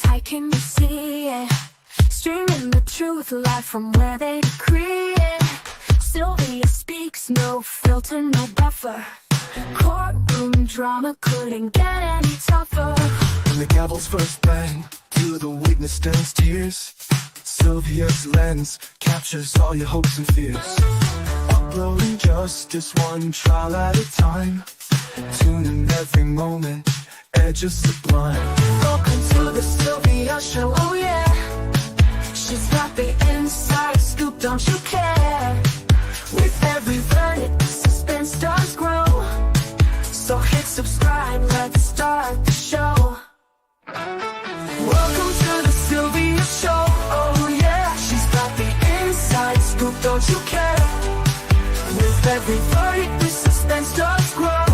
tight, can you see it? Streaming the truth live from where they decree it. Sylvia speaks, no filter, no buffer. Courtroom drama couldn't get any tougher. When the gavel's first bang, to the witness stands tears. Sylvia's lens captures all your hopes and fears. Uploading justice one trial at a time. Tune in every moment, edges sublime. Welcome to the Sylvia Show, oh yeah. She's got the inside scoop, don't you care? With every verdict, the suspense does grow. So hit subscribe, let's start the show. Welcome to the Sylvia Show, oh yeah. She's got the inside scoop, don't you care? With every verdict, the suspense does grow.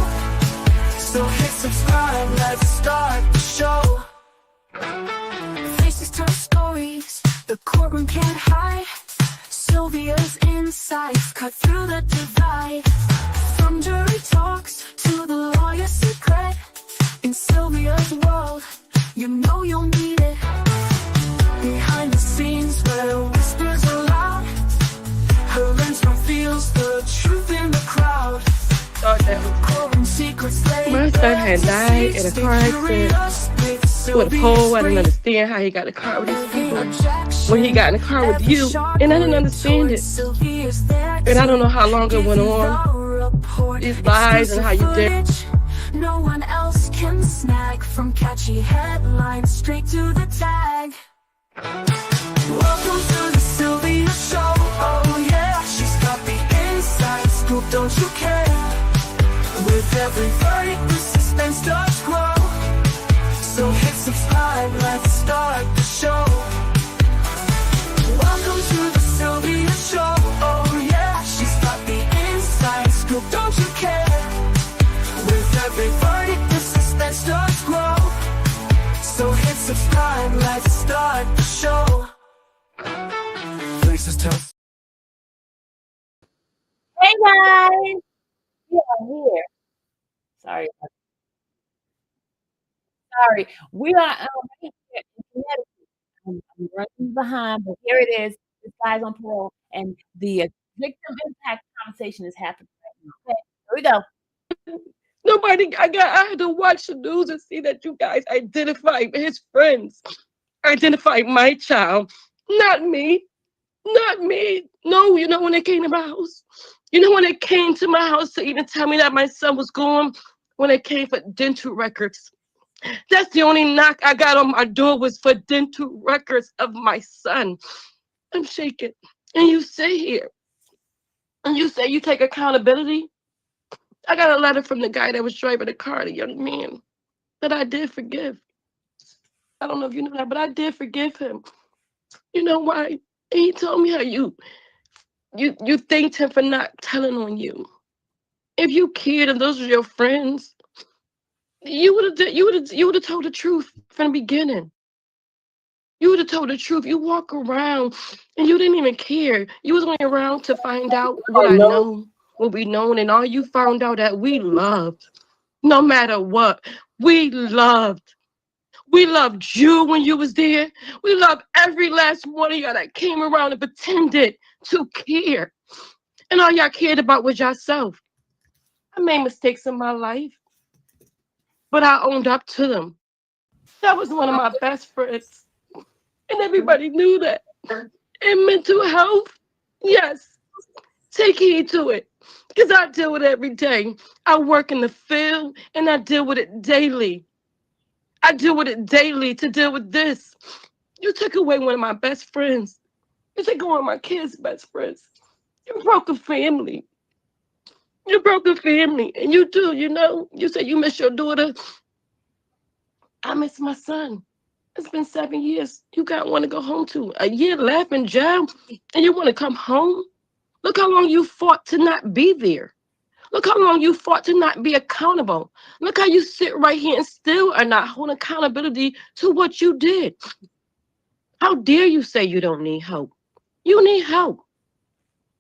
So hit subscribe, let's start the show. Faces tell stories, the courtroom can't hide. Sylvia's insights cut through the divide. From jury talks to the lawyer's secret. In Sylvia's world, you know you'll need it. Behind the scenes where whispers are loud, her lens reveals the truth in the crowd. My son had died in a car accident with a pole. I didn't understand how he got in a car with these people. When he got in the car with you, and I didn't understand it. And I don't know how long it went on. These lies and how you did. No one else can snag from catchy headlines straight to the tag. Welcome to the Sylvia Show, oh yeah. She's got the inside scoop, don't you care? With every verdict, the suspense does grow. So hit subscribe, let's start the show. Welcome to the Sylvia Show, oh yeah. She's got the inside scoop, don't you care? With every verdict, the suspense does grow. So hit subscribe, let's start the show. Faces tell. Hey guys, we are here. Sorry. We are right here in Connecticut. I'm running behind, but here it is. This guy's on parole, and the victim impact conversation is happening right now. Okay, here we go. I had to watch the news and see that you guys identified his friends, identified my child, not me. No, you know when they came to my house? You know when they came to my house to even tell me that my son was gone? When they came for dental records. That's the only knock I got on my door was for dental records of my son. I'm shaking. And you sit here and you say you take accountability. I got a letter from the guy that was driving the car, the young man, that I did forgive. I don't know if you know that, but I did forgive him. You know why? And he told me how you thanked him for not telling on you. If you cared and those were your friends, you would have told the truth from the beginning. You would have told the truth. You walk around and you didn't even care. You was only around to find out what I know, what we known, and all you found out that we loved. No matter what, we loved. We loved you when you was there. We loved every last one of y'all that came around and pretended to care. And all y'all cared about was yourself. I made mistakes in my life, but I owned up to them. That was one of my best friends. And everybody knew that. And mental health, yes, take heed to it. Because I deal with it every day. I work in the field and I deal with it daily. I deal with it daily to deal with this. You took away one of my best friends. You took away one of my kids' best friends. You broke a family. You broke a family. And you do, you know. You say you miss your daughter. I miss my son. It's been 7 years. You got one to go home to. A year left in jail, and you want to come home? Look how long you fought to not be there. Look how long you fought to not be accountable. Look how you sit right here and still are not holding accountability to what you did. How dare you say you don't need help? You need help.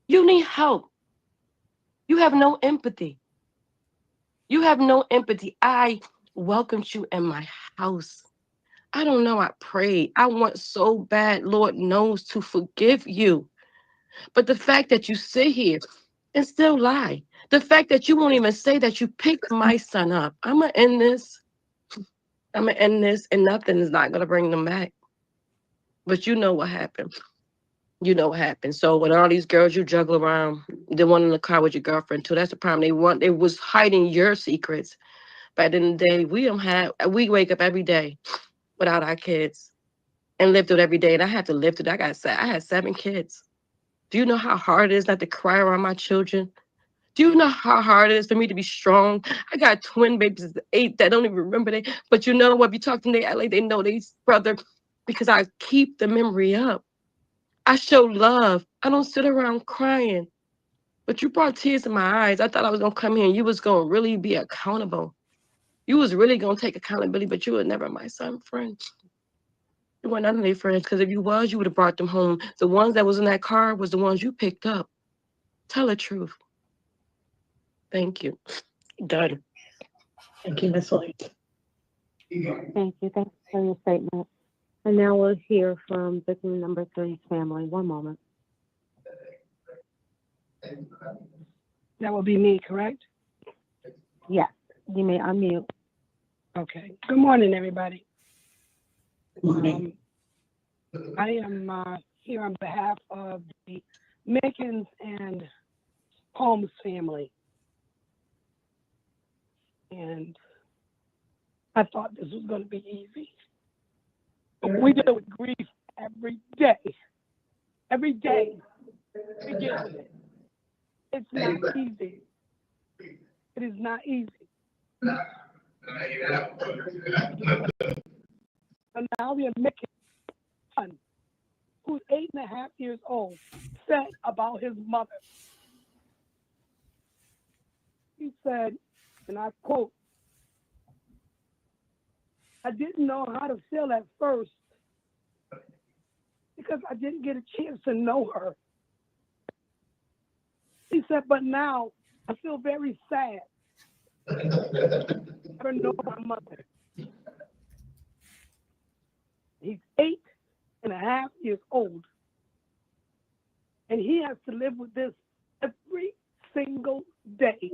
You need help. You have no empathy. You have no empathy. I welcomed you in my house. I don't know. I prayed. I want so bad, Lord knows, to forgive you. But the fact that you sit here and still lie, the fact that you won't even say that you picked my son up, I'm going to end this. I'm going to end this, and nothing is not going to bring them back. But you know what happened. You know what happened. So when all these girls you juggle around, the one in the car with your girlfriend too, that's the problem. They was hiding your secrets. But at the end of the day, we wake up every day without our kids and live through it every day. And I had to live through that. I had 7 kids. Do you know how hard it is not to cry around my children? Do you know how hard it is for me to be strong? I got twin babies at 8 that don't even remember they. But you know what? If you talk to them, they know they brother because I keep the memory up. I show love. I don't sit around crying. But you brought tears in my eyes. I thought I was gonna come here and you was gonna really be accountable. You was really gonna take accountability, but you were never my son friend. You weren't none of their friends, because if you was, you would have brought them home. The ones that was in that car was the ones you picked up. Tell the truth. Thank you. Done. Thank you, Ms. Williams. Thank you. Thanks for your statement. And now we'll hear from victim number 3's family. One moment. That will be me, correct? Yes, you may unmute. Okay. Good morning, everybody. Good morning. I am here on behalf of the Mickens and Holmes family. And I thought this was going to be easy. But we deal with grief every day. Every day. We deal with it. It's not easy. It is not easy. And now the Mickens son, who's 8.5 years old, said about his mother. He said, and I quote, "I didn't know how to feel at first because I didn't get a chance to know her." He said, "But now I feel very sad. I don't know my mother." He's 8.5 years old, and he has to live with this every single day.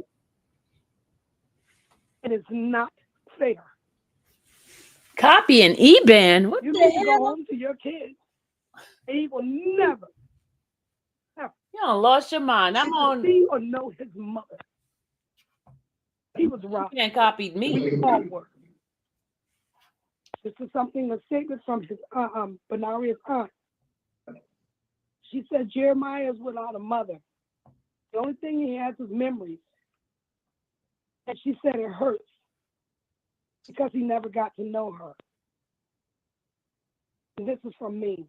And it's not fair. Copy and E-ban. What You the need to go hell? home to your kids, and he will never You done lost your mind. I'm on. see or know his mother. He was robbed. You can't copy me. We all were. This is a statement from his Benaria's aunt. She said Jeremiah is without a mother. The only thing he has is memories. And she said it hurts because he never got to know her. And this is from me.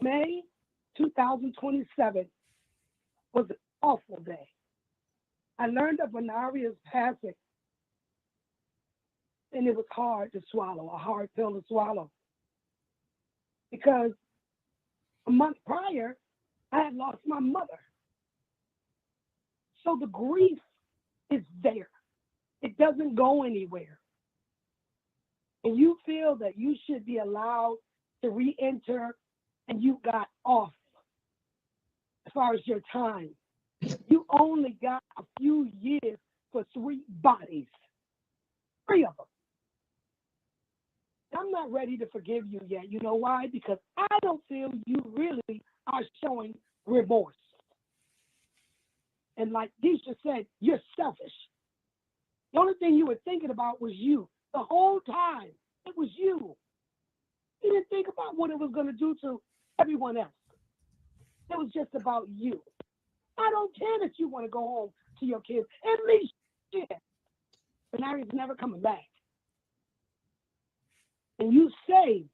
May 2027 was an awful day. I learned of Benaria's passing, and it was hard to swallow, a hard pill to swallow. Because a month prior, I had lost my mother. So the grief is there. It doesn't go anywhere. And you feel that you should be allowed to re-enter, and you got off as far as your time. You only got a few years for 3 bodies. 3 of them. I'm not ready to forgive you yet. You know why? Because I don't feel you really are showing remorse. And like Deisha said, you're selfish. The only thing you were thinking about was you. The whole time, it was you. You didn't think about what it was going to do to everyone else. It was just about you. I don't care that you want to go home to your kids. At least, yeah. But now he's never coming back. And you say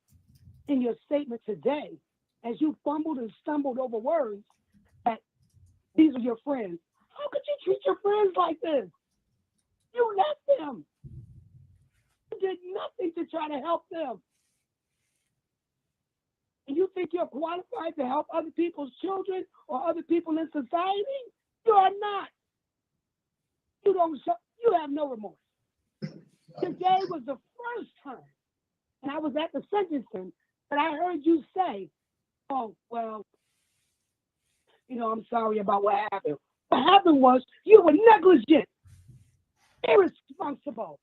in your statement today, as you fumbled and stumbled over words, that these are your friends. How could you treat your friends like this? You left them. You did nothing to try to help them. And you think you're qualified to help other people's children or other people in society? You are not. You have no remorse. Today was the first time, and I was at the sentencing, that I heard you say, oh, well, I'm sorry about what happened. What happened was you were negligent, irresponsible,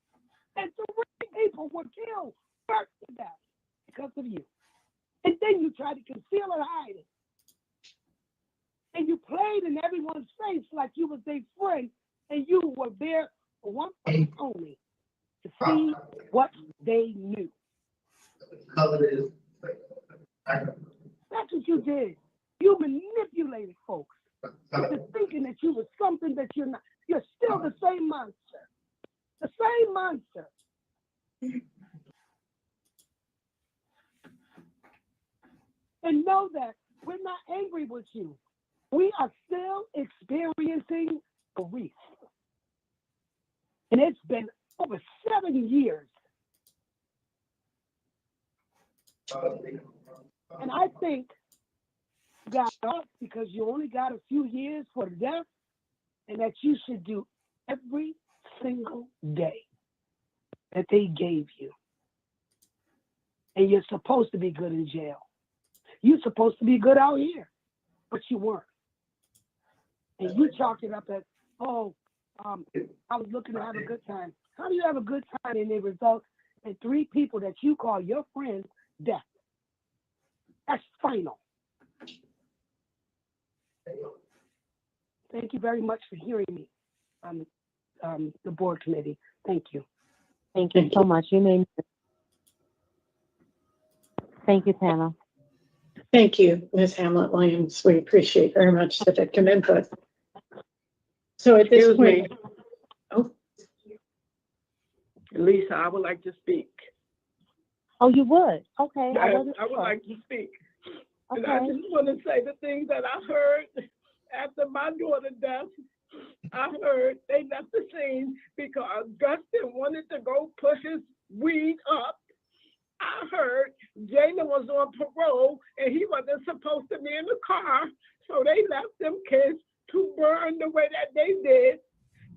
and 3 people were killed, burnt to death because of you. And then you tried to conceal and hide it. And you played in everyone's face like you was their friend, and you were there for one purpose only, to see what they knew. That's what you did. You manipulated folks into thinking that you were something that you're not. You're still the same monster. The same monster. And know that we're not angry with you. We are still experiencing grief. And it's been over 7 years. And I think you got off because you only got a few years for the death, and that you should do every single day that they gave you. And you're supposed to be good in jail. You're supposed to be good out here, but you weren't. And you chalk it up as, I was looking to have a good time. How do you have a good time and it results in 3 people that you call your friends death? That's final. Thank you very much for hearing me on the board committee. Thank you. Thank you so much. Thank you, Tana. Thank you, Ms. Hamlet-Williams. We appreciate very much the victim input. So at this point, Lisa, I would like to speak. Oh, you would? Okay. I would like to speak. Okay. And I just want to say the things that I heard after my daughter's death. I heard they left the scene because Dustin wanted to go push his weed up. I heard Jana was on parole and he wasn't supposed to be in the car. So they left them kids to burn the way that they did.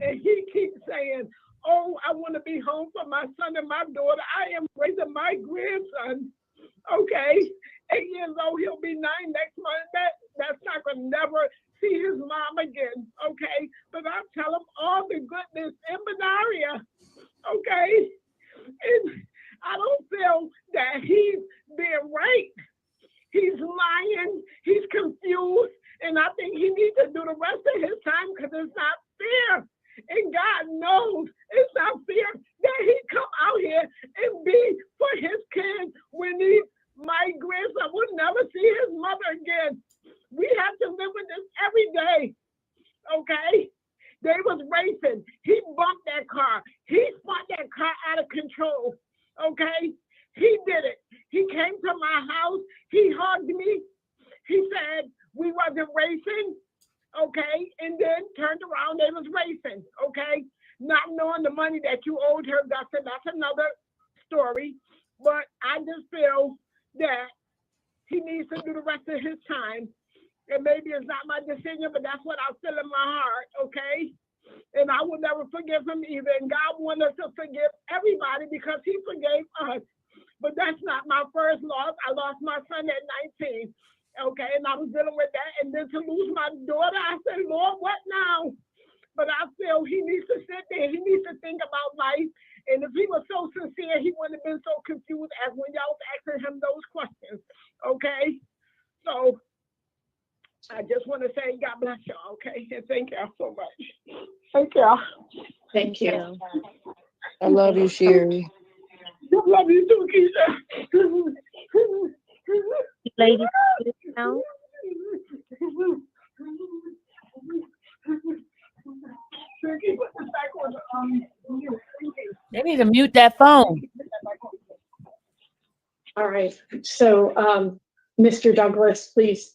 And he keeps saying, oh, I want to be home for my son and my daughter. I am raising my grandson. Okay, 8 years old, he'll be 9 next month. That's not going to never see his mom again. Okay, but I tell him all the goodness in Benaria. Okay, and I don't feel that he's being raped. He's lying. He's confused. And I think he needs to do the rest of his time because it's not fair. And God knows it's not fair that he come out here and be for his kids when my grandson will never see his mother again. We have to live with this every day. Okay? They was racing. He bumped that car. He spun that car out of control. Okay? He did it. He came to my house. He hugged me. He said we wasn't racing. Okay, and then turned around, they was racing, okay? Not knowing the money that you owed her, that's another story. But I just feel that he needs to do the rest of his time. And maybe it's not my decision, but that's what I feel in my heart, okay? And I will never forgive him either. And God wants us to forgive everybody because he forgave us. But that's not my first loss. I lost my son at 19. Okay, and I was dealing with that, and then to lose my daughter, I said, Lord, what now? But I feel he needs to sit there, he needs to think about life, and if he was so sincere, he wouldn't have been so confused as when y'all was asking him those questions, okay? So, I just want to say, God bless y'all, okay? And thank y'all so much. Thank y'all. thank you. I love you, Sherry. I love you too, Keisha. Ladies, now. They need to mute that phone. All right. So, Mr. Douglas, please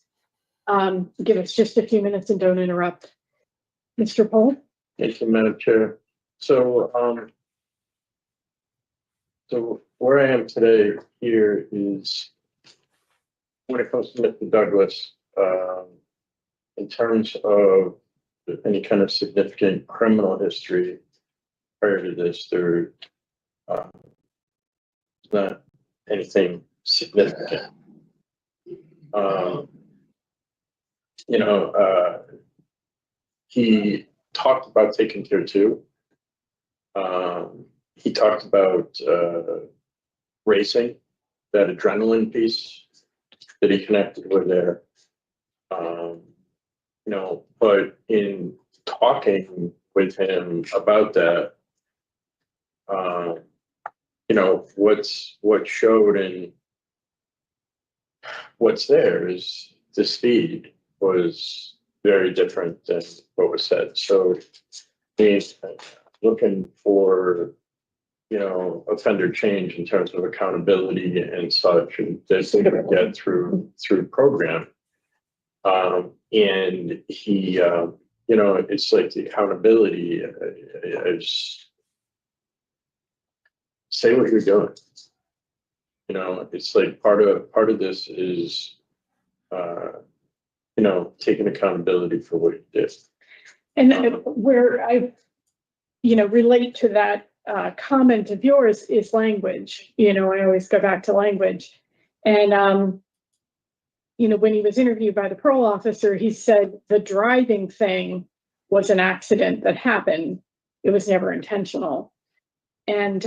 give us just a few minutes and don't interrupt. Mr. Pohl? Thank you, Madam Chair. So, so where I am today here is when it comes to Mr. Douglas, in terms of any kind of significant criminal history prior to this, there It's not anything significant. Um, you know, he talked about taking tier 2. He talked about racing, that adrenaline piece that he connected with there. You know, but in talking with him about that, you know, what showed and what's there is the speed was very different than what was said. So he's looking for, you know, offender change in terms of accountability and such, and that they could get through program. And he, you know, it's like the accountability is say what you're doing. You know, it's like part of this is, you know, taking accountability for what you did. And where I, you know, relate to that comment of yours is language. You know, I always go back to language. And, you know, when he was interviewed by the parole officer, he said the driving thing was an accident that happened. It was never intentional. And,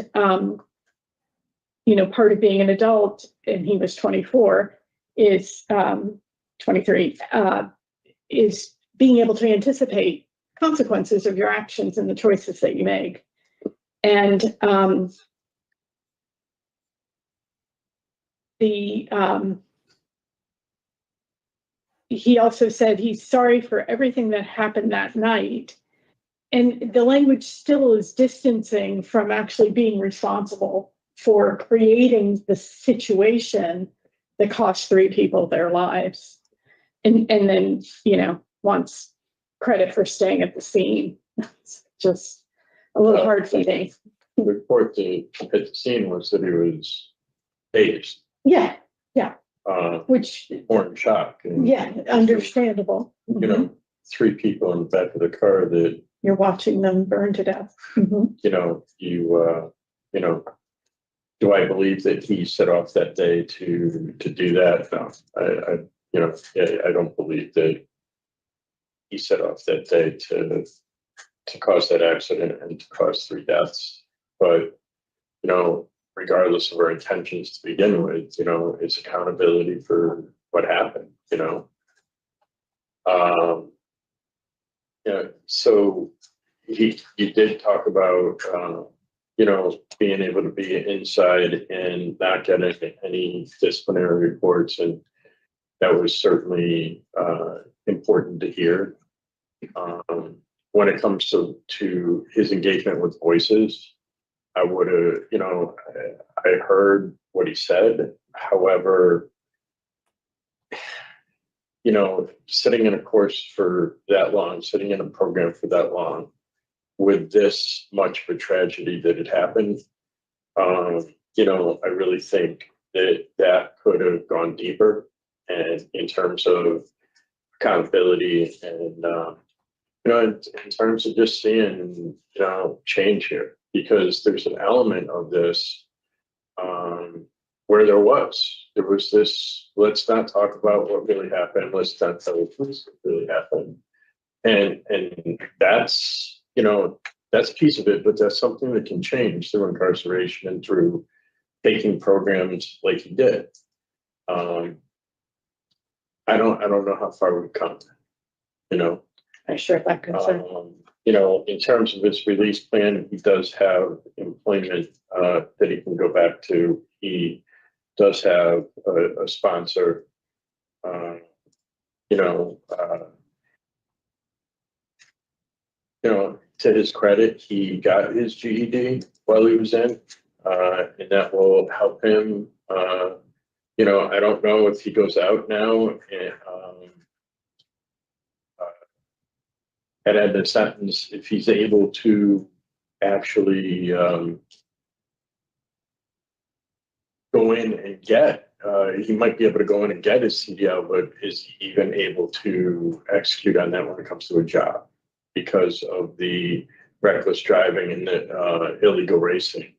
you know, part of being an adult, and he was 24, is 23, is being able to anticipate consequences of your actions and the choices that you make. And he also said he's sorry for everything that happened that night. And the language still is distancing from actually being responsible for creating the situation that cost 3 people their lives. And then, you know, wants credit for staying at the scene. It's just a little hard for me. The report at the scene was that he was dazed. Yeah. Which, or in shock. And, yeah, understandable. you know, 3 people in the back of the car that You're watching them burn to death. you know, you know, do I believe that he set off that day to do that? No, I you know, I don't believe that he set off that day to cause that accident and to cause 3 deaths. But, you know, regardless of our intentions to begin with, you know, it's accountability for what happened, you know. Yeah, so he did talk about, you know, being able to be inside and not getting any disciplinary reports, and that was certainly important to hear. When it comes to his engagement with voices, I would have, you know, I heard what he said. However, you know, sitting in a course for that long, sitting in a program for that long, with this much of a tragedy that had happened, you know, I really think that could have gone deeper, and in terms of accountability and, you know, in terms of just seeing, you know, change here, because there's an element of this where there was this, let's not talk about what really happened, let's not tell the truth what really happened. And that's, you know, that's a piece of it, but that's something that can change through incarceration and through taking programs like he did. I don't know how far we've come, you know. I share that concern. You know, in terms of his release plan, he does have employment that he can go back to. He does have a sponsor. You know, to his credit, he got his GED while he was in, and that will help him. You know, I don't know if he goes out now and at end of sentence, if he's able to actually go in and get, he might be able to go in and get his CDL, but is he even able to execute on that when it comes to a job because of the reckless driving and the illegal racing?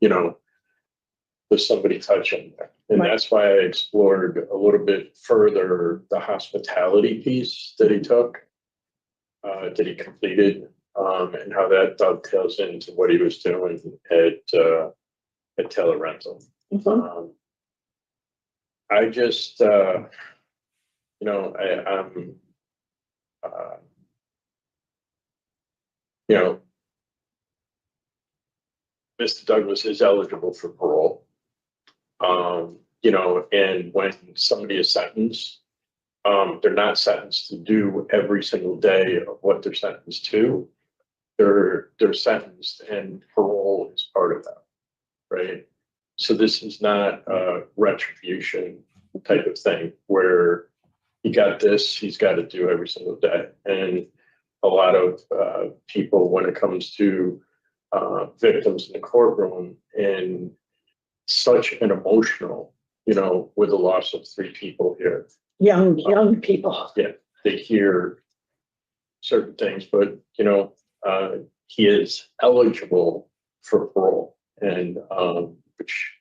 you know, does somebody touch him there? And Right. that's why I explored a little bit further the hospitality piece that he took, that he completed, and how that dovetails into what he was doing at Taylor Rental. I just, I'm, you know, Mr. Douglas is eligible for parole. And when somebody is sentenced, they're not sentenced to do every single day of what they're sentenced to. They're sentenced, and parole is part of that, right? So this is not a retribution type of thing where he got this, he's got to do every single day. And a lot of people, when it comes to victims in the courtroom, and such an emotional, with the loss of 3 people here. Young people. Yeah, they hear certain things, but he is eligible for parole, and which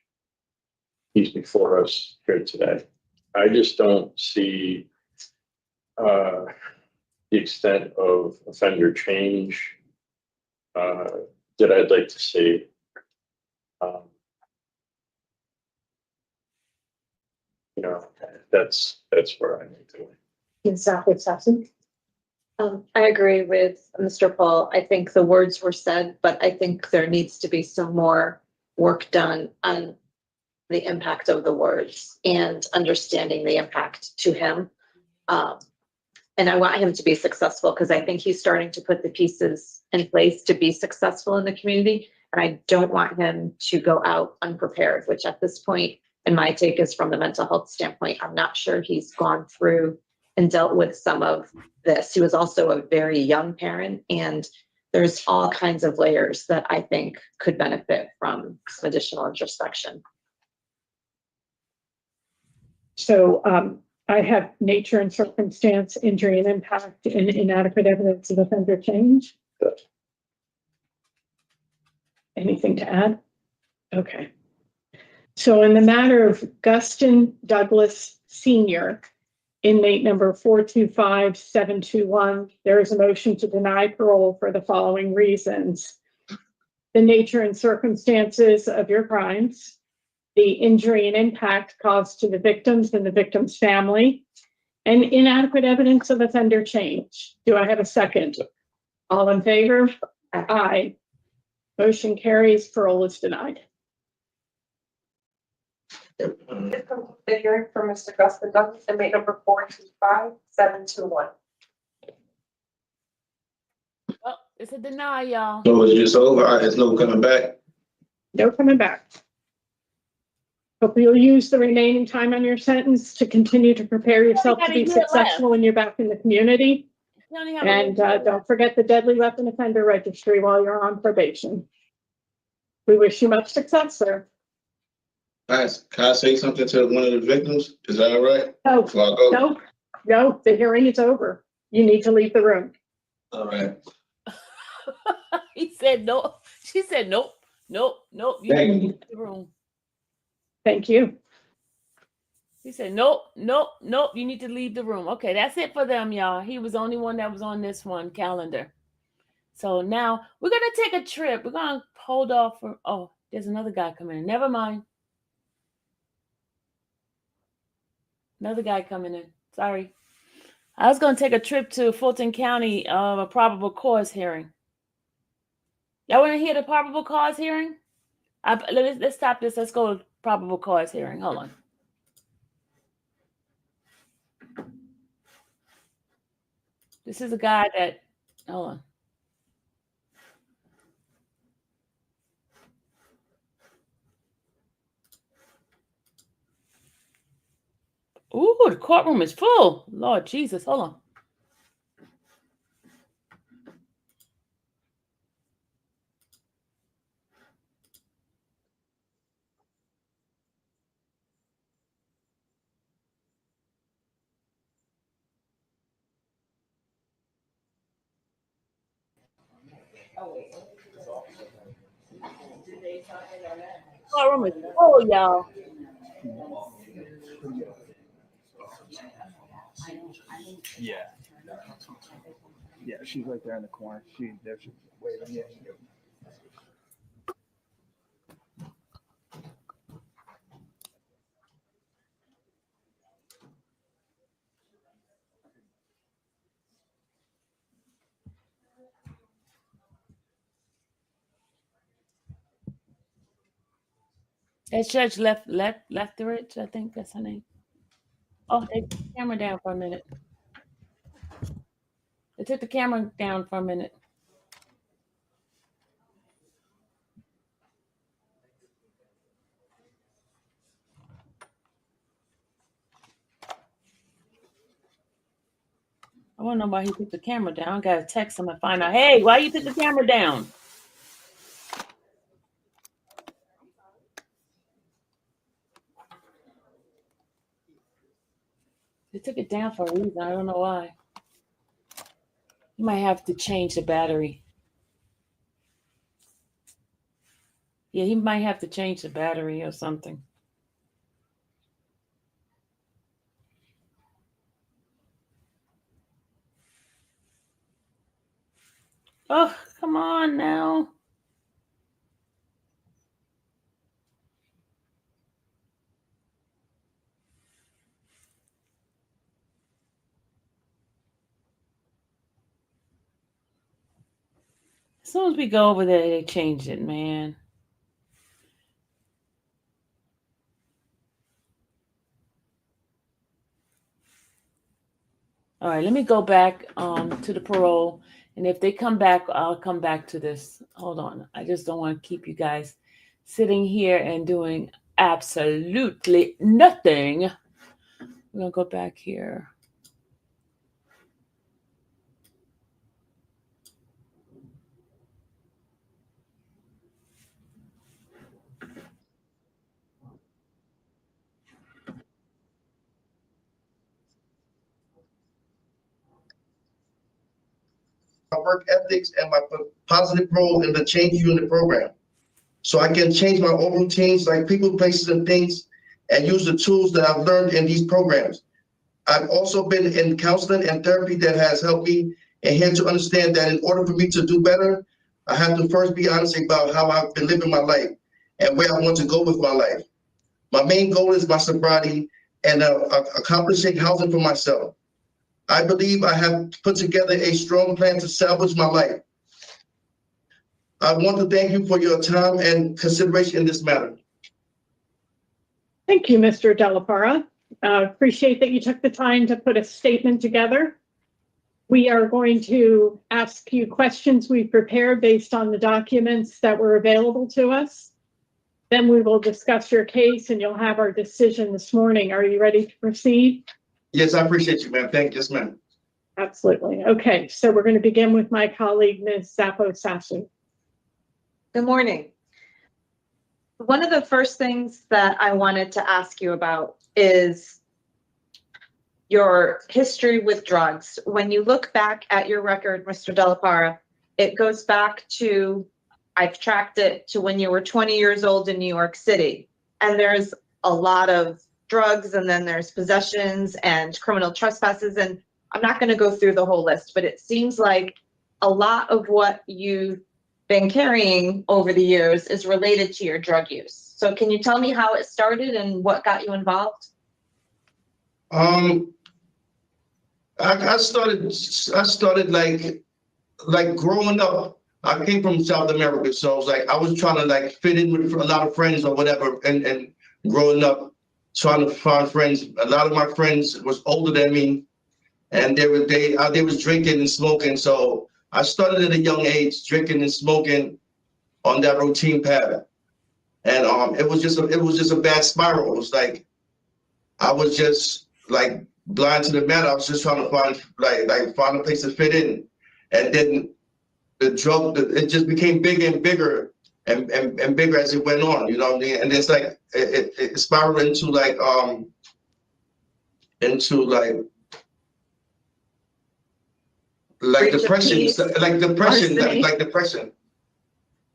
he's before us here today. I just don't see the extent of offender change that I'd like to see. That's where I need to. Exactly, Sassen. I agree with Mr. Paul. I think the words were said, but I think there needs to be some more work done on the impact of the words and understanding the impact to him. And I want him to be successful because I think he's starting to put the pieces in place to be successful in the community. And I don't want him to go out unprepared, which at this point, and my take is from the mental health standpoint, I'm not sure he's gone through and dealt with some of this. He was also a very young parent, and there's all kinds of layers that I think could benefit from some additional introspection. So I have nature and circumstance, injury and impact, and inadequate evidence of offender change. Good. Anything to add? Okay. So in the matter of Guston Douglas Sr., inmate number 425721, there is a motion to deny parole for the following reasons: the nature and circumstances of your crimes, the injury and impact caused to the victims and the victim's family, and inadequate evidence of offender change. Do I have a second? All in favor? Aye. Motion carries. Parole is denied. This concludes the hearing for Mr. Guston Douglas, inmate number 425721. Well, it's a deny, y'all. So it's just over. There's no coming back. No coming back. Hope you'll use the remaining time on your sentence to continue to prepare yourself to be successful when you're back in the community. And don't forget the deadly weapon offender registry while you're on probation. We wish you much success, sir. Guys, can I say something to one of the victims? Is that all right? No, Before I go? no, the hearing is over. You need to leave the room. All right. He said no. She said nope. You need to leave the room. Thank you. He said nope. You need to leave the room. Okay, that's it for them, y'all. He was the only one that was on this one calendar. So now we're gonna take a trip. We're gonna hold off for. Oh, there's another guy coming in. Never mind. Another guy coming in. Sorry. I was going to take a trip to Fulton County, a probable cause hearing. Y'all want to hear the probable cause hearing? Let's stop this. Let's go to probable cause hearing. Hold on. This is a guy that, hold on. Ooh, the courtroom is full. Lord Jesus, hold on. Courtroom is full, y'all. Yeah. Yeah, she's right there in the corner. She's waving. Yeah. It's Judge Lefteridge, I think that's her name. Oh, they took the camera down for a minute. They took the camera down for a minute. I want to know why he took the camera down. I gotta text him and find out. Hey, why you took the camera down? They took it down for a reason. I don't know why. You might have to change the battery. Yeah, he might have to change the battery or something. Oh, come on now. As soon as we go over there, they change it, man. All right, let me go back to the parole. And if they come back, I'll come back to this. Hold on. I just don't want to keep you guys sitting here and doing absolutely nothing. We're going to go back here. My work ethics and my positive role in the change you in the program. So I can change my own routines, like people, places, and things, and use the tools that I've learned in these programs. I've also been in counseling and therapy that has helped me and here to understand that in order for me to do better, I have to first be honest about how I've been living my life and where I want to go with my life. My main goal is my sobriety and accomplishing housing for myself. I believe I have put together a strong plan to salvage my life. I want to thank you for your time and consideration in this matter. Thank you, Mr. Delapara. Appreciate that you took the time to put a statement together. We are going to ask you questions we prepared based on the documents that were available to us. Then we will discuss your case and you'll have our decision this morning. Are you ready to proceed? Yes, I appreciate you, ma'am. Thank you, yes, ma'am. Absolutely. Okay, so we're going to begin with my colleague, Ms. Zappo-Sasu. Good morning. One of the first things that I wanted to ask you about is your history with drugs. When you look back at your record, Mr. Delapara, it goes back to, I've tracked it to when you were 20 years old in New York City. And there's a lot of drugs, and then there's possessions and criminal trespasses. And I'm not going to go through the whole list, but it seems like a lot of what you've been carrying over the years is related to your drug use. So can you tell me how it started and what got you involved? I started like growing up. I came from South America, so I was like, I was trying to like fit in with a lot of friends or whatever, and growing up, trying to find friends. A lot of my friends was older than me, and they was drinking and smoking. So I started at a young age drinking and smoking on that routine pattern, and it was just a bad spiral. It was like I was just like blind to the matter. I was just trying to find a place to fit in, and then the drug, it just became bigger and bigger and bigger as it went on. You know what I mean? And it's like it spiraled into like depression, like depression.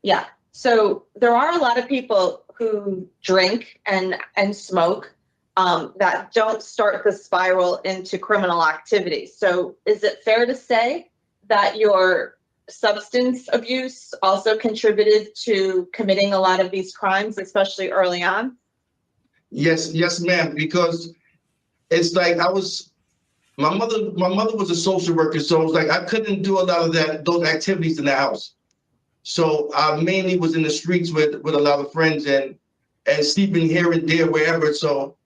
Yeah. So there are a lot of people who drink and smoke that don't start the spiral into criminal activity. So is it fair to say that your substance abuse also contributed to committing a lot of these crimes, especially early on? Yes, ma'am, because it's like my mother was a social worker, so it was like I couldn't do a lot of those activities in the house. So I mainly was in the streets with a lot of friends and sleeping here and there, wherever. So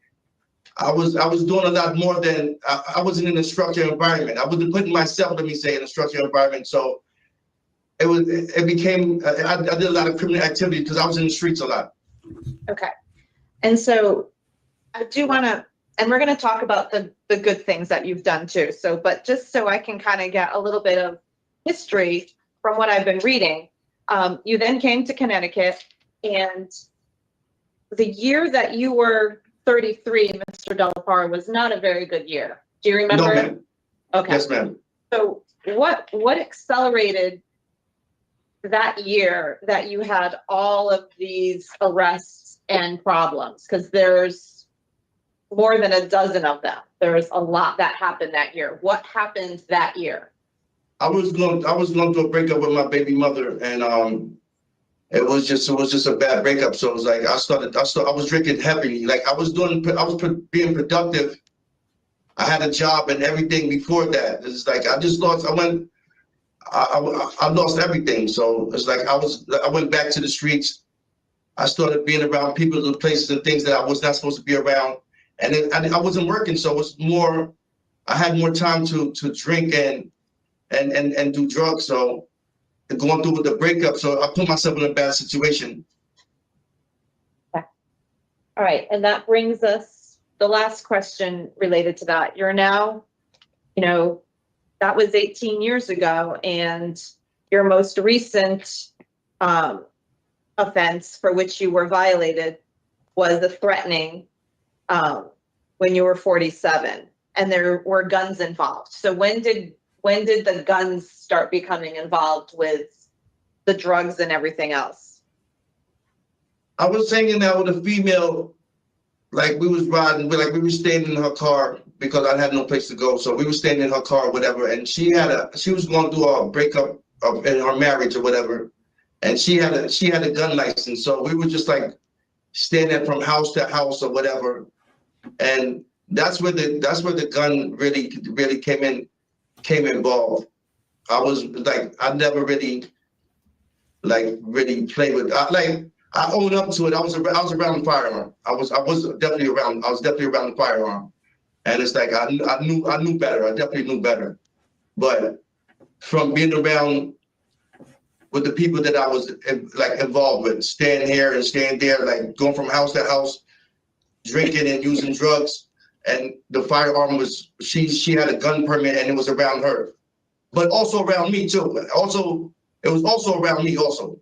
I was doing a lot more than I wasn't in a structured environment. I wasn't putting myself, let me say, in a structured environment. So it became, I did a lot of criminal activity because I was in the streets a lot. Okay. And so I do want to, and we're going to talk about the good things that you've done too. So, but just so I can kind of get a little bit of history from what I've been reading, you then came to Connecticut, and the year that you were 33, Mr. Delapara, was not a very good year. Do you remember? No, ma'am. Okay. Yes, ma'am. So what accelerated that year that you had all of these arrests and problems? Because there's more than a dozen of them. There's a lot that happened that year. What happened that year? I was going through a breakup with my baby mother, and it was just a bad breakup. So it was like I was drinking heavily. Like I was being productive. I had a job and everything before that. It's like I lost everything. So it's like I went back to the streets. I started being around people and places and things that I was not supposed to be around. And then I wasn't working, so it was more. I had more time to drink and do drugs. So going through with the breakup, so I put myself in a bad situation. Okay. All right, and that brings us the last question related to that. You're now, that was 18 years ago, and your most recent offense for which you were violated was the threatening when you were 47, and there were guns involved. So when did the guns start becoming involved with the drugs and everything else? I was hanging out with a female, like we was riding, we were staying in her car because I had no place to go. So we were staying in her car or whatever, and she was going through a breakup in her marriage or whatever, and she had a gun license. So we were just like standing from house to house or whatever, and that's where the gun really came involved. I was like, I never really played with. I own up to it. I was around the firearm. I was definitely around the firearm, and it's like I knew better. I definitely knew better, but from being around with the people that I was involved with, staying here and staying there, like going from house to house, drinking and using drugs, and the firearm was she had a gun permit and it was around her, but also around me too. It was also around me also.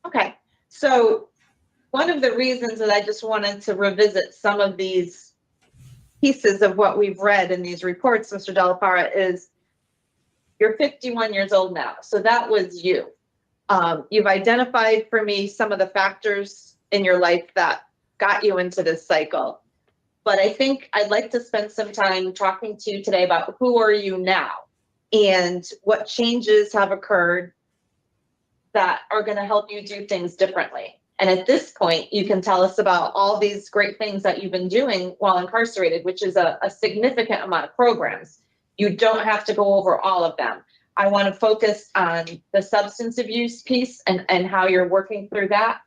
Okay, so one of the reasons that I just wanted to revisit some of these pieces of what we've read in these reports, Mr. Delapara, is you're 51 years old now. So that was you. You've identified for me some of the factors in your life that got you into this cycle. But I think I'd like to spend some time talking to you today about who are you now and what changes have occurred that are going to help you do things differently. And at this point, you can tell us about all these great things that you've been doing while incarcerated, which is a significant amount of programs. You don't have to go over all of them. I want to focus on the substance abuse piece and how you're working through that.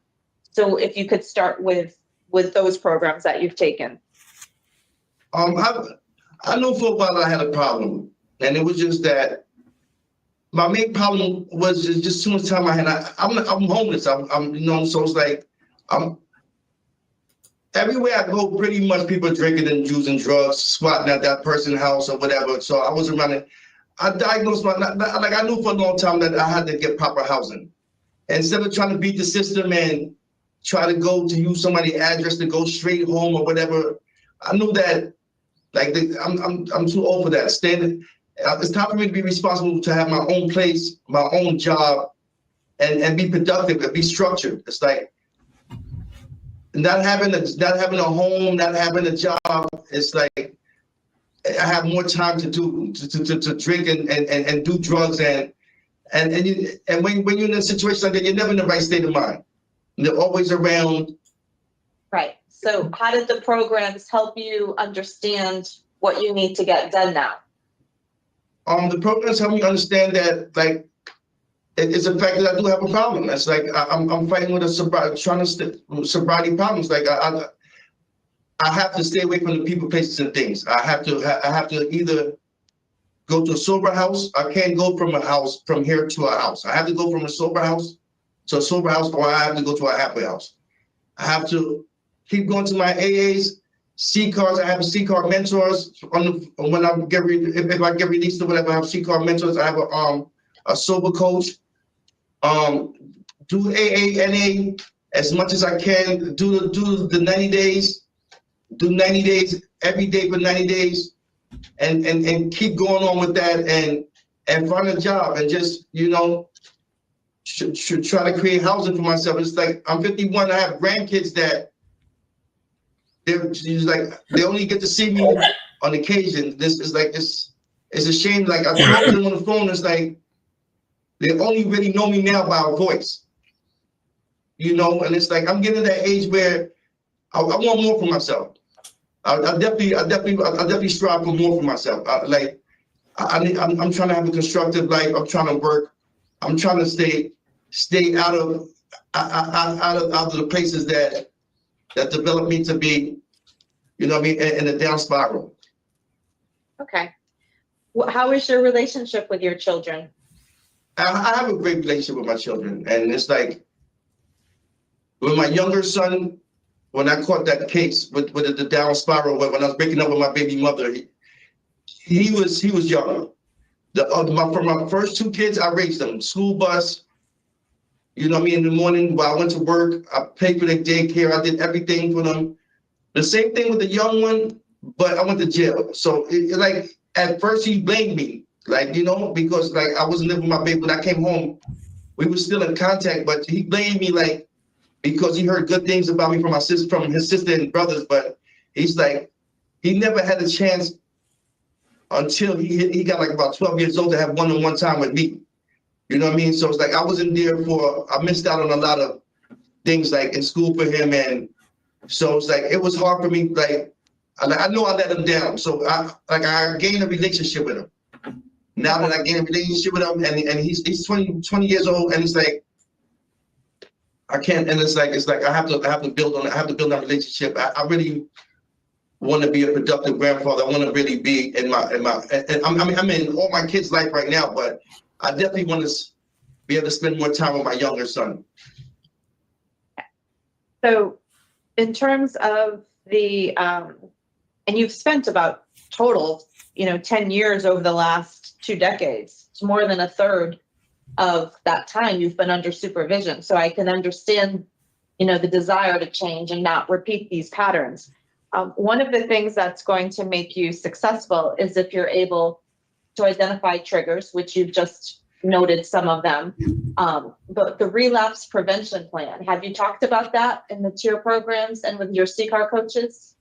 So if you could start with those programs that you've taken. I know for a while I had a problem, and it was just that my main problem was just too much time I had. I'm homeless. So it's like everywhere I go, pretty much people drinking and using drugs, squatting at that person's house or whatever. So I was around it. I diagnosed I knew for a long time that I had to get proper housing. Instead of trying to beat the system and try to use somebody's address to go straight home or whatever, I knew that I'm too old for that. It's time for me to be responsible, to have my own place, my own job, and be productive and be structured. It's like not having a home, not having a job. It's like I have more time to drink and do drugs and when you're in a situation like that, you're never in the right state of mind. They're always around. Right. So how did the programs help you understand what you need to get done now? The programs help me understand that, like, it's a fact that I do have a problem. It's like I'm fighting with sobriety problems. Like I have to stay away from the people, places, and things. I have to either go to a sober house. I can't go from here to a house. I have to go from a sober house to a sober house, or I have to go to a halfway house. I have to keep going to my AAs, C-cards. I have C-card mentors. When I get if I get released or whatever, I have C-card mentors. I have a sober coach. Do AA, NA as much as I can. Do the 90 days. Do 90 days every day for 90 days, and keep going on with that, and find a job, and just should try to create housing for myself. It's like I'm 51. I have grandkids that they only get to see me on occasion. This is like it's a shame. Like I talk to them on the phone. It's like they only really know me now by a voice, and it's like I'm getting to that age where I want more for myself. I definitely strive for more for myself. I'm trying to have a constructive life. I'm trying to work. I'm trying to stay out of the places that develop me to be, in a down spiral. Okay. How is your relationship with your children? I have a great relationship with my children, and it's like with my younger son. When I caught that case with the down spiral, when I was breaking up with my baby mother, he was young. For my first two kids, I raised them. School bus, in the morning while I went to work, I paid for their daycare. I did everything for them. The same thing with the young one, but I went to jail. So at first he blamed me, because I wasn't living with my baby. When I came home, we were still in contact, but he blamed me because he heard good things about me from his sister and brothers, but he's like, he never had a chance until he got about 12 years old to have one-on-one time with me. You know what I mean? So it's like I wasn't there I missed out on a lot of things in school for him, and so it's like it was hard for me. I know I let him down, so I gained a relationship with him. Now that I gained a relationship with him, and he's 20 years old, and it's like I can't, and it's like I have to build that relationship. I really want to be a productive grandfather. I want to really be in I'm in all my kids' life right now, but I definitely want to be able to spend more time with my younger son. So in terms of and you've spent about total, 10 years over the last 2 decades. It's more than a third of that time you've been under supervision. So I can understand, the desire to change and not repeat these patterns. One of the things that's going to make you successful is if you're able to identify triggers, which you've just noted some of them. The relapse prevention plan, have you talked about that in the tier programs and with your CCAR coaches?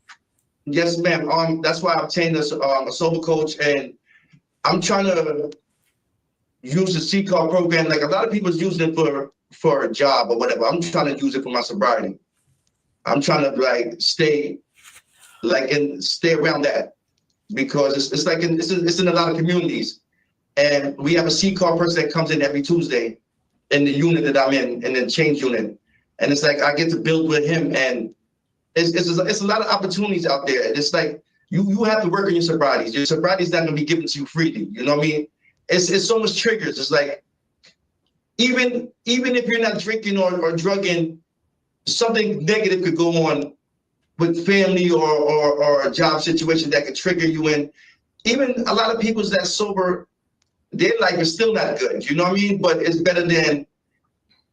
Yes, ma'am. That's why I obtained a sober coach, and I'm trying to use the CCAR program. Like a lot of people's using it for a job or whatever. I'm trying to use it for my sobriety. I'm trying to stay around that, because it's in a lot of communities, and we have a CCAR person that comes in every Tuesday in the unit that I'm in the change unit, and it's like I get to build with him, and it's a lot of opportunities out there. And it's like you have to work on your sobriety. Your sobriety is not going to be given to you freely. You know what I mean? It's so much triggers. It's like even if you're not drinking or drugging, something negative could go on with family or a job situation that could trigger you. And even a lot of people that's sober, their life is still not good. You know what I mean? But it's better than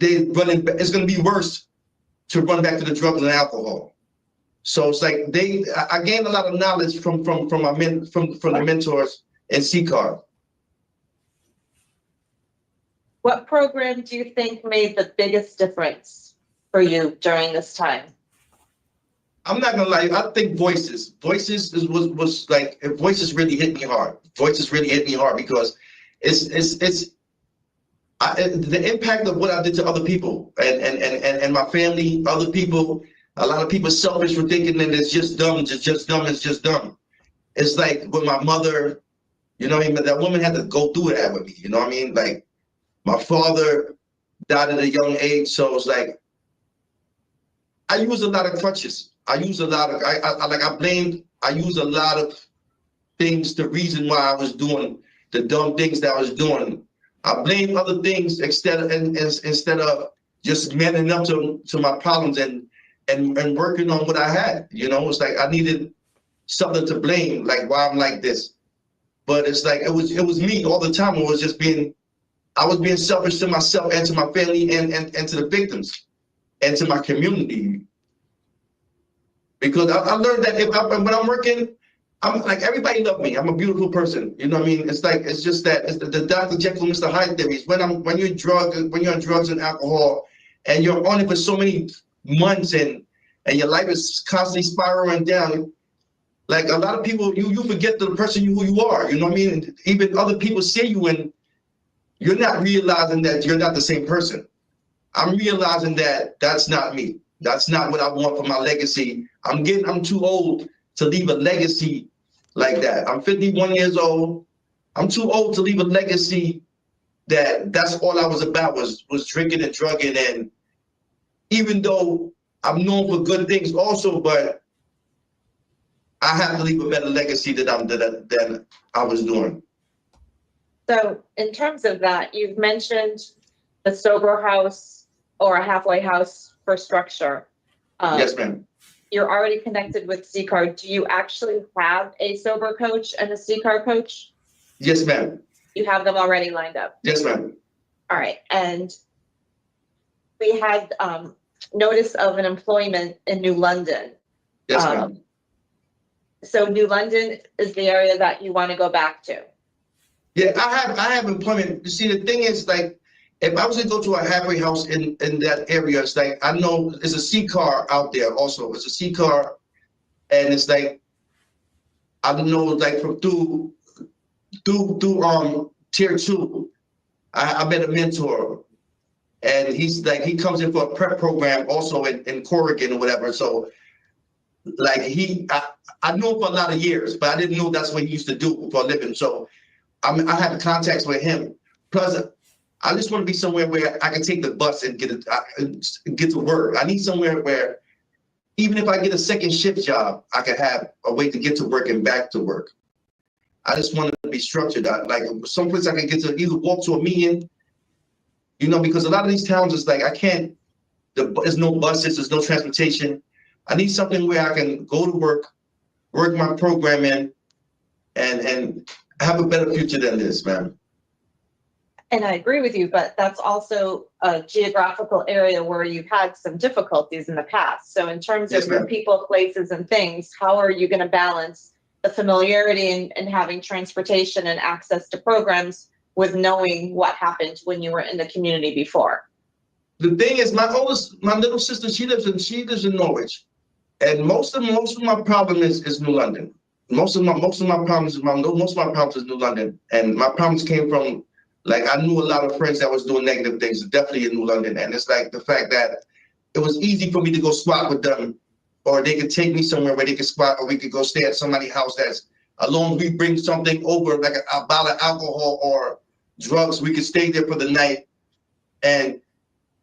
it's going to be worse to run back to the drugs and alcohol. So it's like I gained a lot of knowledge from the mentors in CCAR. What program do you think made the biggest difference for you during this time? I'm not gonna lie, I think Voices was like, Voices really hit me hard. Voices really hit me hard because the impact of what I did to other people and my family, other people. A lot of people selfish for thinking that it's just dumb, it's just dumb. It's like with my mother, you know what I mean? That woman had to go through that with me, you know what I mean? Like my father died at a young age, so it's like I use a lot of crutches. I use a lot of I use a lot of things, the reason why I was doing the dumb things that I was doing. I blame other things instead of just manning up to my problems and working on what I had. You know, it's like I needed something to blame, like why I'm like this. But it's like it was me all the time. It was just I was being selfish to myself and to my family and to the victims and to my community. Because I learned that when I'm working, I'm like, everybody love me. I'm a beautiful person. You know what I mean? It's like, it's just that it's the Dr. Jekyll, Mr. Hyde theories. When you're on drugs and alcohol and you're on it for so many months and your life is constantly spiraling down, like a lot of people, you forget the person who you are. You know what I mean? And even other people see you and you're not realizing that you're not the same person. I'm realizing that that's not me. That's not what I want for my legacy. I'm too old to leave a legacy like that. I'm 51 years old. I'm too old to leave a legacy that's all I was about was drinking and drugging. And even though I'm known for good things also, but I have to leave a better legacy than I was doing. So in terms of that, you've mentioned the sober house or a halfway house for structure. Yes, ma'am. You're already connected with CCAR. Do you actually have a sober coach and a CCAR coach? Yes, ma'am. You have them already lined up? Yes, ma'am. All right. And we had notice of an employment in New London. Yes, ma'am. So New London is the area that you want to go back to? Yeah, I have employment. You see, the thing is, like, if I was to go to a halfway house in that area, it's like, I know there's a CCAR out there also. It's a CCAR, and it's like, I don't know, like through tier 2, I met a mentor, and he's like, he comes in for a prep program also in Corrigan or whatever. So like I knew him for a lot of years, but I didn't know that's what he used to do for a living. So I had contacts with him. Plus, I just want to be somewhere where I can take the bus and get to work. I need somewhere where even if I get a second shift job, I can have a way to get to work and back to work. I just want to be structured. Like someplace I can get to either walk to a meeting, you know, because a lot of these towns is like, there's no buses, there's no transportation. I need something where I can go to work my program in, and have a better future than this, man. And I agree with you, but that's also a geographical area where you've had some difficulties in the past. So in terms of your people, places, and things, how are you going to balance the familiarity and having transportation and access to programs with knowing what happened when you were in the community before? The thing is, my little sister, she lives in Norwich, and most of my problem is New London. Most of my problems is New London, and my problems came from, like, I knew a lot of friends that was doing negative things, definitely in New London, and it's like the fact that it was easy for me to go squat with them, or they could take me somewhere where they could squat, or we could go stay at somebody's house that's, as long as we bring something over, like a bottle of alcohol or drugs, we could stay there for the night. And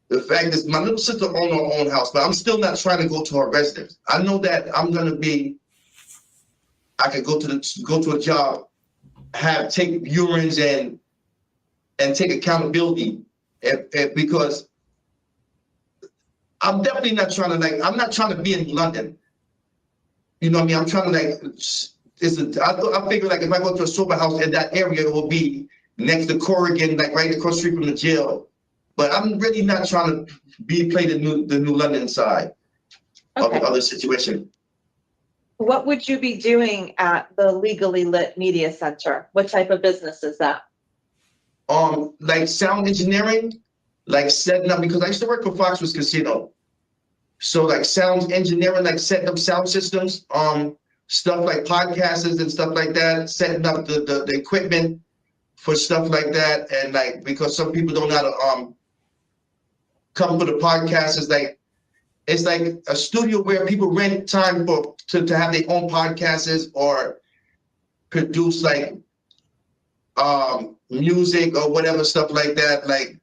the fact is, my little sister owned her own house, but I'm still not trying to go to her residence. I know that I could go to a job, take urines and take accountability, because I'm definitely not trying to, I'm not trying to be in London. You know what I mean? I'm trying to, I figure, like, if I go to a sober house in that area, it will be next to Corrigan, like right across the street from the jail. But I'm really not trying to play the New London side of the situation. What would you be doing at the Legally Lit Media Center? What type of business is that? like sound engineering, like setting up, because I used to work for Foxwoods Casino. So like sound engineering, like setting up sound systems, stuff like podcasters and stuff like that, setting up the equipment for stuff like that. And like, because some people don't know how to come for the podcast, it's like a studio where people rent time to have their own podcasts or produce like music or whatever stuff like that, like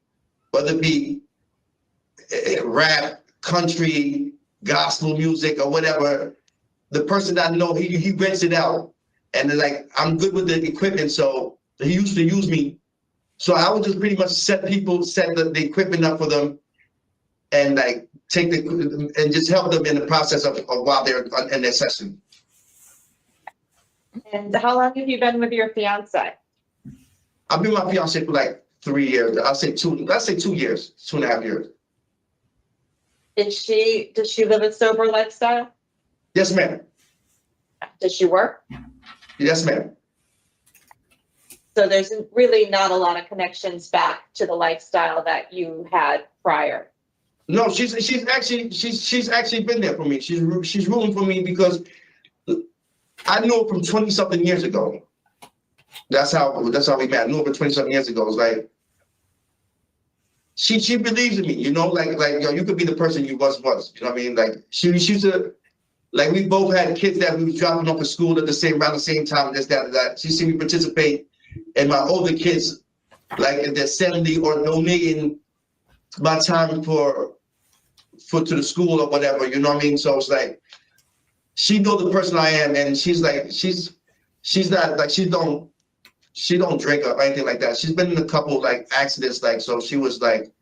whether it be rap, country, gospel music or whatever. The person that I know, he rents it out, and like I'm good with the equipment, so he used to use me. So I would just pretty much set the equipment up for them, and like and just help them in the process of while they're in their session. And how long have you been with your fiance? I've been with my fiance for like 3 years. Let's say 2 years, 2.5 years. Does she live a sober lifestyle? Yes, ma'am. Does she work? Yes, ma'am. So there's really not a lot of connections back to the lifestyle that you had prior. No, she's actually been there for me. She's rooting for me because I knew her from 20-something years ago. That's how we met. I knew her from 20-something years ago. It's like she believes in me, you know, like yo, you could be the person you was. You know what I mean? Like she used to, like we both had kids that we was dropping off at school around the same time, this, that, and that. She seen me participate in my older kids, like in their 70 or donating my time to the school or whatever, you know what I mean? So it's like she knows the person I am, and she's like she's not like she don't drink or anything like that. She's been in a couple like accidents, like so she was like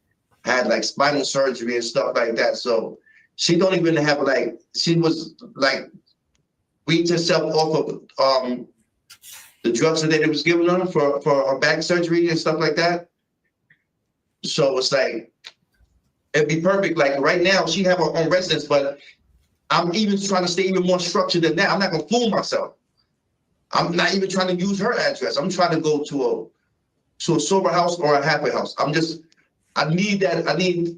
had like spinal surgery and stuff like that. So she don't even have like she was like weaned herself off of the drugs that they was giving her for her back surgery and stuff like that. So it's like it'd be perfect. Like right now, she have her own residence, but I'm even trying to stay even more structured than that. I'm not gonna fool myself. I'm not even trying to use her address. I'm trying to go to a sober house or a halfway house. I need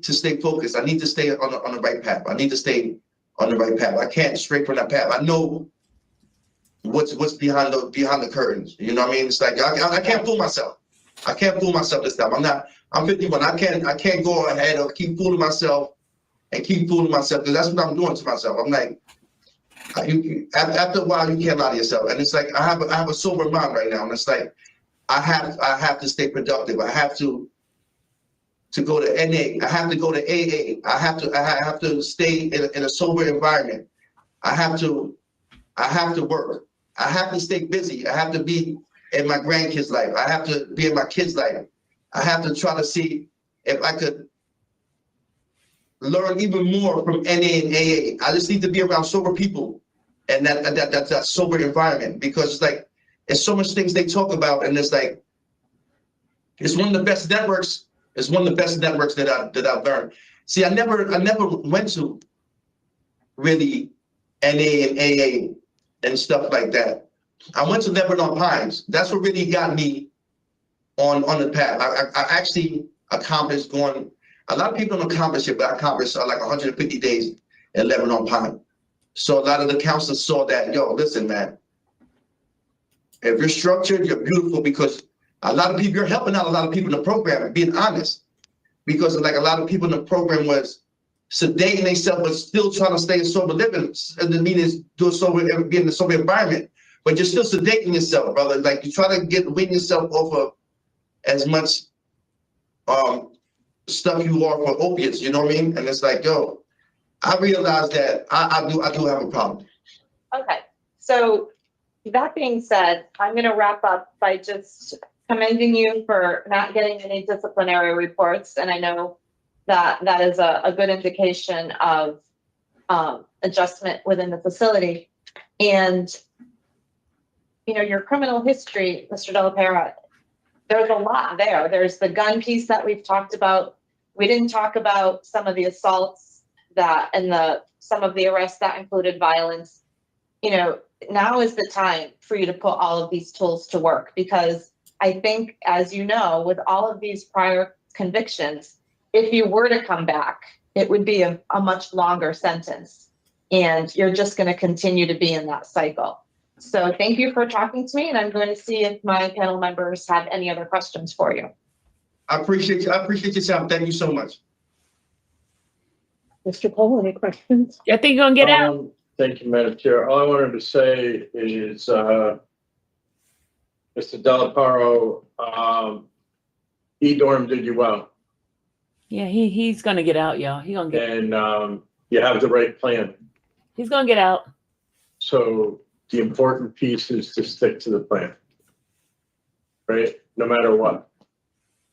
to stay focused. I need to stay on the right path. I need to stay on the right path. I can't stray from that path. I know what's behind the curtains. You know what I mean? It's like I can't fool myself. I can't fool myself this time. I'm 51. I can't go ahead or keep fooling myself because that's what I'm doing to myself. I'm like, after a while, you can't lie to yourself. And it's like I have a sober mind right now, and it's like I have to stay productive. I have to go to NA. I have to go to AA. I have to stay in a sober environment. I have to work. I have to stay busy. I have to be in my grandkids' life. I have to be in my kids' life. I have to try to see if I could learn even more from NA and AA. I just need to be around sober people and that sober environment, because it's like there's so much things they talk about, and it's like it's one of the best networks. It's one of the best networks that I've learned. See, I never went to really NA and AA and stuff like that. I went to Lebanon Pines. That's what really got me on the path. I actually accomplished going. A lot of people don't accomplish it, but I accomplished like 150 days in Lebanon Pine. So a lot of the counselors saw that, yo, listen, man, if you're structured, you're beautiful, because a lot of people, you're helping out a lot of people in the program, being honest, because like a lot of people in the program was sedating themselves, but still trying to stay in sober living. And the meaning is being in a sober environment, but you're still sedating yourself, brother. Like you try to wean yourself off of as much stuff you are for opiates, you know what I mean? And it's like, yo, I realized that I do have a problem. Okay, so that being said, I'm going to wrap up by just commending you for not getting any disciplinary reports, and I know that is a good indication of adjustment within the facility. And you know, your criminal history, Mr. Delapara, there's a lot there. There's the gun piece that we've talked about. We didn't talk about some of the assaults some of the arrests that included violence. You know, now is the time for you to put all of these tools to work, because I think, as you know, with all of these prior convictions, if you were to come back, it would be a much longer sentence. And you're just going to continue to be in that cycle. So thank you for talking to me. And I'm going to see if my panel members have any other questions for you. I appreciate you. I appreciate your time. Thank you so much. Mr. Cole, any questions? You think you're gonna get out? Thank you, Madam Chair. All I wanted to say is, Mr. Delapara, E-dorm did you well. Yeah, he's gonna get out, y'all. He's gonna get. And you have the right plan. He's gonna get out. So the important piece is to stick to the plan, right? No matter what.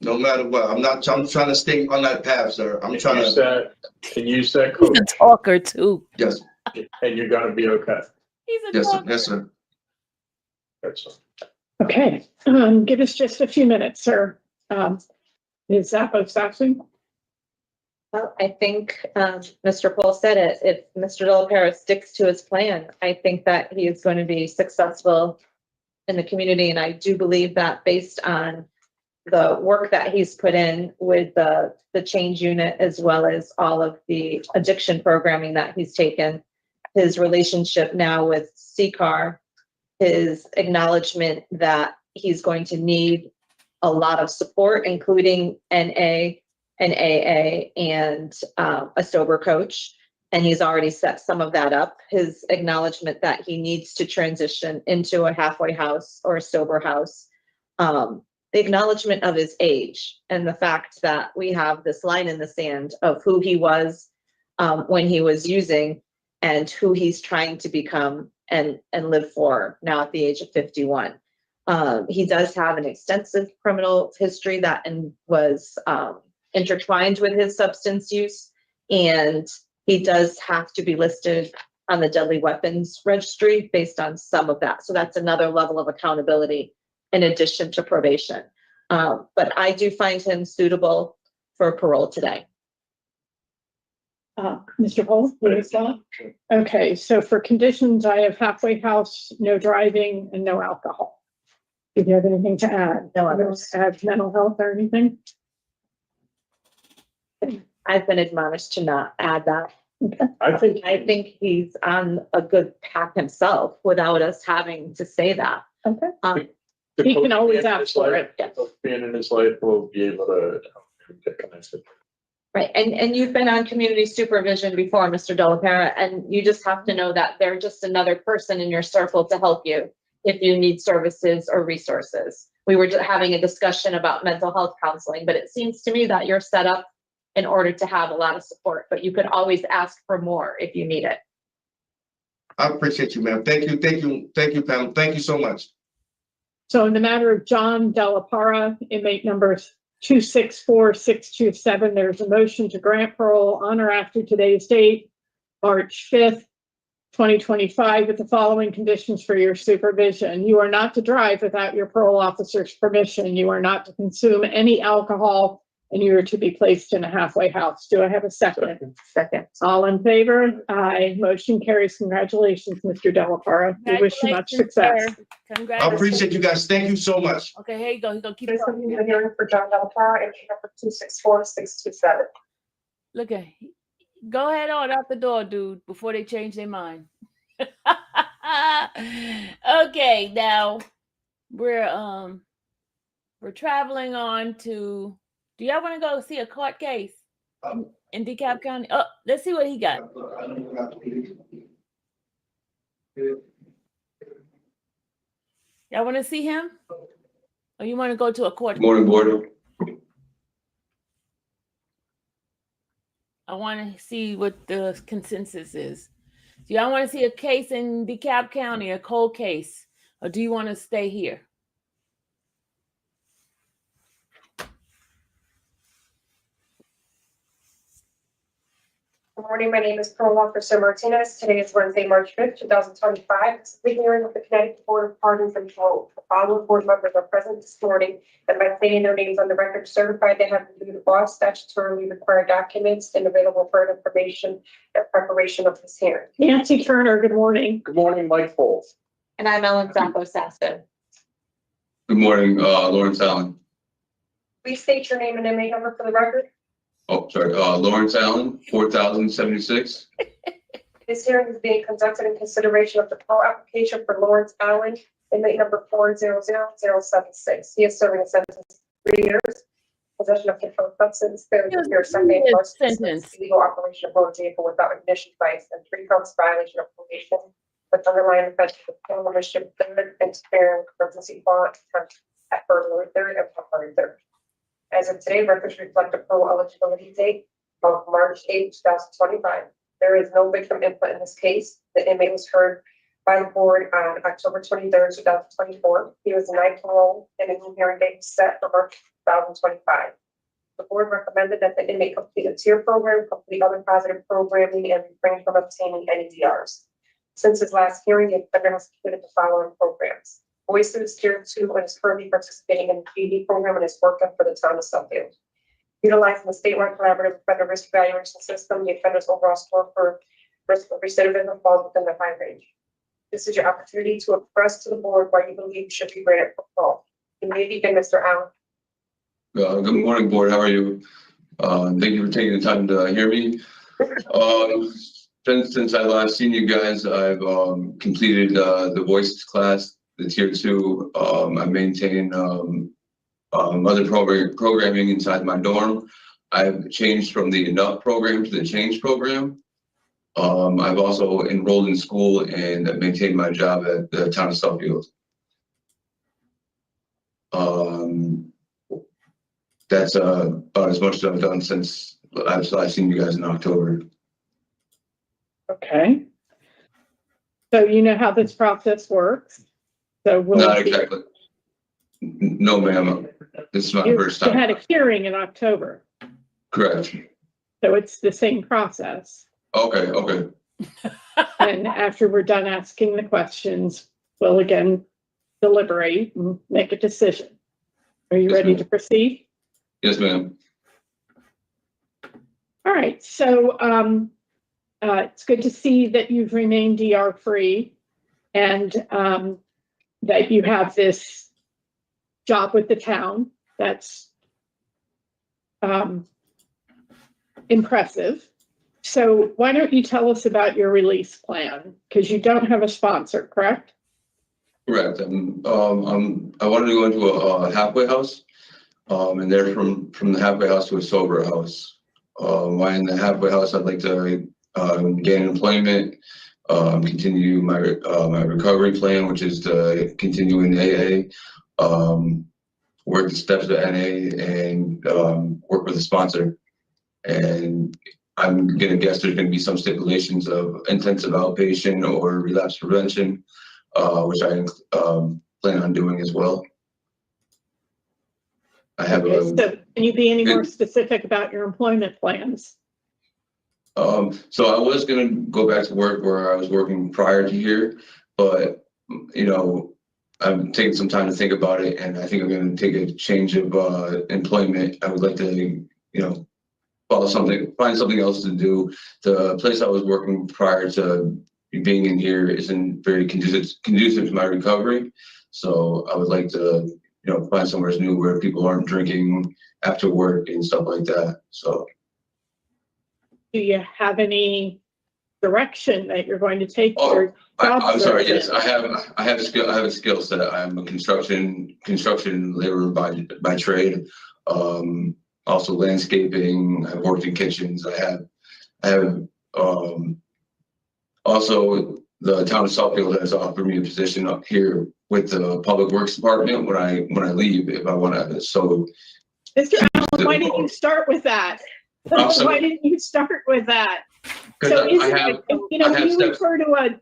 No matter what, I'm trying to stay on that path, sir. I'm trying to. And use that He's code. a talker too. Yes. And you're gonna be okay. He's a Yes, sir. talker. Yes, sir. That's all. Okay, give us just a few minutes, sir. Ms. Zappo-Saxon? Well, I think Mr. Paul said it. If Mr. Delapara sticks to his plan, I think that he is going to be successful in the community. And I do believe that based on the work that he's put in with the change unit, as well as all of the addiction programming that he's taken, his relationship now with CCAR, his acknowledgement that he's going to need a lot of support, including NA and AA and a sober coach. And he's already set some of that up. His acknowledgement that he needs to transition into a halfway house or a sober house. The acknowledgement of his age and the fact that we have this line in the sand of who he was when he was using and who he's trying to become and live for now at the age of 51. He does have an extensive criminal history that was intertwined with his substance use, and he does have to be listed on the deadly weapons registry based on some of that. So that's another level of accountability in addition to probation. But I do find him suitable for parole today. Mr. Cole, please. Okay, so for conditions, I have halfway house, no driving, and no alcohol. Do you have anything to add? No others. Add mental health or anything? I've been admonished to not add that. Okay. I think he's on a good path himself without us having to say that. Okay. The He can coach always being in ask his for life- it. Yes. the coach being in his life will be able to help him get connected. Right, and you've been on community supervision before, Mr. Delapara, and you just have to know that they're just another person in your circle to help you if you need services or resources. We were just having a discussion about mental health counseling, but it seems to me that you're set up in order to have a lot of support, but you could always ask for more if you need it. I appreciate you, ma'am. Thank you, Pam. Thank you so much. So in the matter of John Delapara, inmate number 264627, there's a motion to grant parole on or after today's date, March 5th, 2025, with the following conditions for your supervision. You are not to drive without your parole officer's permission. You are not to consume any alcohol, and you are to be placed in a halfway house. Do I have a second? Second. All in favor? Aye. Motion carries. Congratulations, Mr. Delapara. We wish you much success. I Congratulations. appreciate you guys. Thank you so much. Okay, here you go. He's gonna keep This will talking. be the hearing for John Delapara, entry number 264627. Look at, go ahead on out the door, dude, before they change their mind. Okay, now we're traveling on to. Do y'all want to go see a court case in DeKalb County? Oh, let's see what he got. Y'all want to see him? Or you want to go to a court? Morning, board. I want to see what the consensus is. Do y'all want to see a case in DeKalb County, a cold case? Or do you want to stay here? Good morning, my name is Parole Officer Martinez. Today is Wednesday, March 5th, 2025. This is the hearing of the Connecticut Board of Pardons and Parole. The following board members are present this morning, and by stating their names on the record, certified they have reviewed all statutorily required documents and available for information and preparation of this hearing. Nancy Turner, good morning. Good morning, Mike Holt. And I'm Ellen Zappo-Saxon. Good morning, Lawrence Allen. Please state your name and inmate number for the record. Oh, sorry, Lawrence Allen, 4076. This hearing is being conducted in consideration of the parole application for Lawrence Allen, inmate number 400076. He is serving a sentence of 3 years. Possession of controlled substance, failure to appear second sentence. illegal operation of motor vehicle without ignition device, and 3 counts violation of probation with underlying offense of criminal mischief, third, interfering, emergency bond, attempt at burglary third, and burglary third. As of today, records reflect a parole eligibility date of March 8, 2025. There is no victim input in this case. The inmate was heard by the board on October 23rd, 2024. He was denied parole and a new hearing date set for March 2025. The board recommended that the inmate complete a tier program, complete other positive programming, and refrain from obtaining any DRs. Since his last hearing, the offender has completed the following programs. Voices Tier 2 and is currently participating in the PD program and is working for the town of Suffield. Utilizing the statewide collaborative offender risk evaluation system, the offender's overall score for risk of recidivism falls within the high range. This is your opportunity to express to the board why you believe should be granted parole. You may begin, Mr. Allen. Good morning, board. How are you? Thank you for taking the time to hear me. Since I last seen you guys, I've completed the voices class, the tier 2. I maintain other programming inside my dorm. I've changed from the Enough program to the Change program. I've also enrolled in school and maintained my job at the town of Suffield. That's about as much as I've done since I've seen you guys in October. Okay. So you know how this process works? So Not exactly. No, ma'am. This is my first time. You had a hearing in October. Correct. So it's the same process. Okay, okay. And after we're done asking the questions, we'll again deliberate and make a decision. Are you ready to proceed? Yes, ma'am. All right. So it's good to see that you've remained DR free and that you have this job with the town. That's impressive. So why don't you tell us about your release plan? Because you don't have a sponsor, correct? Correct. I wanted to go into a halfway house, and there from the halfway house to a sober house. While in the halfway house, I'd like to gain employment, continue my recovery plan, which is to continue in AA, work the steps of NA, and work with a sponsor. And I'm gonna guess there's gonna be some stipulations of intensive outpatient or relapse prevention, which I plan on doing as well. I have so can you be any more specific about your employment plans? So I was gonna go back to work where I was working prior to here, but you know, I'm taking some time to think about it, and I think I'm gonna take a change of employment. I would like to, you know, find something else to do. The place I was working prior to being in here isn't very conducive to my recovery. So I would like to, you know, find somewhere new where people aren't drinking after work and stuff like that. So. Do you have any direction that you're going to take? I'm sorry. Yes, I have a skill set. I'm a construction laborer by trade. Also landscaping. I've worked in kitchens. I have also the town of Suffield has offered me a position up here with the public works department when I leave, if I want to. So, Mr. Allen, why didn't you start with that? Why didn't you start with that? So you refer to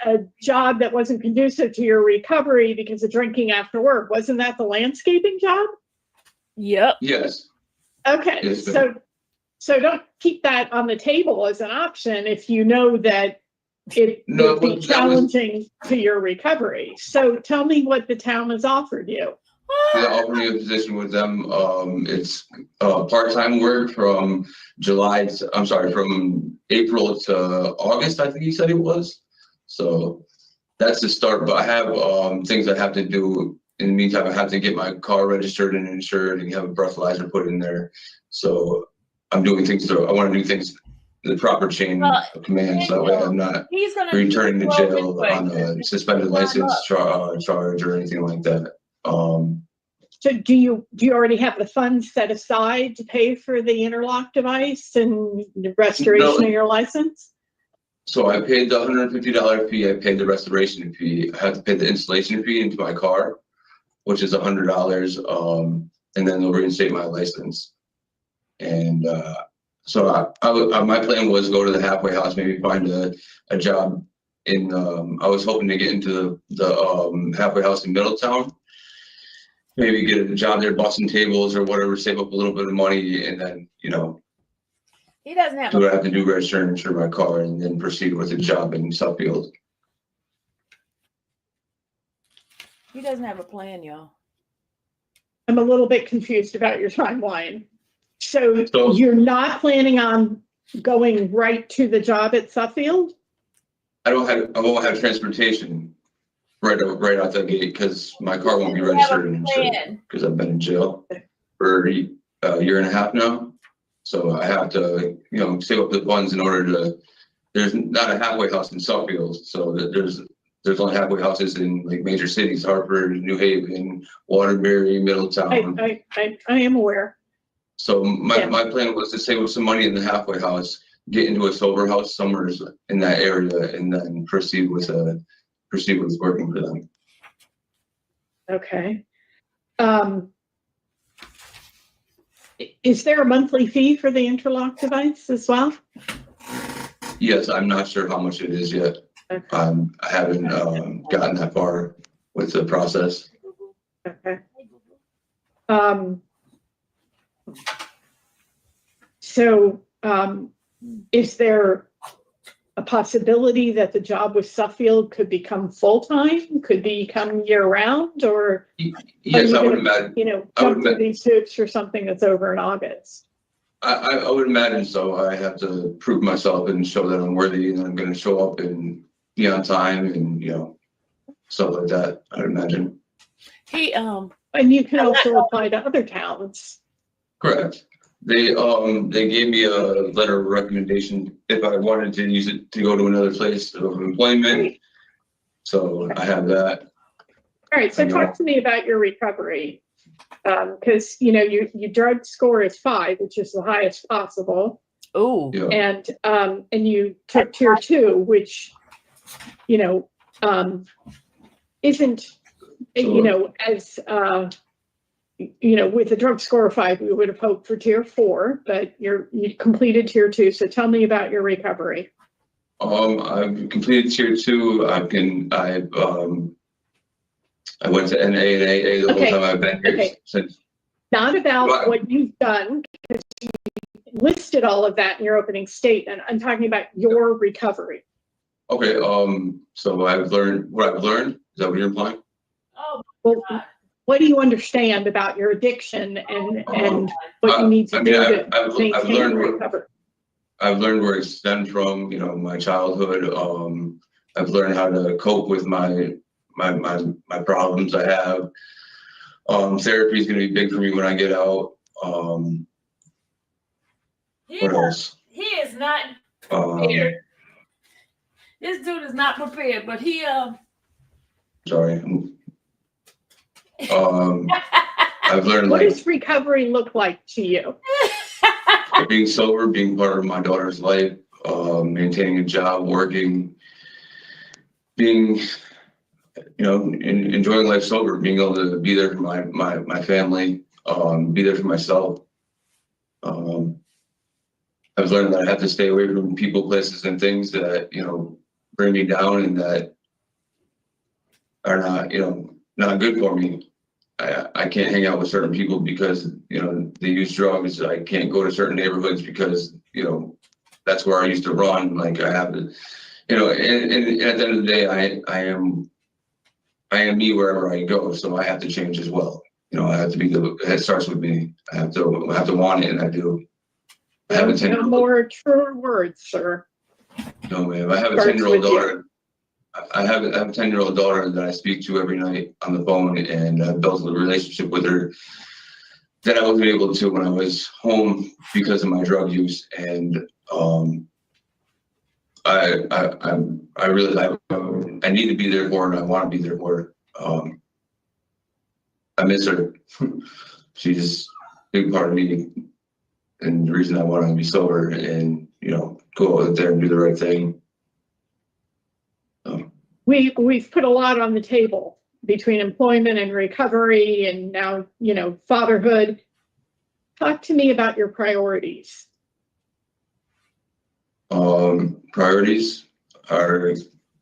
a job that wasn't conducive to your recovery because of drinking after work. Wasn't that the landscaping job? Yep. Yes. Okay. Yes, so don't keep that on the table as an option if you know that it would be challenging to your recovery. So tell me what the town has offered you. They offered me a position with them. It's part-time work from from April to August, I think he said it was. So that's the start. But I have things I have to do in the meantime, I have to get my car registered and insured and have a breathalyzer put in there. So I'm doing things, I want to do things the proper chain of command, so that way I'm not returning to jail on a suspended license charge or anything like that. So do you already have the funds set aside to pay for the interlock device and the restoration of your license? So I paid the $150 fee. I paid the restoration fee. I have to pay the installation fee into my car, which is $100, and then they'll reinstate my license. And so my plan was go to the halfway house, maybe find a job in. I was hoping to get into the halfway house in Middletown. Maybe get a job there, busting tables or whatever, save up a little bit of money, and then he doesn't have do what I have to do, register and insure my car, and then proceed with a job in Suffield. He doesn't have a plan, y'all. I'm a little bit confused about your timeline. So you're not planning on going right to the job at Suffield? I won't have transportation right out the gate because my car won't be registered and insured because I've been in jail for a year and a half now. So I have to, save up the funds in order to. There's not a halfway house in Suffield, so there's only halfway houses in like major cities: Hartford, New Haven, Waterbury, Middletown. I am aware. So my plan was to save up some money in the halfway house, get into a sober house somewhere in that area, and then proceed with working for them. Okay. Is there a monthly fee for the interlock device as well? Yes, I'm not sure how much it is yet. Okay. I haven't gotten that far with the process. Okay. So is there a possibility that the job with Suffield could become full-time, could become year-round, or yes, I would imagine. Jump through these hoops for something that's over in August? I would imagine so. I have to prove myself and show that I'm worthy, and I'm going to show up and be on time, and stuff like that. I would imagine. And you can also apply to other towns. Correct. They gave me a letter of recommendation if I wanted to use it to go to another place of employment. Right. So I have that. All right. So talk to me about your recovery, because your drug score is 5, which is the highest possible. Oh. Yeah. And you took tier 2, which isn't as with a drug score of 5, we would have hoped for tier 4, but you completed tier 2. So tell me about your recovery. I've completed tier 2. I went to NA and AA the whole time I've been here since. Not about what you've done, because you listed all of that in your opening statement. I'm talking about your recovery. Okay. So I've learned what I've learned. Is that what you're implying? Oh. Well, what do you understand about your addiction and what you need to do to maintain and recover? I've learned where it stemmed from, my childhood. I've learned how to cope with my problems I have. Therapy is going to be big for me when I get out. What else? He is not prepared. This dude is not prepared, but he Sorry. I've learned what does recovery look like to you? Being sober, being part of my daughter's life, maintaining a job, working, being, enjoying life sober, being able to be there for my family, be there for myself. I've learned that I have to stay away from people, places, and things that, bring me down and that are not good for me. I can't hang out with certain people because, they use drugs. I can't go to certain neighborhoods because, that's where I used to run. Like I have to, and at the end of the day, I am me wherever I go. So I have to change as well. I have to be it starts with me. I have to want it, and I do. I have a 10-year-old. No more truer words, sir. No, man. I have a 10-year-old daughter. I have a 10-year-old daughter that I speak to every night on the phone, and I've built a relationship with her that I wasn't able to when I was home because of my drug use. And I really I need to be there for her, and I want to be there for her. I miss her. She's a big part of me, and the reason I want to be sober and go out there and do the right thing. We've put a lot on the table between employment and recovery, and now fatherhood. Talk to me about your priorities. Priorities are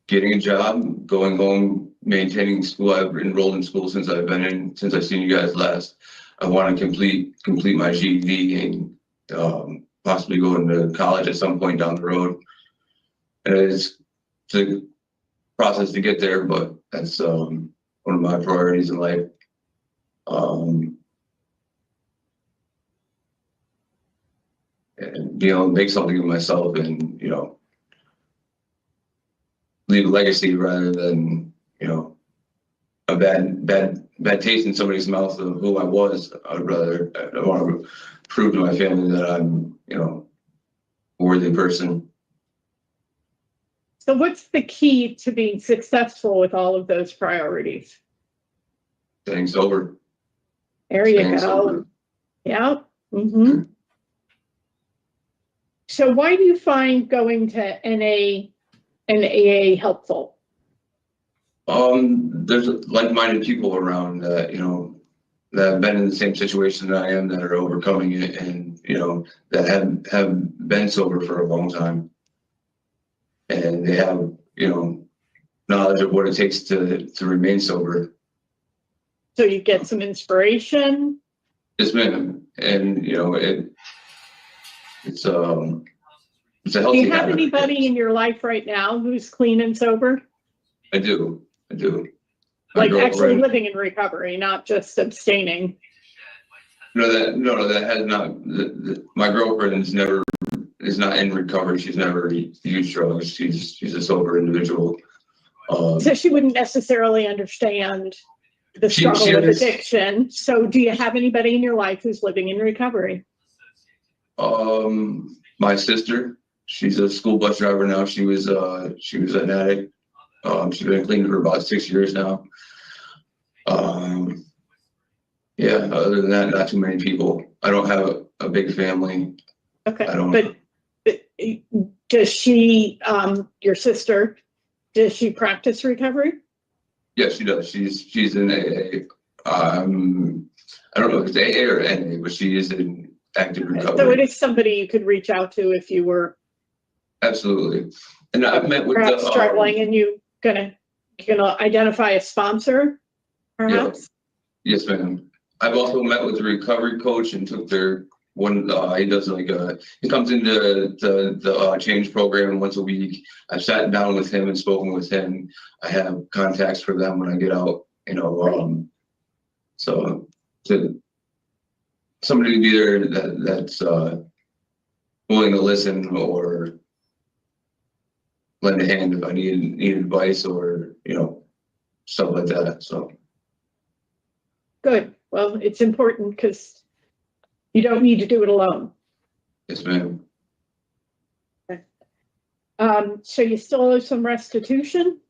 getting a job, going home, maintaining school. I've enrolled in school since I've seen you guys last. I want to complete my GED and possibly go into college at some point down the road. And it's a process to get there, but that's one of my priorities in life. And make something of myself, and leave a legacy rather than a bad taste in somebody's mouth of who I was. I want to prove to my family that I'm a worthy person. So what's the key to being successful with all of those priorities? Staying sober. There you go. Sober. Yeah. Mm-hmm. So why do you find going to NA and AA helpful? There's like-minded people around that, that have been in the same situation that I am, that are overcoming it, and, that have been sober for a long time. And they have, knowledge of what it takes to remain sober. So you get some inspiration? Yes, ma'am. And, it's a healthy. Do you have anybody in your life right now who's clean and sober? I do. Like actually living in recovery, not just abstaining. No, that has not. My girlfriend is not in recovery. She's never used drugs. She's a sober individual. So she wouldn't necessarily understand the struggle with addiction. So do you have anybody in your life who's living in recovery? My sister, she's a school bus driver now. She was an addict. She's been clean for about 6 years now. Yeah, other than that, not too many people. I don't have a big family. Okay, but does she, your sister, does she practice recovery? Yes, she does. She's in AA. I don't know if it's AA or NA, but she is in active recovery. So it is somebody you could reach out to if you were absolutely. And I've met with perhaps struggling, and you gonna identify a sponsor, perhaps. Yeah. Yes, ma'am. I've also met with a recovery coach and took their one. He does he comes into the change program once a week. I've sat down with him and spoken with him. I have contacts for them when I get out. So to somebody to be there that's willing to listen or lend a hand if I need advice or stuff like that. So good. Well, it's important because you don't need to do it alone. Yes, ma'am. Okay. So you still owe some restitution?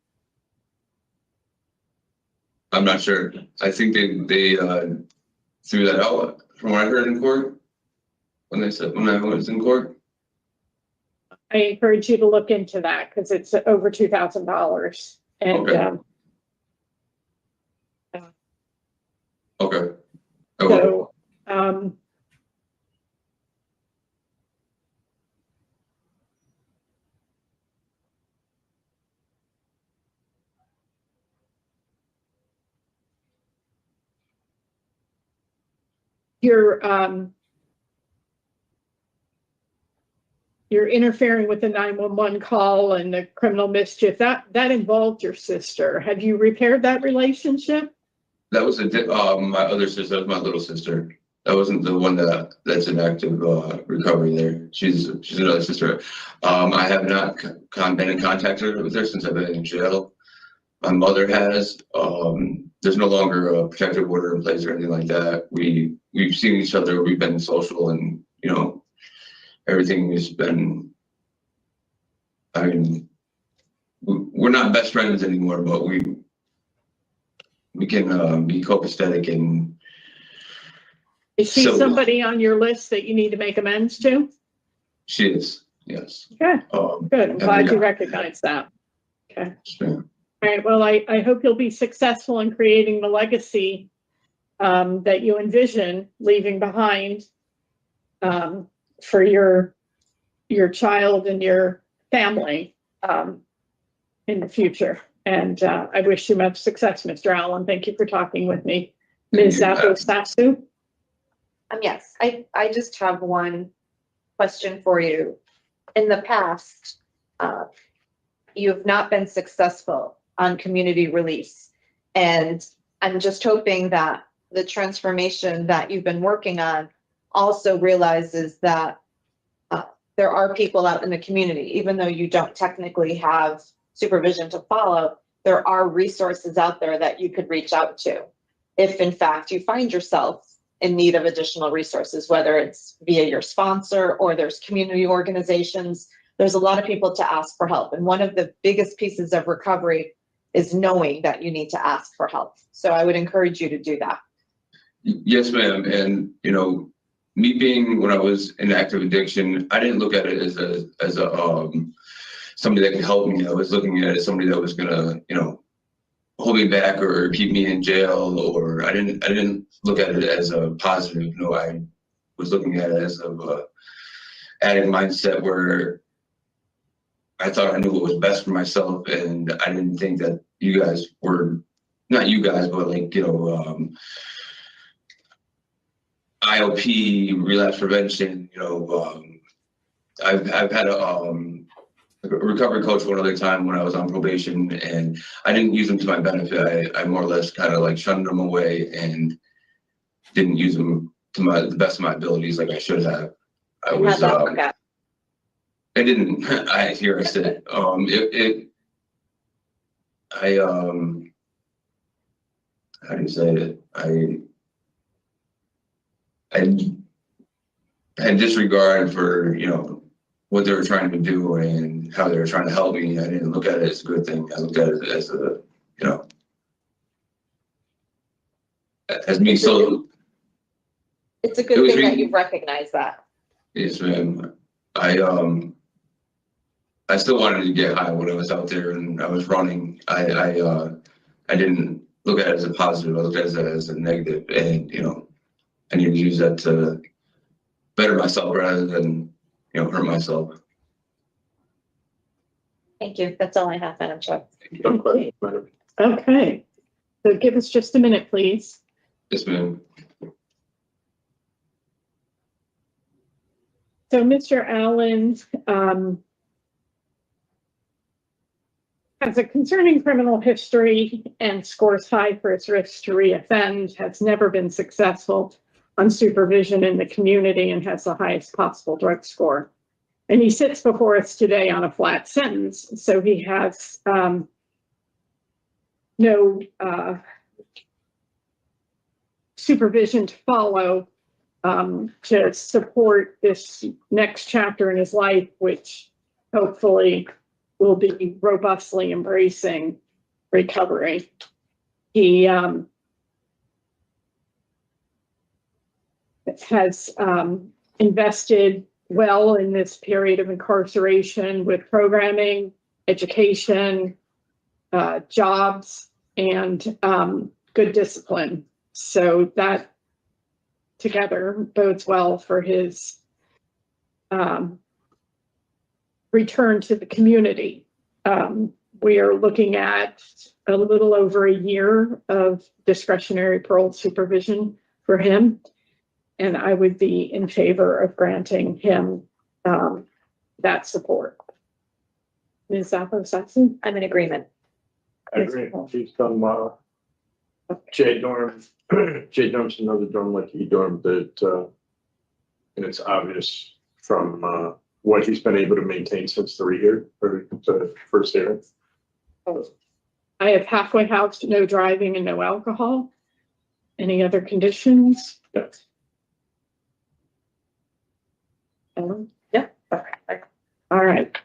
I'm not sure. I think they threw that out from what I heard in court when I was in court. I encourage you to look into that because it's over $2,000. And okay. Okay. So you're interfering with the 911 call and the criminal mischief that involved your sister. Have you repaired that relationship? That was my other sister. That was my little sister. That wasn't the one that's in active recovery there. She's another sister. I have not been in contact with her since I've been in jail. my mother has. There's no longer a protective order in place or anything like that. We've seen each other, we've been social, and you know, everything has been, I mean, we're not best friends anymore, but we can be copacetic. And Is she so, somebody on your list that you need to make amends to? She is, yes. Good, good. I'm glad you recognize that. Okay. Sure. All right, well, I hope you'll be successful in creating the legacy that you envision leaving behind for your child and your family in the future. And I wish you much success, Mr. Allen. Thank you for talking with me. Ms. Zapo-Sasu? Yes, I just have one question for you. In the past, you have not been successful on community release. And I'm just hoping that the transformation that you've been working on also realizes that there are people out in the community, even though you don't technically have supervision to follow, there are resources out there that you could reach out to if in fact you find yourself in need of additional resources, whether it's via your sponsor or there's community organizations. There's a lot of people to ask for help. And one of the biggest pieces of recovery is knowing that you need to ask for help. So I would encourage you to do that. Yes, ma'am. And, you know, me being when I was in active addiction, I didn't look at it as a somebody that could help me. I was looking at it as somebody that was gonna, you know, hold me back or keep me in jail, or I didn't look at it as a positive. No, I was looking at it as a addict mindset where I thought I knew what was best for myself, and I didn't think that you guys were, not you guys, but like, you know, IOP, relapse prevention, you know, I've had a recovery coach one other time when I was on probation, and I didn't use them to my benefit. I more or less kind of like shunned them away and didn't use them to the best of my abilities like I should have. I didn't, I hear I said, how do you say it? I had disregard for, you know, what they were trying to do and how they were trying to help me. I didn't look at it as a good thing. I looked at it as a, you know, as me. So it's a good thing that you recognize that. Yes, ma'am. I still wanted to get high when I was out there and I was running. I didn't look at it as a positive. I looked at it as a negative, and you know, I need to use that to better myself rather than, you know, hurt myself. Thank you. That's all I have, Madam Chair. Okay. So give us just a minute, please. Yes, ma'am. So Mr. Allen has a concerning criminal history and scores high for his risk to reoffend, has never been successful on supervision in the community, and has the highest possible drug score. And he sits before us today on a flat sentence, so he has no supervision to follow to support this next chapter in his life, which hopefully will be robustly embracing recovery. He has invested well in this period of incarceration with programming, education, jobs, and good discipline. So that together bodes well for his return to the community. We are looking at a little over a year of discretionary parole supervision for him, and I would be in favor of granting him that support. Ms. Zapo-Sasu? I'm in agreement. I agree. She's done well. J dorm's another dorm like E dorm that, and it's obvious from what he's been able to maintain since the rehear or the first hearing. I have halfway house, no driving and no alcohol. Any other conditions? Good. Yeah, okay. All right.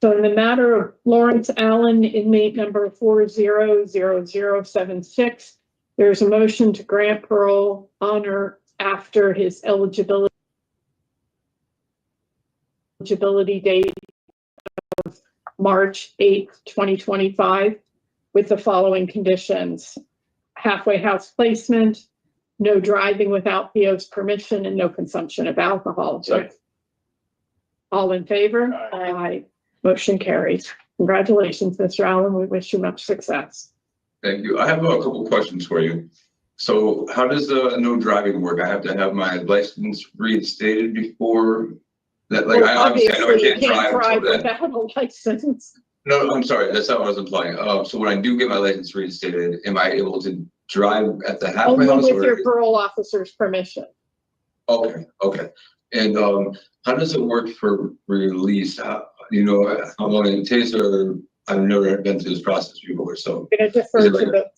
So in the matter of Lawrence Allen, inmate number 400076, there's a motion to grant parole honor after his eligibility date of March 8th, 2025, with the following conditions: halfway house placement, no driving without PO's permission, and no consumption of alcohol. Second. All in favor? Aye. Motion carries. Congratulations, Mr. Allen. We wish you much success. Thank you. I have a couple questions for you. So how does the no driving work? I have to have my license reinstated before that, like, Well, I obviously know I obviously, can't you can't drive drive until then. without a license. No, I'm sorry, that's not what I was implying. So when I do get my license reinstated, am I able to drive at the halfway Only house? with Or your parole officer's permission. okay, okay. And how does it work for release? You know, how long it takes, or I've never been through this process before, so. I'm gonna defer Is it to like the,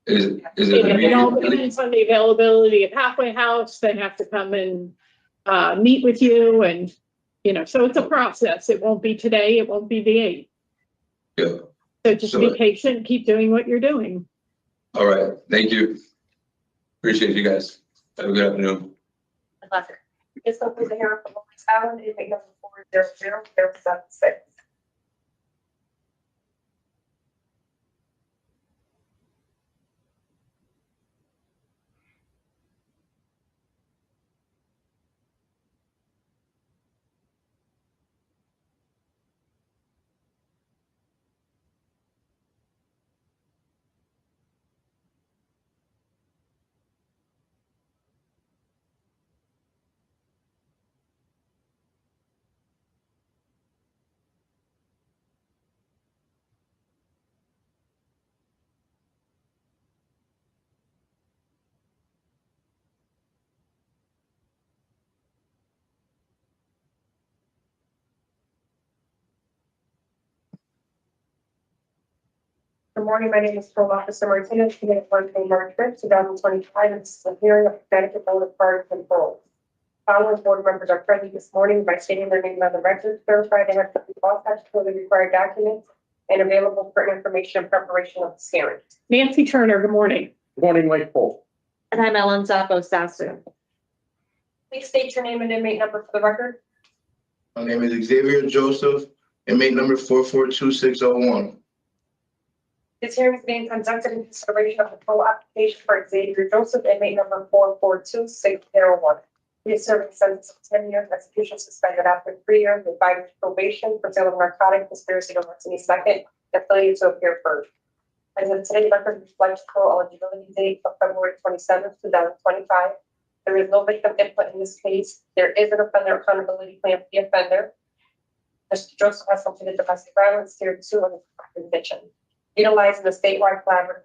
Is it it all immediately? depends on the availability of halfway house. They have to come and meet with you, and, you know, so it's a process. It won't be today, it won't be the 8th. Yeah. So just be patient, keep doing what you're doing. All right, thank you. Appreciate you guys. Have a good afternoon. This opens the hearing for Lawrence Allen, inmate number 400076. Good morning, my name is Parole Officer Martinez, committed March 5th, 2025, and this is a hearing of Connecticut Board of Parole Control. Following board members are present this morning by stating their name on the record, verify they have all statutorily required documents and available for information and preparation of this hearing. Nancy Turner, good morning. Good morning, Mike Paul. And I'm Ellen Zappo Sasu. Please state your name and inmate number for the record. My name is Xavier Joseph, inmate number 442601. This hearing is being conducted in consideration of the parole application for Xavier Joseph, inmate number 442601. He is serving a sentence of 10 years, execution suspended after 3 years with 5 years probation for sale of narcotic, conspiracy to Martini second, and failure to appear first. As of today, record reflects parole eligibility date of February 27th, 2025. There is no victim input in this case. There is an offender accountability plan for the offender. Mr. Joseph has completed domestic violence tier 2 on his conviction. Utilizing the statewide collaborative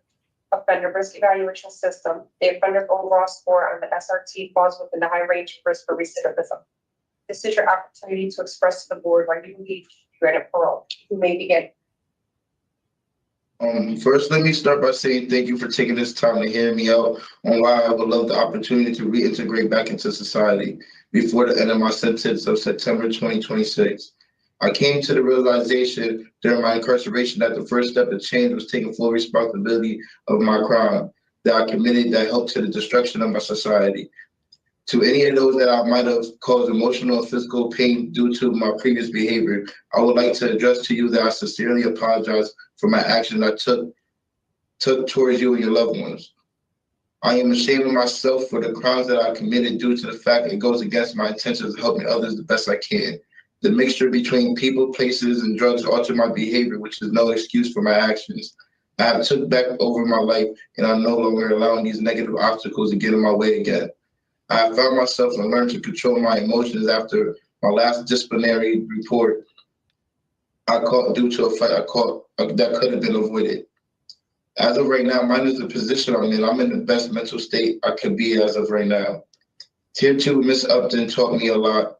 offender risk evaluation system, the offender's overall score on the SRT falls within the high range risk for recidivism. This is your opportunity to express to the board why you believe you granted parole. You may begin. First, let me start by saying thank you for taking this time to hear me out on why I would love the opportunity to reintegrate back into society before the end of my sentence of September 2026. I came to the realization during my incarceration that the first step to change was taking full responsibility of my crime that I committed that helped to the destruction of my society. To any of those that I might have caused emotional and physical pain due to my previous behavior, I would like to address to you that I sincerely apologize for my action I took towards you and your loved ones. I am ashamed of myself for the crimes that I committed due to the fact it goes against my intentions of helping others the best I can. The mixture between people, places, and drugs altered my behavior, which is no excuse for my actions. I have took back over my life, and I'm no longer allowing these negative obstacles to get in my way again. I have found myself and learned to control my emotions after my last disciplinary report I caught due to a fight I caught that could have been avoided. As of right now, mine is the position I'm in. I'm in the best mental state I could be as of right now. Tier 2, Miss Upton taught me a lot,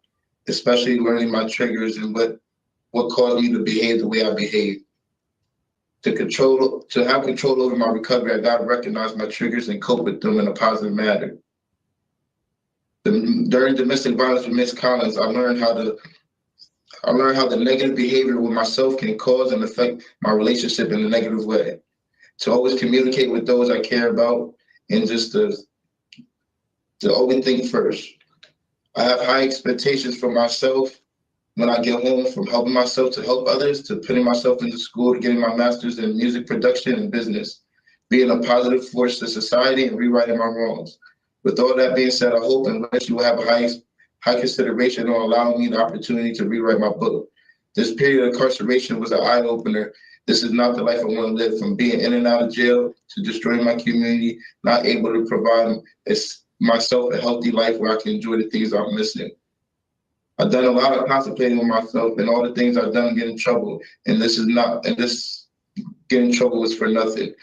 especially learning my triggers and what caused me to behave the way I behave. To have control over my recovery, I gotta recognize my triggers and cope with them in a positive manner. During domestic violence with Miss Collins, I learned how the negative behavior with myself can cause and affect my relationship in a negative way. To always communicate with those I care about and just to always think first. I have high expectations for myself when I get home, from helping myself to help others, to putting myself into school, to getting my master's in music production and business, being a positive force to society and rewriting my wrongs. With all that being said, I hope and wish you will have a high consideration on allowing me the opportunity to rewrite my book. This period of incarceration was an eye-opener. This is not the life I want to live, from being in and out of jail to destroying my community, not able to provide myself a healthy life where I can enjoy the things I'm missing. I've done a lot of contemplating on myself and all the things I've done to get in trouble, and this getting in trouble was for nothing.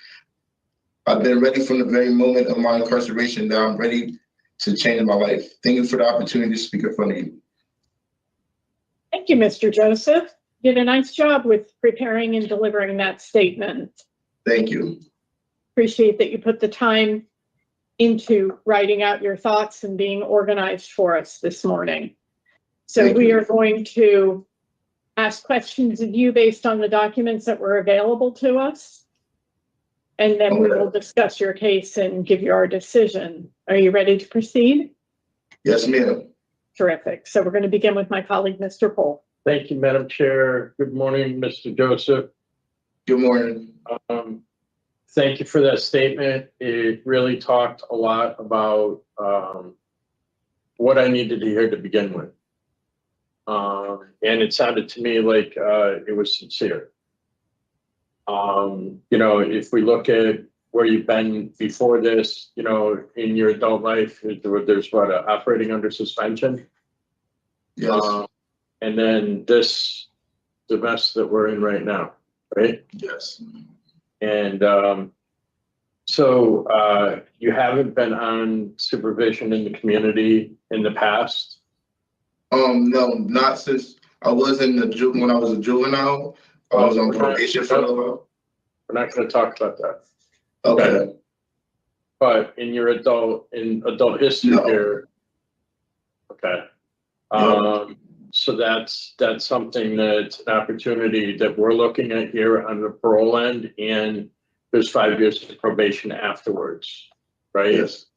I've been ready from the very moment of my incarceration that I'm ready to change my life. Thank you for the opportunity to speak in front of you. Thank you, Mr. Joseph. You did a nice job with preparing and delivering that statement. Thank you. Appreciate that you put the time into writing out your thoughts and being organized for us this morning. So we are going to ask questions of you based on the documents that were available to us. And then we will discuss your case and give you our decision. Are you ready to proceed? Yes, ma'am. Terrific. So we're going to begin with my colleague, Mr. Pohl. Thank you, Madam Chair. Good morning, Mr. Joseph. Good morning. Thank you for that statement. It really talked a lot about what I needed to hear to begin with. And it sounded to me like it was sincere. You know, if we look at where you've been before this, you know, in your adult life, there's what, operating under suspension? Yes. And then the mess that we're in right now, right? Yes. And so you haven't been on supervision in the community in the past? No, not since I was when I was a juvenile. I was on probation for a little while. We're not going to talk about that. Okay. But in your adult history here, okay. So that's something that's an opportunity that we're looking at here on the parole end, and there's 5 years of probation afterwards, right? Yes.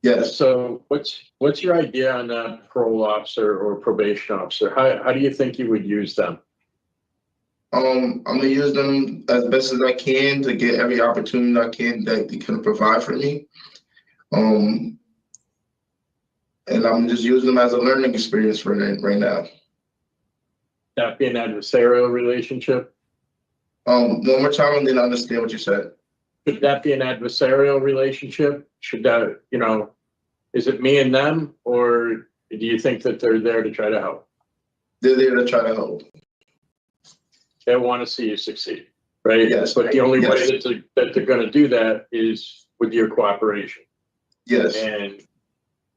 Yes. So what's your idea on a parole officer or probation officer? How do you think you would use them? I'm gonna use them as best as I can to get every opportunity I can that they can provide for me. And I'm just using them as a learning experience for right now. That be an adversarial relationship? One more time, I didn't understand what you said. Should that be an adversarial relationship? Should that, you know, is it me and them, or do you think that they're there to try to help? They're there to try to help. They want to see you succeed, right? Yes. But the only way that they're going to do that is with your cooperation. Yes. And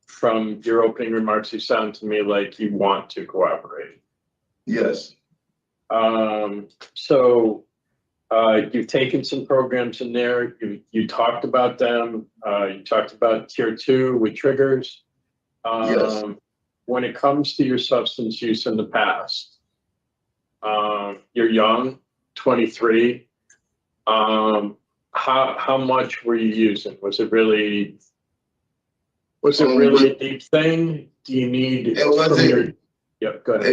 from your opening remarks, you sound to me like you want to cooperate. Yes. So you've taken some programs in there. You talked about them. You talked about tier 2 with triggers. Yes. When it comes to your substance use in the past, you're young, 23. How much were you using? Was it really a deep thing? Do you need? It wasn't. Yep, go ahead.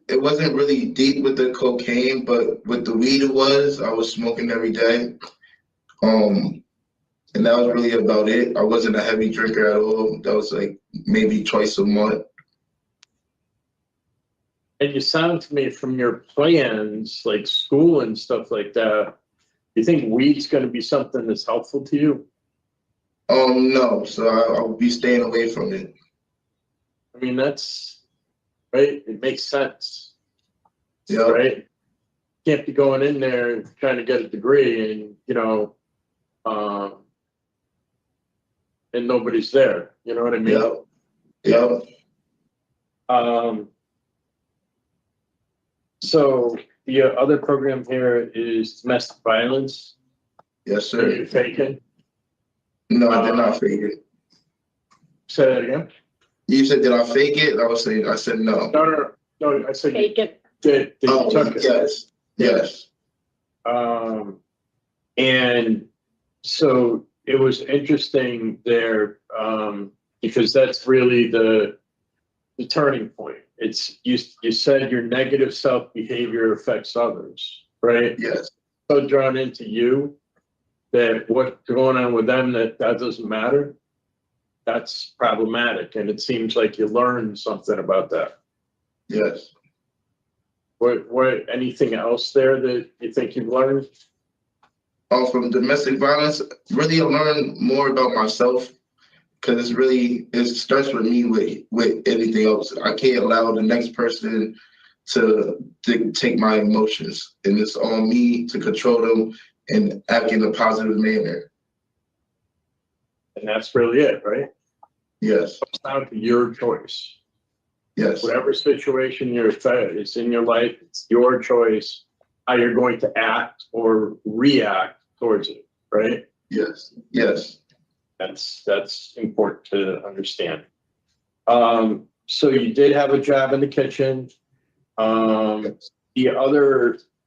It wasn't really deep with the cocaine, but with the weed it was. I was smoking every day. And that was really about it. I wasn't a heavy drinker at all. That was like maybe twice a month. And you sound to me from your plans, like school and stuff like that, you think weed's going to be something that's helpful to you? No. So I'll be staying away from it. I mean, that's right. It makes sense. Yeah. Right. Can't be going in there trying to get a degree and, you know, and nobody's there. You know what I mean? Yeah. So the other program here is domestic violence. Yes, Are sir. you faking? No, I did not fake it. Say that again? You said, did I fake it? I said no. No, I said Take it. that you Oh, took it. yes, yes. And so it was interesting there, because that's really the turning point. It's you said your negative self-behavior affects others, right? Yes. So drawn into you that what's going on with them that doesn't matter. That's problematic, and it seems like you learned something about that. Yes. What anything else there that you think you've learned? From domestic violence, really I learned more about myself, because it starts with me with anything else. I can't allow the next person to dictate my emotions, and it's on me to control them and act in a positive manner. And that's really it, right? Yes. It's down to your choice. Yes. Whatever situation you're fed, it's in your life, it's your choice how you're going to act or react towards it, right? Yes. Yes. That's important to understand. So you did have a job in the kitchen.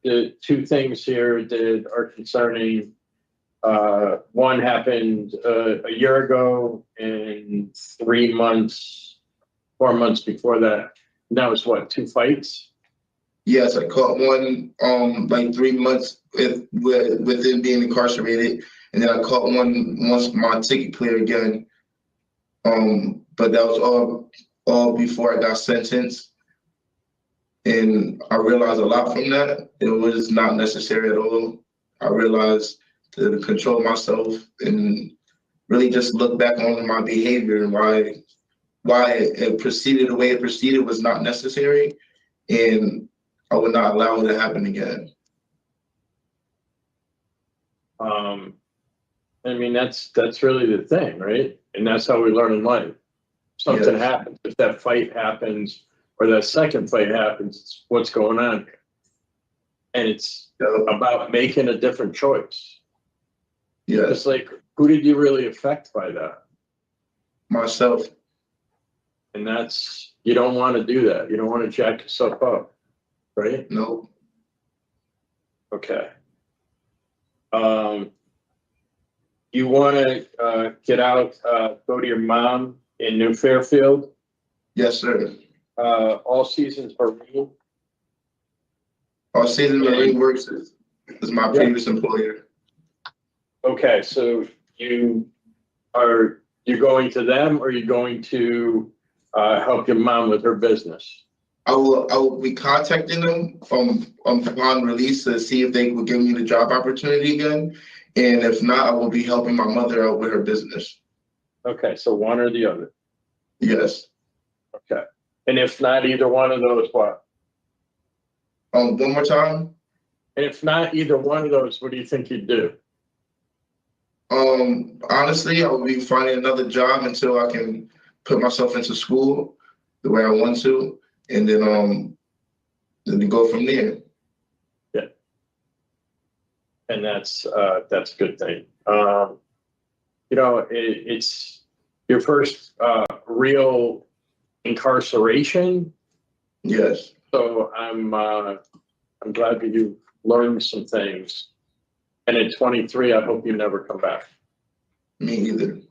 The two things here that are concerning, one happened a year ago, and 4 months before that. And that was what, 2 fights? Yes, I caught one like 3 months within being incarcerated, and then I caught one once my ticket cleared again. But that was all before I got sentenced. And I realized a lot from that. It was not necessary at all. I realized to control myself and really just look back on my behavior and why it proceeded the way it proceeded was not necessary. And I would not allow it to happen again. I mean, that's really the thing, right? And that's how we learn in life. Something Yes. happens, if that fight happens or that second fight happens, it's what's going on here. And it's about making a different choice. Yes. It's like, who did you really affect by that? Myself. And that's, you don't want to do that. You don't want to jack yourself up, right? No. Okay. You want to get out, go to your mom in New Fairfield? Yes, sir. All Seasons Marine. All Seasons Marine Works is my previous employer. Okay, so you're going to them, or you're going to help your mom with her business? I will be contacting them upon release to see if they will give me the job opportunity again. And if not, I will be helping my mother out with her business. Okay, so one or the other. Yes. Okay. And if not either one of those, what? One more time? And if not either one of those, what do you think you'd do? Honestly, I will be finding another job until I can put myself into school the way I want to, and then to go from there. Yeah. And that's a good thing. You know, it's your first real incarceration. Yes. So I'm glad that you learned some things. And at 23, I hope you never come back. Me either.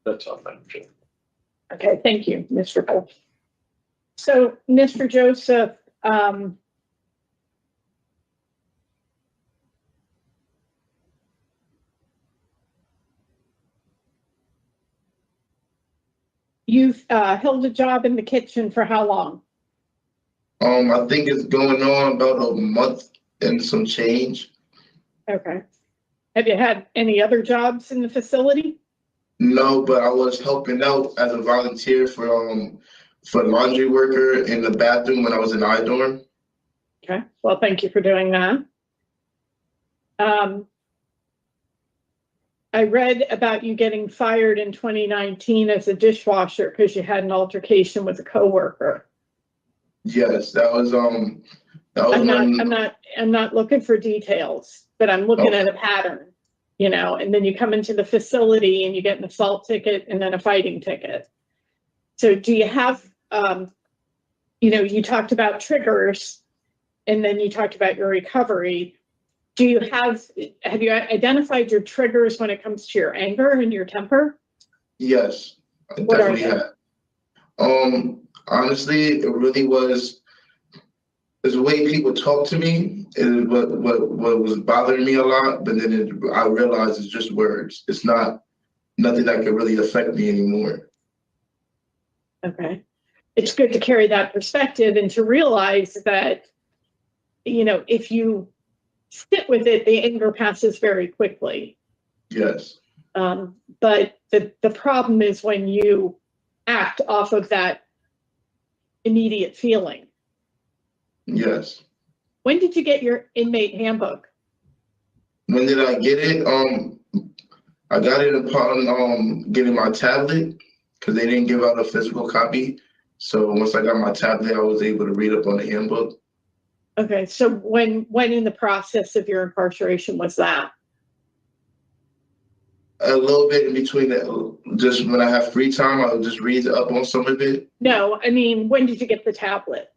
That's all. Thank you. Okay, thank you, Mr. Cole. So, Mr. Joseph, you've held a job in the kitchen for how long? I think it's going on about a month and some change. Okay. Have you had any other jobs in the facility? No, but I was helping out as a volunteer for laundry worker in the bathroom when I was in I-dorm. Okay, well, thank you for doing that. I read about you getting fired in 2019 as a dishwasher because you had an altercation with a coworker. Yes, that was That was I'm not looking for details, but I'm looking at a pattern, you know, and then you come into the facility and you get an assault ticket and then a fighting ticket. So do you have, you know, you talked about triggers and then you talked about your recovery. Do you have you identified your triggers when it comes to your anger and your temper? Yes, I What are definitely have. Honestly, it really was the way people talk to me is what was bothering me a lot. But then I realized it's just words. It's not nothing that could really affect me anymore. Okay. It's good to carry that perspective and to realize that, you know, if you sit with it, the anger passes very quickly. Yes. But the problem is when you act off of that immediate feeling. Yes. When did you get your inmate handbook? When did I get it? I got it upon getting my tablet because they didn't give out a physical copy. So once I got my tablet, I was able to read up on the handbook. Okay, so when in the process of your incarceration was that? A little bit in between just when I have free time, I'll just read up on some of it. No, I mean, when did you get the tablet?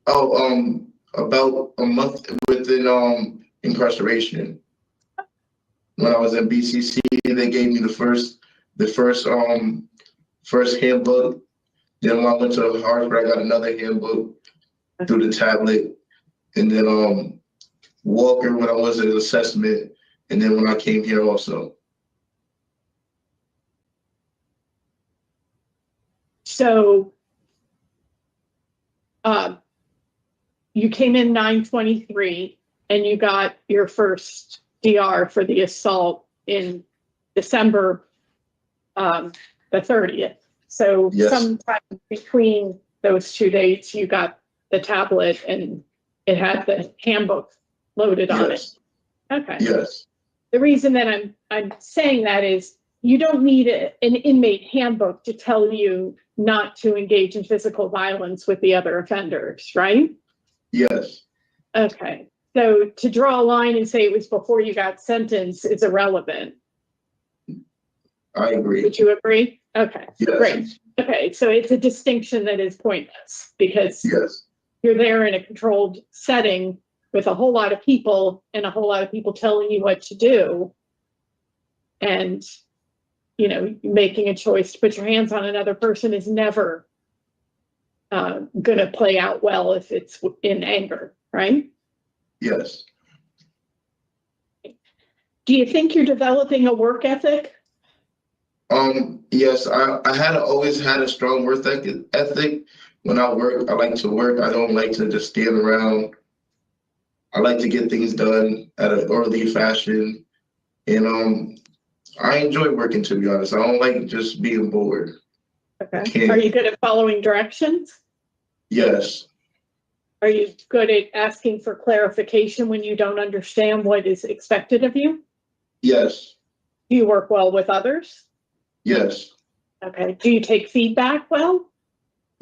Oh, about a month within incarceration. When I was in BCC, they gave me the first handbook. Then when I went to Hartford, I got another handbook through the tablet. And then Walker when I was at assessment, and then when I came here also. So you came in 9/23 and you got your first DR for the assault in December the 30th. So yes. Sometime between those 2 dates, you got the tablet and it had the handbook loaded on it. Okay. Yes. The reason that I'm saying that is you don't need an inmate handbook to tell you not to engage in physical violence with the other offenders, right? Yes. Okay. So to draw a line and say it was before you got sentenced is irrelevant. I agree. Would you agree? Okay. Yes. Great. Okay. So it's a distinction that is pointless because yes. You're there in a controlled setting with a whole lot of people and a whole lot of people telling you what to do. And, you know, making a choice to put your hands on another person is never going to play out well if it's in anger, right? Yes. Do you think you're developing a work ethic? Yes, I had always had a strong work ethic. When I work, I like to work. I don't like to just stand around. I like to get things done at an orderly fashion. And I enjoy working, to be honest. I don't like just being bored. Okay. Are you good at following directions? Yes. Are you good at asking for clarification when you don't understand what is expected of you? Yes. Do you work well with others? Yes. Okay. Do you take feedback well?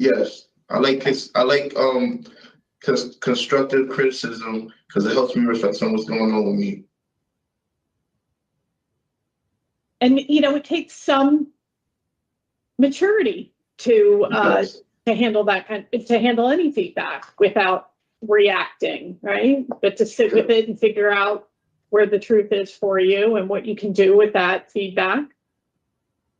Yes. I like constructive criticism because it helps me reflect on what's going on with me. And, you know, it takes some maturity to handle to handle any feedback without reacting, right? But to sit with it and figure out where the truth is for you and what you can do with that feedback.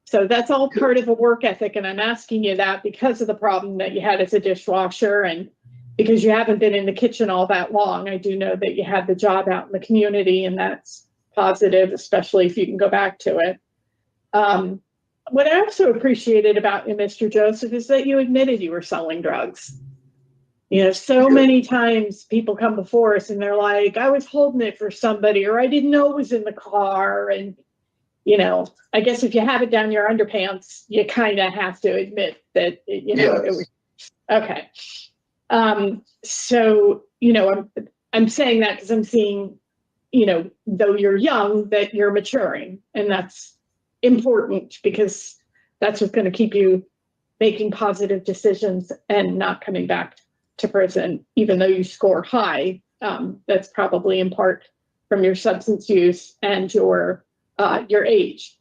So that's all part of a work ethic. And I'm asking you that because of the problem that you had as a dishwasher and because you haven't been in the kitchen all that long. I do know that you had the job out in the community and that's positive, especially if you can go back to it. What I also appreciated about you, Mr. Joseph, is that you admitted you were selling drugs. You know, so many times people come before us and they're like, I was holding it for somebody, or I didn't know it was in the car. And, you know, I guess if you have it down your underpants, you kind of have to admit that, you know, it was okay. So, you know, I'm saying that because I'm seeing, you know, though you're young, that you're maturing, and that's important because that's what's going to keep you making positive decisions and not coming back to prison, even though you score high. That's probably in part from your substance use and your age.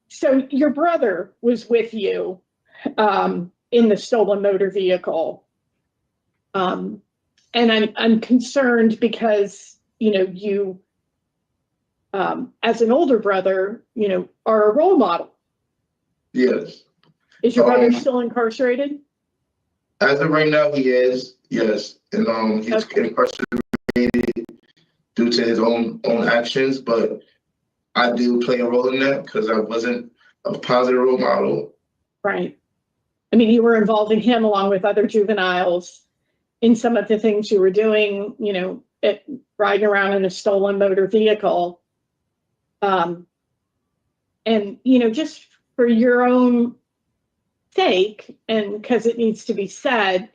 So your brother was with you in the stolen motor vehicle. And I'm concerned because, you, as an older brother, are a role model. Yes. Is your brother still incarcerated? As of right now, he is, yes. And he's incarcerated due to his own actions, but I do play a role in that because I wasn't a positive role model. Right. I mean, you were involving him along with other juveniles in some of the things you were doing, riding around in a stolen motor vehicle. And, just for your own sake, and because it needs to be said,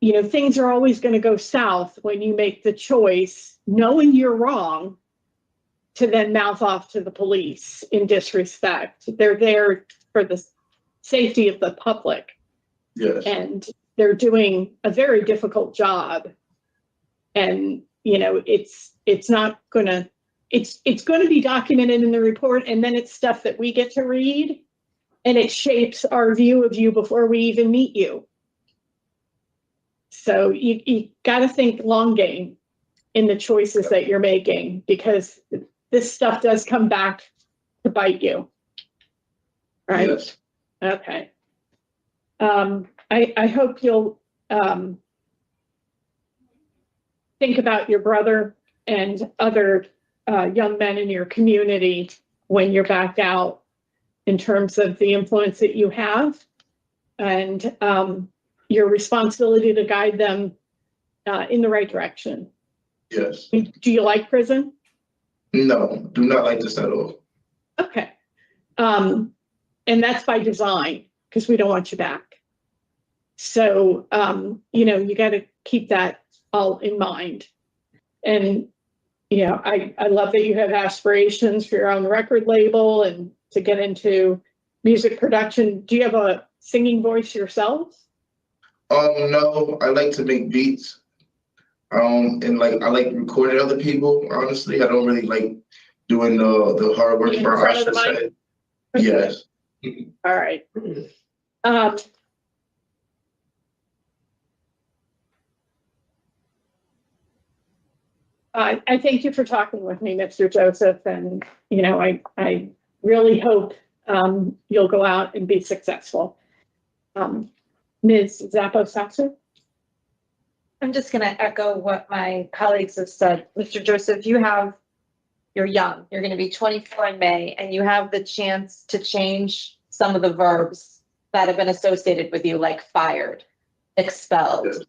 things are always going to go south when you make the choice, knowing you're wrong, to then mouth off to the police in disrespect. They're there for the safety of the public. Yes. And they're doing a very difficult job. And, it's not gonna, it's going to be documented in the report, and then it's stuff that we get to read, and it shapes our view of you before we even meet you. So you got to think long game in the choices that you're making, because this stuff does come back to bite you. Right? Yes. Okay. I hope you'll think about your brother and other young men in your community when you're back out, in terms of the influence that you have, and your responsibility to guide them in the right direction. Yes. Do you like prison? No, do not like this at all. Okay. And that's by design, because we don't want you back. So, you got to keep that all in mind. And, I love that you have aspirations for your own record label and to get into music production. Do you have a singing voice yourself? No, I like to make beats. And I like recording other people, honestly. I don't really like doing the hard work for front of the mic? Yes. All right. I thank you for talking with me, Mr. Joseph, and I really hope you'll go out and be successful. Ms. Zappo-Saxer? I'm just going to echo what my colleagues have said. Mr. Joseph, you're young. You're going to be 24 in May, and you have the chance to change some of the verbs that have been associated with you, like fired, expelled,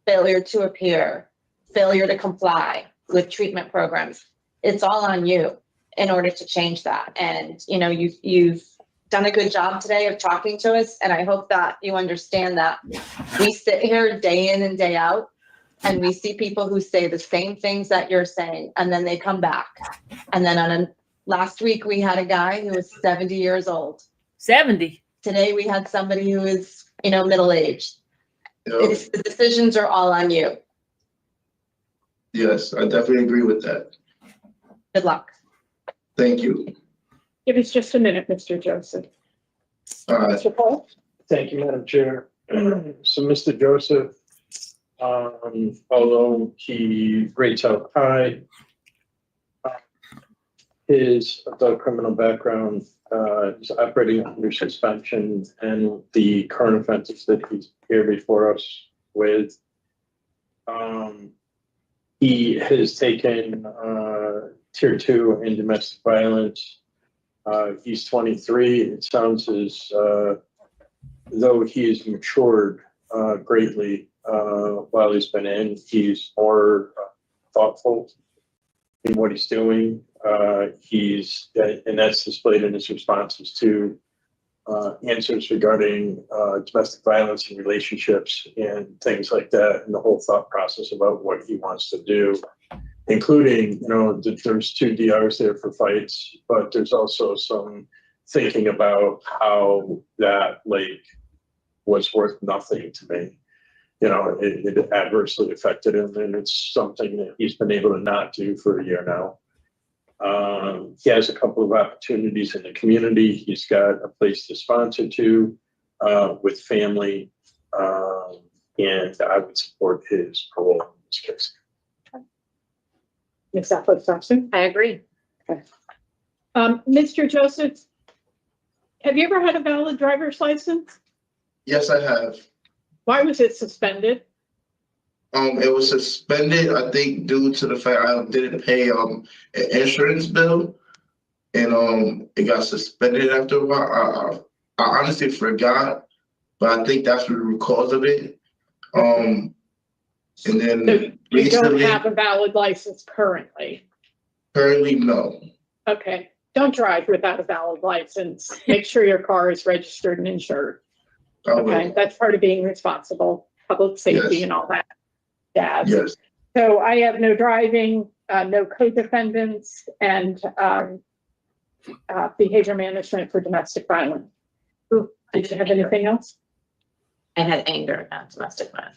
failure to appear, failure to comply with treatment programs. It's all on you in order to change that. And, you've done a good job today of talking to us. And I hope that you understand that we sit here day in and day out, and we see people who say the same things that you're saying, and then they come back. And then last week we had a guy who was 70 years old. 70. Today we had somebody who is, middle-aged. The decisions are all on you. Yes, I definitely agree with that. Good luck. Thank you. Give us just a minute, Mr. Joseph. All right. Mr. Paul? Thank you, Madam Chair. So Mr. Joseph, although he rates out high, his adult criminal background is operating under suspension, and the current offenses that he's here before us with, he has taken tier 2 in domestic violence. He's 23. It sounds as though he has matured greatly while he's been in. He's more thoughtful in what he's doing. And that's displayed in his responses to answers regarding domestic violence and relationships and things like that, and the whole thought process about what he wants to do, including, there's 2 DRs there for fights, but there's also some thinking about how that was worth nothing to me. it adversely affected him, and it's something that he's been able to not do for a year now. He has a couple of opportunities in the community. He's got a place to sponsor to with family, and I would support his parole in this case. Ms. Appleton Thompson? I agree. Okay. Mr. Joseph, have you ever had a valid driver's license? Yes, I have. Why was it suspended? It was suspended, I think, due to the fact I didn't pay an insurance bill, and it got suspended after a while. I honestly forgot, but I think that's the cause of it. And then So you recently, don't have a valid license currently? currently, no. Okay. Don't drive without a valid license. Make sure your car is registered and insured. Okay, that's part of being responsible, public safety and all that. Yes. So I have no driving, no co-defendants, and behavior management for domestic violence. Did you have anything else? I had anger, not domestic violence.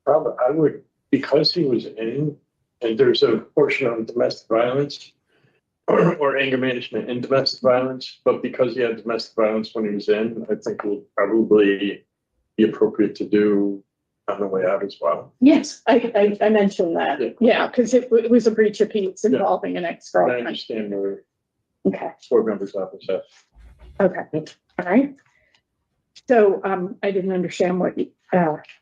Probably, I would, because he was in, and there's a portion on domestic violence or anger management in domestic violence, but because he had domestic violence when he was in, I think it would probably be appropriate to do on the way out as well. Yes, I mentioned that. Yeah, because it was a breach of peace involving an ex-girlfriend. I understand where Okay. board members' office at. Okay. All right. So I didn't understand what you,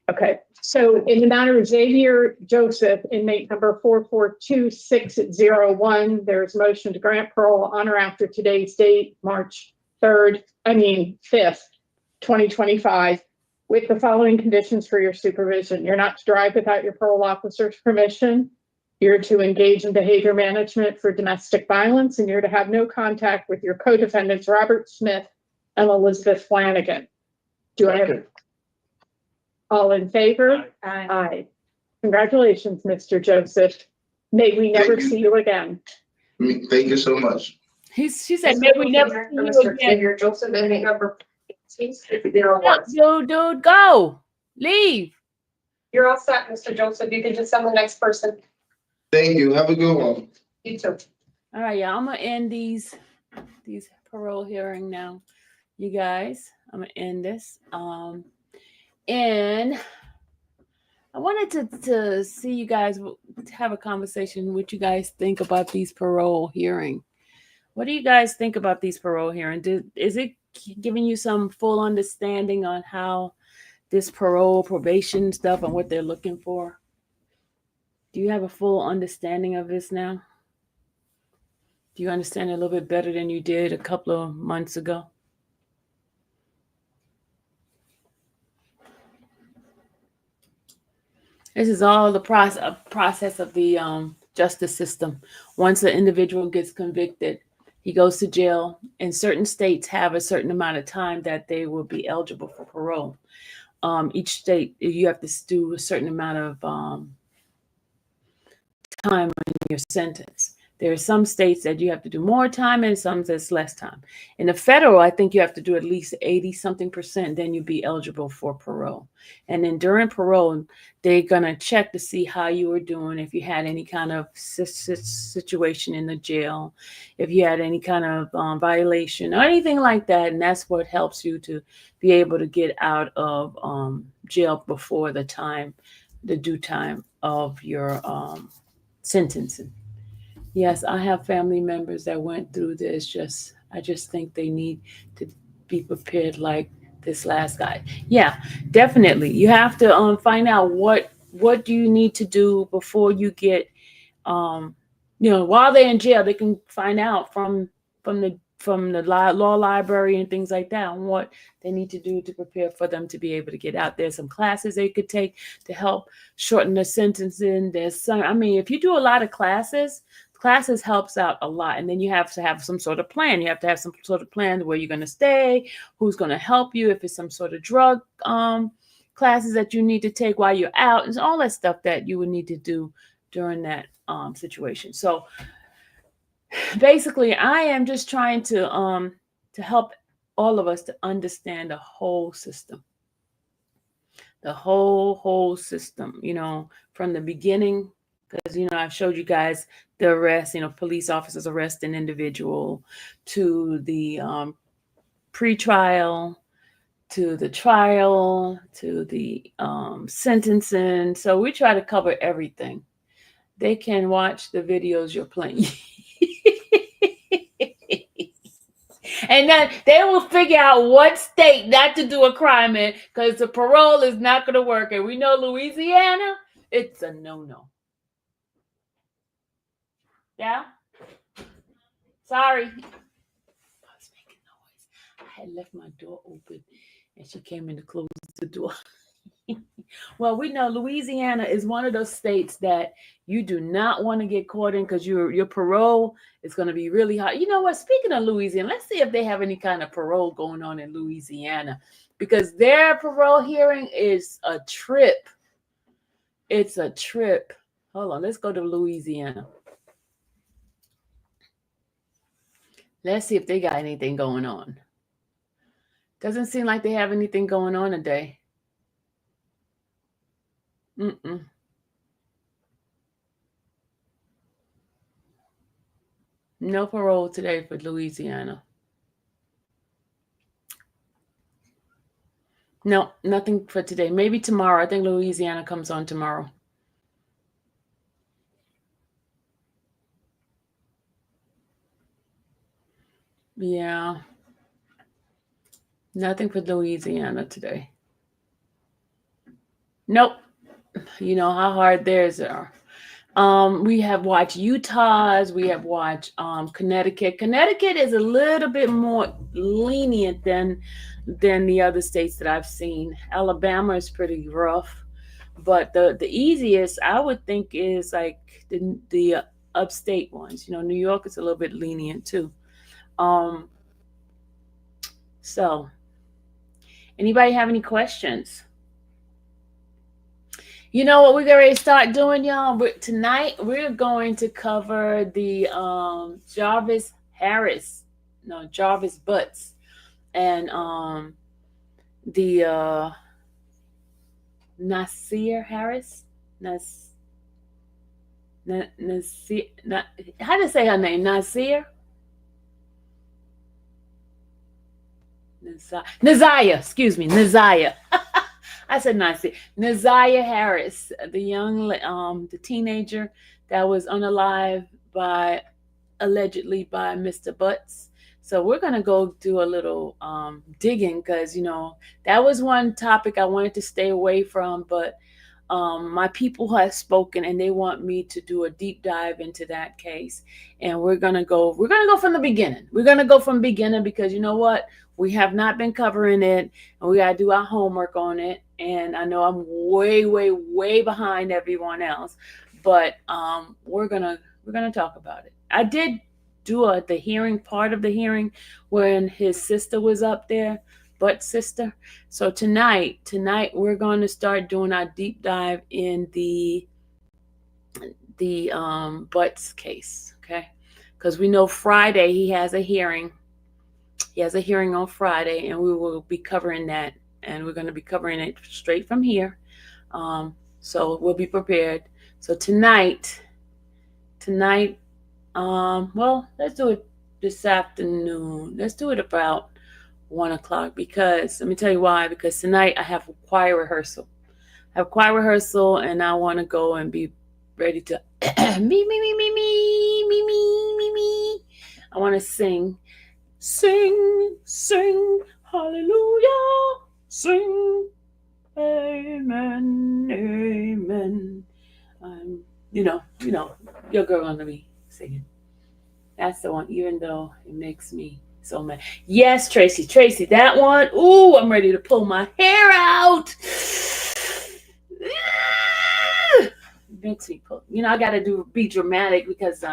okay. So in the matter of Xavier Joseph, inmate number 442601, there's motion to grant parole on or after today's date, March 5th, 2025, with the following conditions for your supervision. You're not to drive without your parole officer's permission. You're to engage in behavior management for domestic violence, and you're to have no contact with your co-defendants, Robert Smith and Elizabeth Flanagan. Do I have all in favor? Aye. Aye. Congratulations, Mr. Joseph. May we never see you again. Thank you so much. She said, may we never see you again. Xavier Joseph, and number 0 Dude, go. Leave. You're all set, Mr. Joseph. You can just send the next person. Thank you. Have a good one. You too. All right, yeah, I'm gonna end these parole hearing now. You guys, I'm gonna end this. And I wanted to see you guys, have a conversation, what you guys think about these parole hearing. What do you guys think about these parole hearings? Is it giving you some full understanding on how this probation stuff and what they're looking for? Do you have a full understanding of this now? Do you understand it a little bit better than you did a couple of months ago? This is all the process of the justice system. Once an individual gets convicted, he goes to jail, and certain states have a certain amount of time that they will be eligible for parole. Each state, you have to do a certain amount of time in your sentence. There are some states that you have to do more time and some that's less time. In the federal, I think you have to do at least 80-something%, then you'll be eligible for parole. And then during parole, they're going to check to see how you were doing, if you had any kind of situation in the jail, if you had any kind of violation or anything like that. And that's what helps you to be able to get out of jail before the due time of your sentencing. Yes, I have family members that went through this. I just think they need to be prepared like this last guy. Yeah, definitely. You have to find out what do you need to do before you get, while they're in jail, they can find out from the law library and things like that on what they need to do to prepare for them to be able to get out. There's some classes they could take to help shorten the sentencing. There's some, if you do a lot of classes helps out a lot. And then you have to have some sort of plan. You have to have some sort of plan where you're going to stay, who's going to help you, if it's some sort of drug classes that you need to take while you're out, and all that stuff that you would need to do during that situation. So basically, I am just trying to help all of us to understand the whole system. the whole system, from the beginning, because, I've showed you guys the arrest, police officers arrest an individual, to the pre-trial, to the trial, to the sentencing. So we try to cover everything. They can watch the videos you're playing. And then they will figure out what state not to do a crime in, because the parole is not going to work. And we know Louisiana, it's a no-no. Yeah? Sorry. I was making noise. I had left my door open and she came in to close the door. Well, we know Louisiana is one of those states that you do not want to get caught in, because your parole is going to be really hard. You know what? Speaking of Louisiana, let's see if they have any kind of parole going on in Louisiana, because their parole hearing is a trip. It's a trip. Hold on. Let's go to Louisiana. Let's see if they got anything going on. Doesn't seem like they have anything going on today. No parole today for Louisiana. No, nothing for today. Maybe tomorrow. I think Louisiana comes on tomorrow. Yeah. Nothing for Louisiana today. Nope. You know how hard theirs are. We have watched Utah's. We have watched Connecticut. Connecticut is a little bit more lenient than the other states that I've seen. Alabama is pretty rough, but the easiest I would think is like the upstate ones. New York is a little bit lenient too. So, anybody have any questions? You know what we're going to start doing, y'all? Tonight, we're going to cover the Jarvis Butts, and the Nasir Harris. Nasir, how to say her name? Nasir? Naziah, excuse me, Naziah. I said Nasir. Naziah Harris, the young, the teenager that was unalived allegedly by Mr. Butts. So we're going to go do a little digging, because, that was one topic I wanted to stay away from, but my people have spoken and they want me to do a deep dive into that case. And we're going to go from the beginning. We're going to go from beginning, because you know what? We have not been covering it, and we got to do our homework on it. And I know I'm way, way, way behind everyone else, but we're gonna talk about it. I did do the hearing, part of the hearing, when his sister was up there, Butt's sister. So tonight we're going to start doing our deep dive in the Butts case, okay? Because we know Friday he has a hearing. He has a hearing on Friday, and we will be covering that, and we're going to be covering it straight from here. So we'll be prepared. So tonight, well, let's do it this afternoon. Let's do it about 1 o'clock, because let me tell you why. Because tonight I have choir rehearsal. And I want to go and be ready to me. I want to sing, hallelujah, sing, amen, amen. Your girl gonna be singing. That's the one, even though it makes me so mad. Yes, Tracy, that one. Ooh, I'm ready to pull my hair out. Makes me pull. I gotta be dramatic, because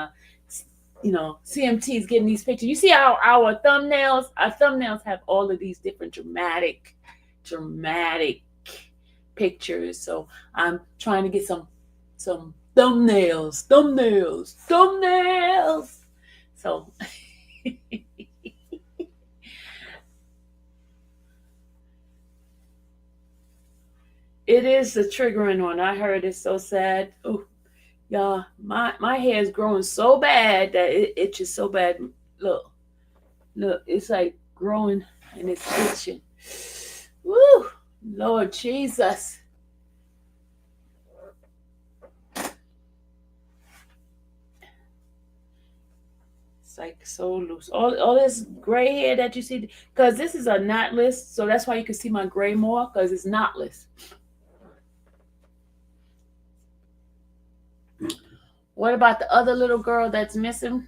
CMT is getting these pictures. You see our thumbnails? Our thumbnails have all of these different dramatic pictures. So I'm trying to get some thumbnails. So It is a triggering one. I heard it's so sad. Oh, y'all, my hair is growing so bad that it itches so bad. Look, it's like growing and it's itching. Woo, Lord Jesus. It's like so loose. All this gray hair that you see, because this is a knotless, so that's why you can see my gray more, because it's knotless. What about the other little girl that's missing?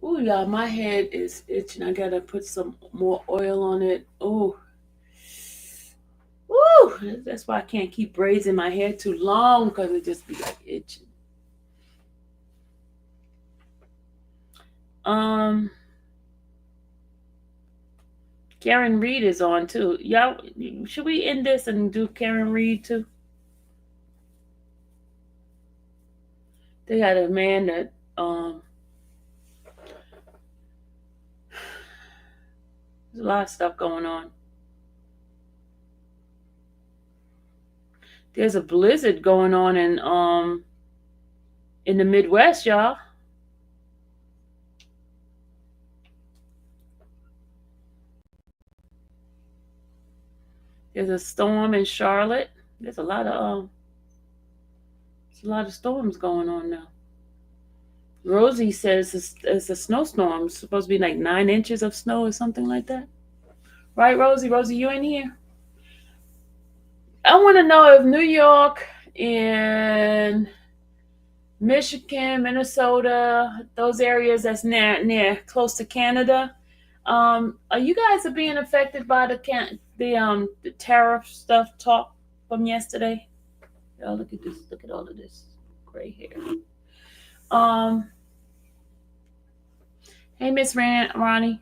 Ooh, y'all, my head is itching. I gotta put some more oil on it. Ooh. Woo! That's why I can't keep braids in my hair too long, because it just be like itching. Karen Reed is on too. Y'all, should we end this and do Karen Reed too? They got a man that there's a lot of stuff going on. There's a blizzard going on in the Midwest, y'all. There's a storm in Charlotte. There's a lot of storms going on now. Rosie says it's a snowstorm. It's supposed to be like 9 inches of snow or something like that. Right, Rosie? Rosie, you in here? I want to know if New York and Michigan, Minnesota, those areas that's near close to Canada, are you guys being affected by the tariff stuff talk from yesterday? Oh, look at this! Look at all of this gray hair. Hey, Miss Ronnie.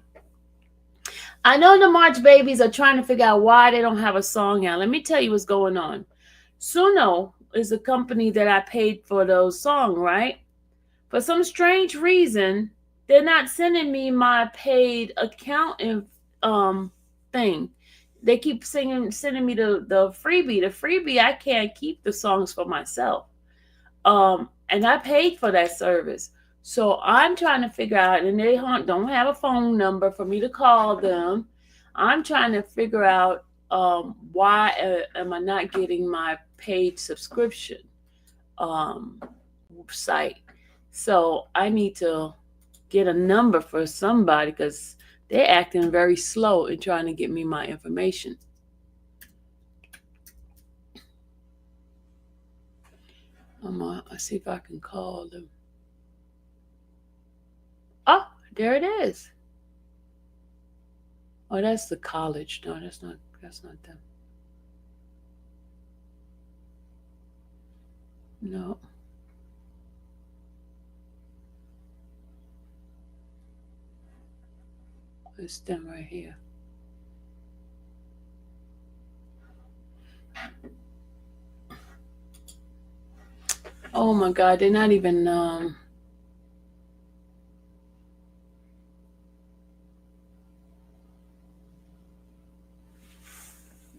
I know the March Babies are trying to figure out why they don't have a song out. Let me tell you what's going on. Suno is a company that I paid for those songs, right? For some strange reason, they're not sending me my paid account thing. They keep sending me the freebie. The freebie, I can't keep the songs for myself. And I paid for that service. So I'm trying to figure out, and they don't have a phone number for me to call them. I'm trying to figure out why am I not getting my paid subscription site. So I need to get a number for somebody, because they're acting very slow in trying to get me my information. I'll see if I can call them. Oh, there it is. Oh, that's the college. No, that's not them. No. It's them right here. Oh my God, they're not even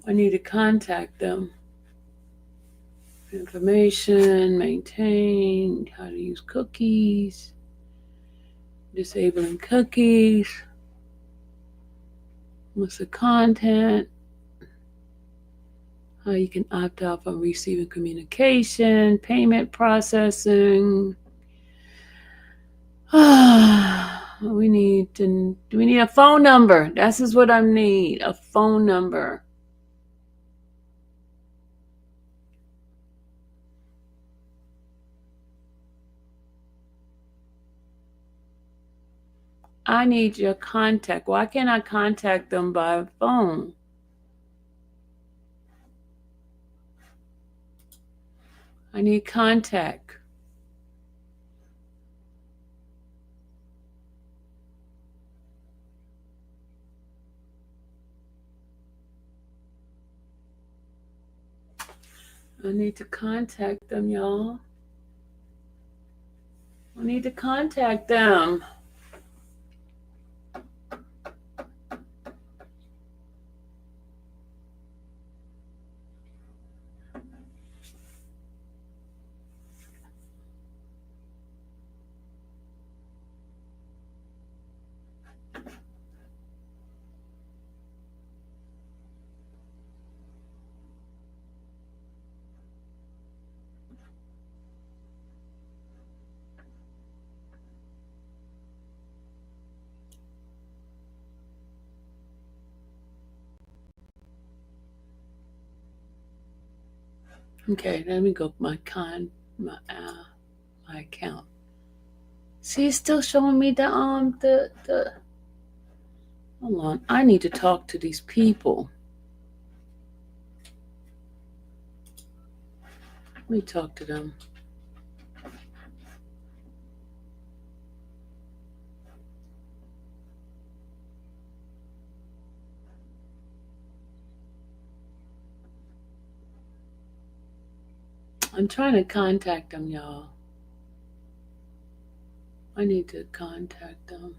I need to contact them. Information, maintain, how to use cookies, disabling cookies, what's the content, how you can opt out from receiving communication, payment processing. Do we need a phone number? This is what I need, a phone number. I need your contact. Why can't I contact them by phone? I need contact. I need to contact them, y'all. I need to contact them. Okay, let me go my account. See, it's still showing me the hold on. I need to talk to these people. Let me talk to them. I'm trying to contact them, y'all. I need to contact them.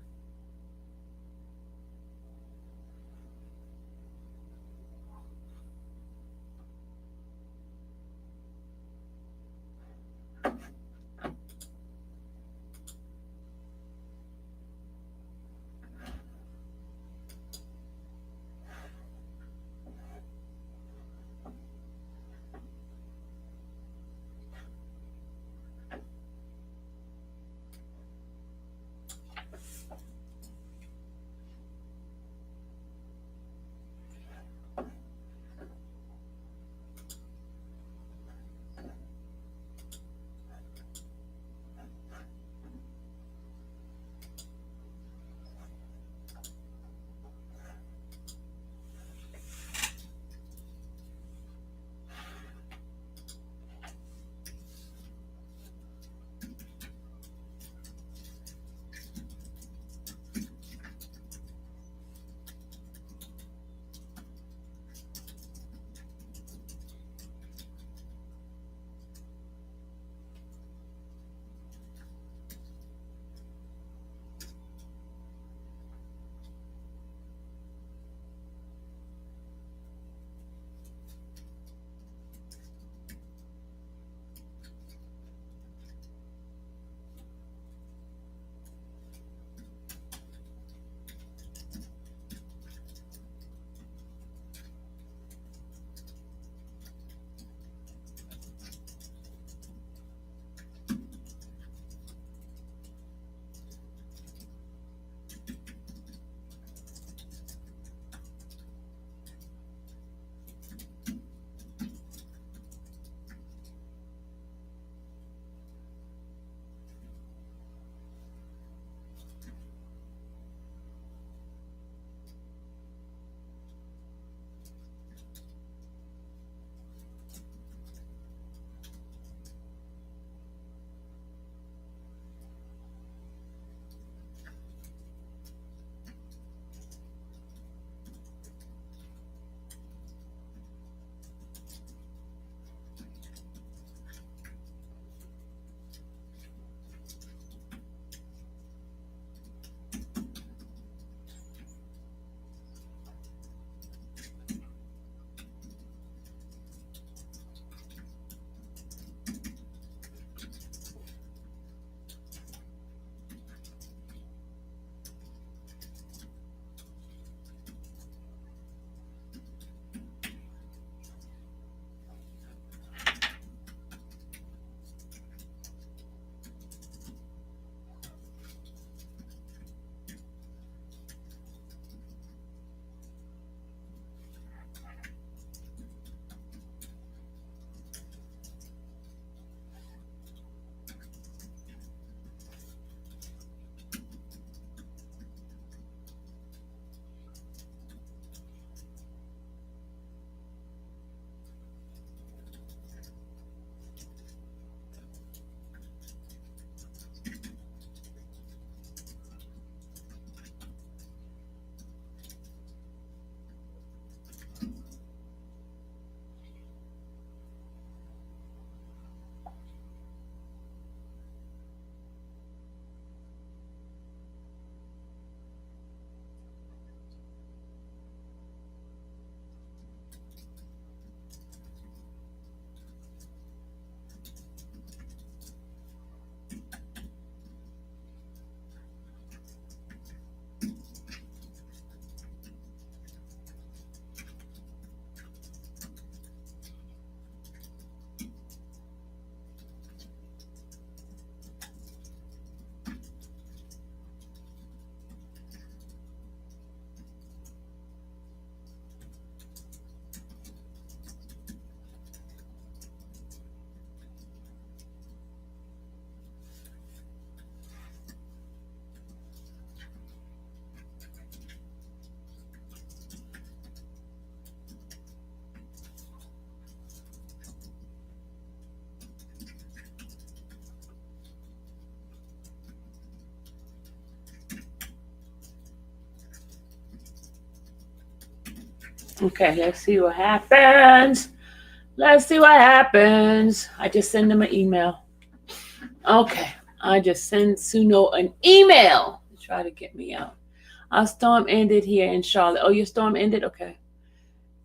Okay, let's see what happens. Let's see what happens. I just send them an email. Okay, I just send Suno an email to try to get me out. Our storm ended here in Charlotte. Oh, your storm ended? Okay.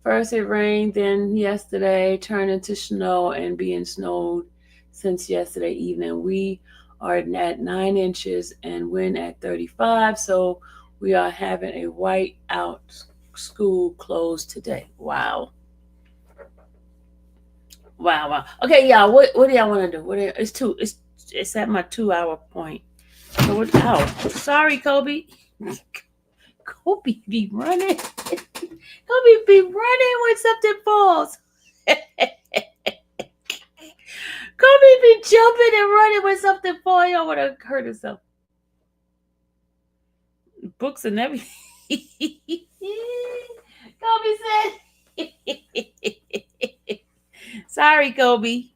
First it rained, then yesterday turned into snow and being snowed since yesterday evening. We are at 9 inches and wind at 35, so we are having a white out school closed today. Wow. Wow. Okay, y'all, what do y'all want to do? It's at my 2 hour point. So sorry, Kobe. Kobe be running. Kobe be running when something falls. Kobe be jumping and running when something falls. Y'all want to hurt herself. Books and everything. Kobe said. Sorry, Kobe.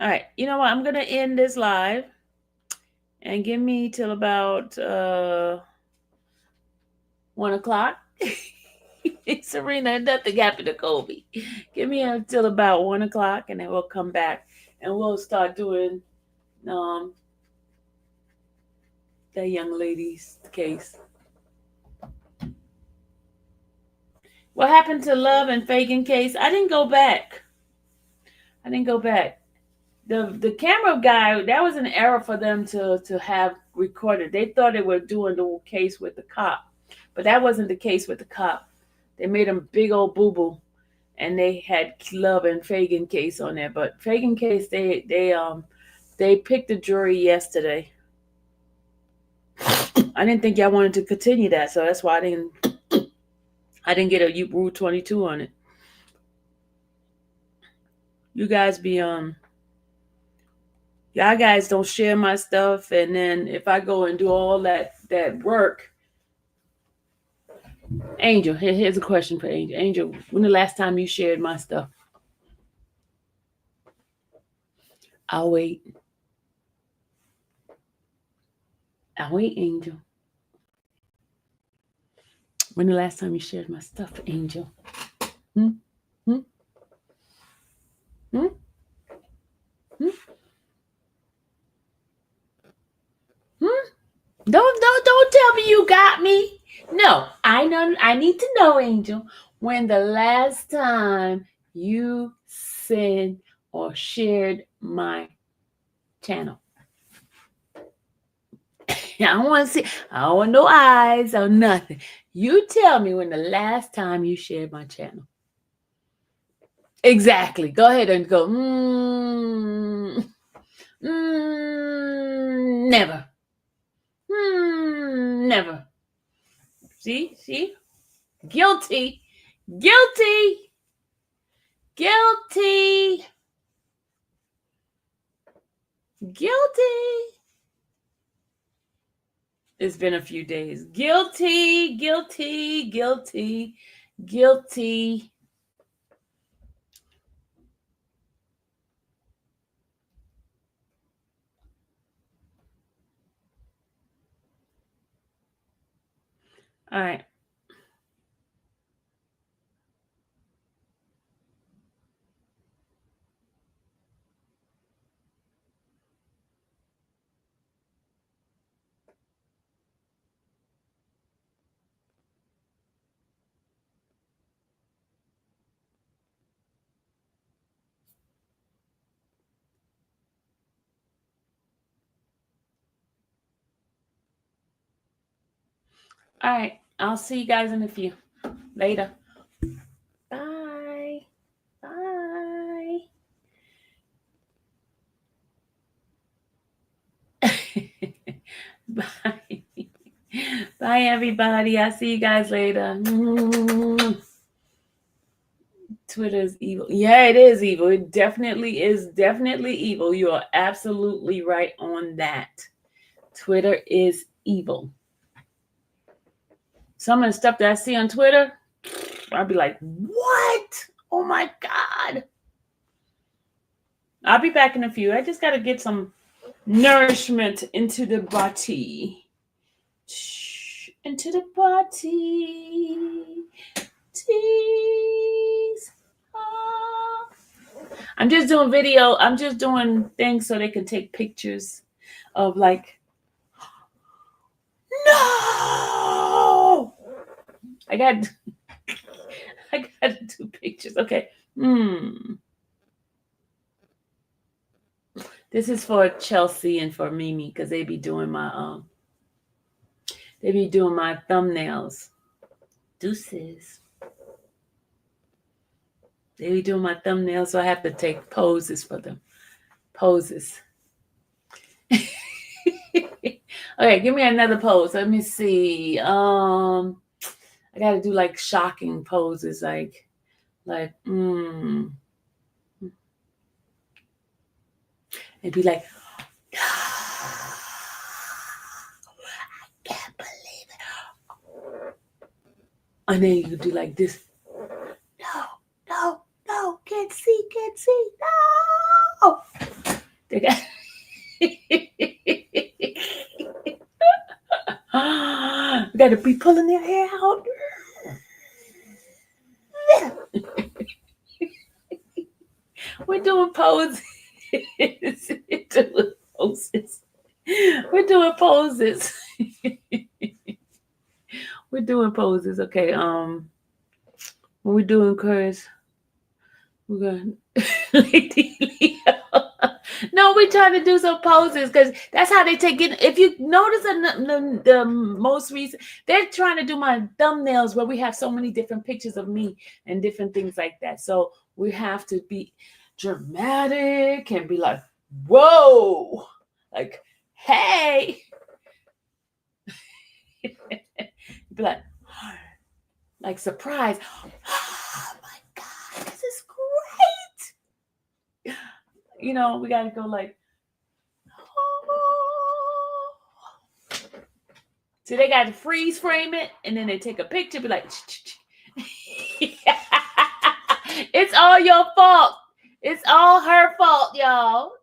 All right. You know what? I'm going to end this live and give me till about 1 o'clock. Serena, nothing happened to Kobe. Give me until about 1 o'clock and then we'll come back and we'll start doing that young lady's case. What happened to Love and Fagan case? I didn't go back. The camera guy, that was an error for them to have recorded. They thought they were doing the case with the cop, but that wasn't the case with the cop. They made him big old boo-boo, and they had Love and Fagan case on there. But Fagan case, they picked the jury yesterday. I didn't think y'all wanted to continue that, so that's why I didn't get a Rule 22 on it. You guys be y'all guys don't share my stuff, and then if I go and do all that work. Angel, here's a question for Angel. Angel, when the last time you shared my stuff? I'll wait, Angel. When the last time you shared my stuff, Angel? Don't tell me you got me. No, I know. I need to know, Angel, when the last time you sent or shared my channel. I don't want to see. I don't want no eyes or nothing. You tell me when the last time you shared my channel. Exactly. Go ahead and go. Never. Never. See? Guilty. It's been a few days. Guilty. All right. All right. I'll see you guys in a few. Later. Bye. Bye. Bye, everybody. I'll see you guys later. Twitter is evil. Yeah, it is evil. It definitely is evil. You are absolutely right on that. Twitter is evil. Some of the stuff that I see on Twitter, I'll be like, what? Oh my God. I'll be back in a few. I just got to get some nourishment into the body. Shh, into the party. Tease. Ah. I'm just doing video. I'm just doing things so they can take pictures of like, no. I got to do pictures. Okay. This is for Chelsea and for Mimi because they be doing my thumbnails. Deuces. They be doing my thumbnails, so I have to take poses for them. Poses. Okay, give me another pose. Let me see. I gotta do like shocking poses, like. It'd be like, I can't believe it. And then you do like this. No, can't see, no. They got. We gotta be pulling their hair out. We're doing poses. We're doing poses. We're doing poses. Okay. What we doing, Chris? We're going Lady Leo. No, we're trying to do some poses because that's how they take it. If you notice the most recent, they're trying to do my thumbnails where we have so many different pictures of me and different things like that. So we have to be dramatic and be like, whoa, like, hey. Be like surprise. Oh my God, this is great. You know, we got to go like, oh. So they got to freeze frame it and then they take a picture, be like, it's all your fault. It's all her fault, y'all.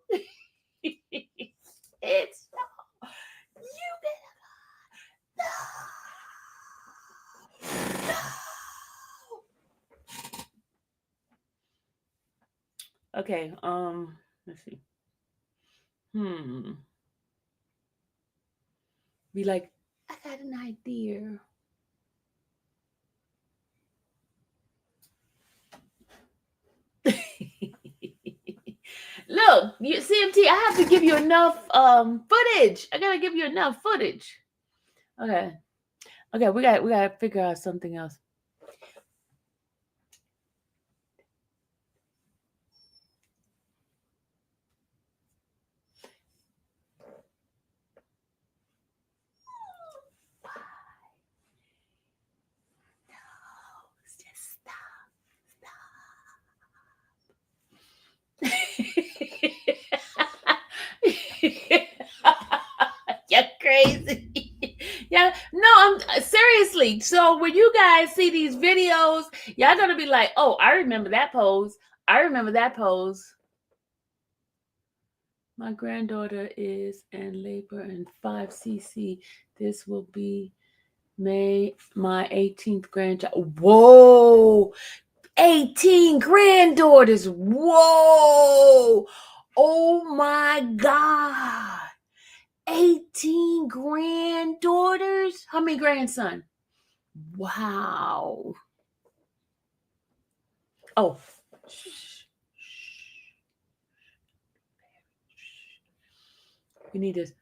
It's not. You better. No. Okay, let's see. Be like, I got an idea. Look, you CMT, I have to give you enough footage. I gotta give you enough footage. Okay, we gotta figure out something else. You're crazy. Yeah, no, I'm seriously. So when you guys see these videos, y'all gonna be like, oh, I remember that pose. I remember that pose. My granddaughter is in labor in 5cc. This will be my 18th grandchild. Whoa, 18 granddaughters. Whoa. Oh my God. 18 granddaughters? How many grandson? Wow. Oh. We need this.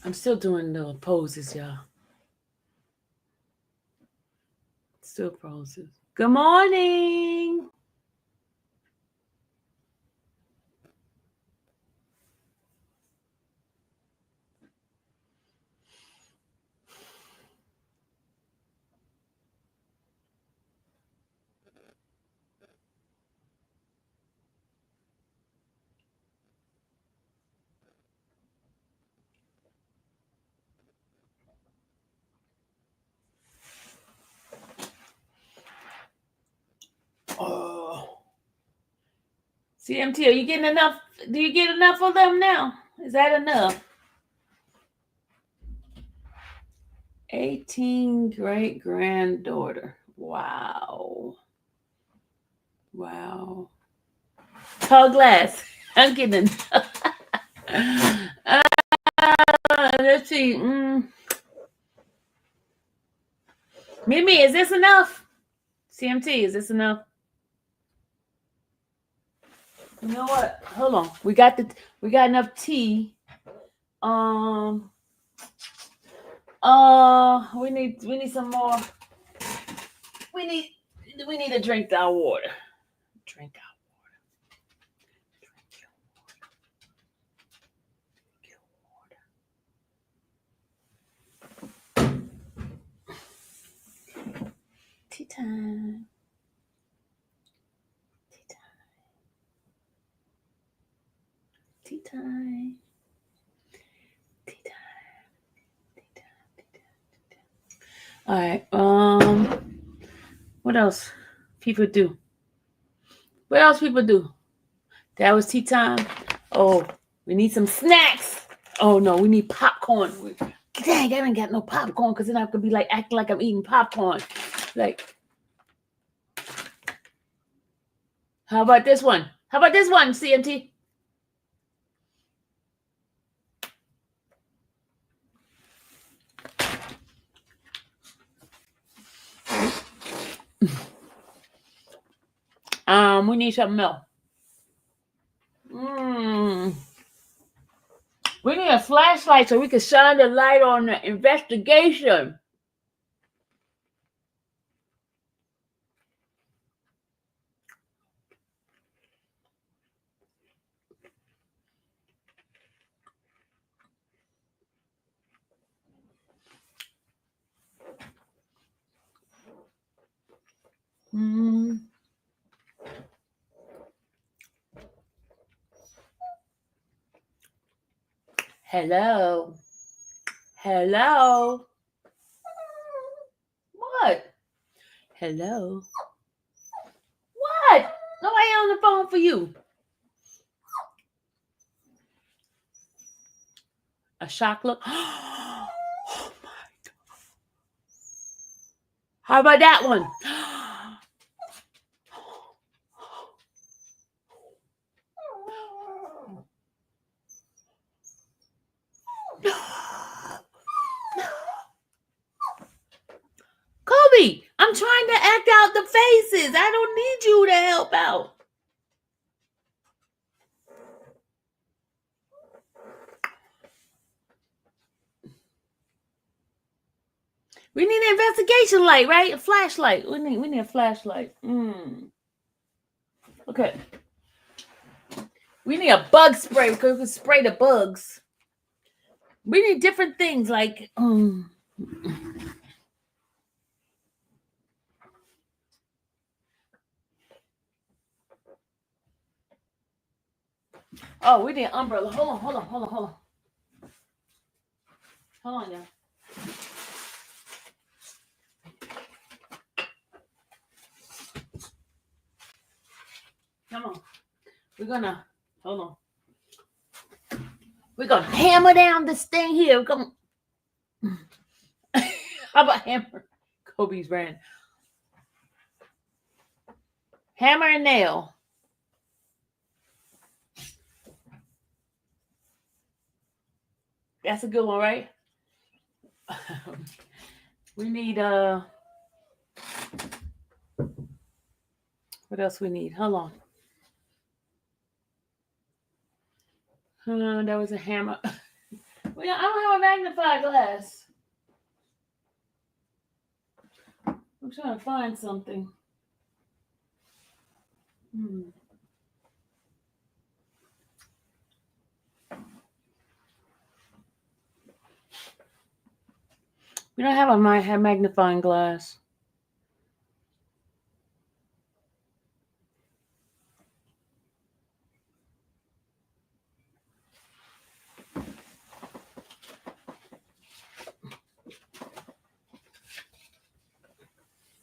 I'm still doing the poses, y'all. Still poses. Good morning. CMT, are you getting enough? Do you get enough of them now? Is that enough? 18 great granddaughter. Wow. Wow. Tall glass. I'm getting enough. Let's see. Mimi, is this enough? CMT, is this enough? You know what? Hold on. We got enough tea. We need some more. We need to drink our water. Drink our water. Drink your water. Tea time. Tea time. Tea time. Tea time. All right. What else people do? What else people do? That was tea time. Oh, we need some snacks. Oh no, we need popcorn. Dang, I ain't got no popcorn because then I could be like acting like I'm eating popcorn. Like, how about this one? How about this one, CMT? We need something else. We need a flashlight so we can shine the light on the investigation. Hello. Hello. What? Hello. What? Nobody on the phone for you. A shock look. Oh my God. How about that one? Kobe, I'm trying to act out the faces. I don't need you to help out. We need an investigation light, right? A flashlight. We need a flashlight. Okay. We need a bug spray because we can spray the bugs. We need different things like oh, we need an umbrella. Hold on. Hold on, y'all. Come on. Hold on. We're gonna hammer down this thing here. Come on. How about hammer? Kobe's brand. Hammer and nail. That's a good one, right? We need what else we need? Hold on. That was a hammer. Well, I don't have a magnifying glass. I'm trying to find something. We don't have a magnifying glass.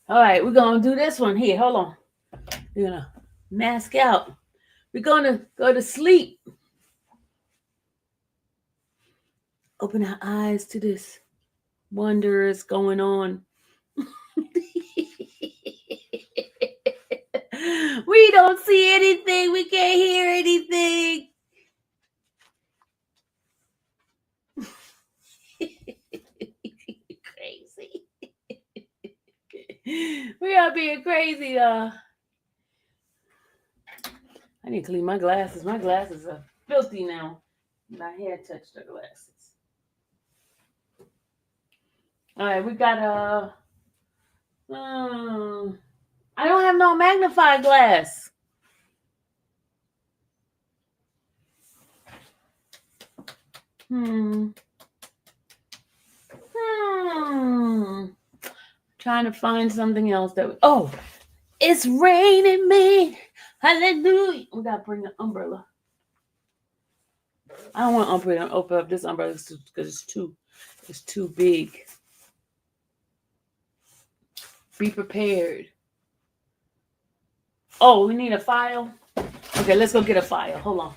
All right, we're going to do this one here. Hold on. We're going to mask out. We're gonna go to sleep. Open our eyes to this wonder is going on. We don't see anything. We can't hear anything. Crazy. We are being crazy. I need to clean my glasses. My glasses are filthy now. My hair touched the glasses. All right, we got I don't have no magnifying glass. Trying to find something else that it's raining man. Hallelujah. We gotta bring an umbrella. I don't want to open up this umbrella because it's too big. Be prepared. Oh, we need a file. Okay, let's go get a file. Hold on.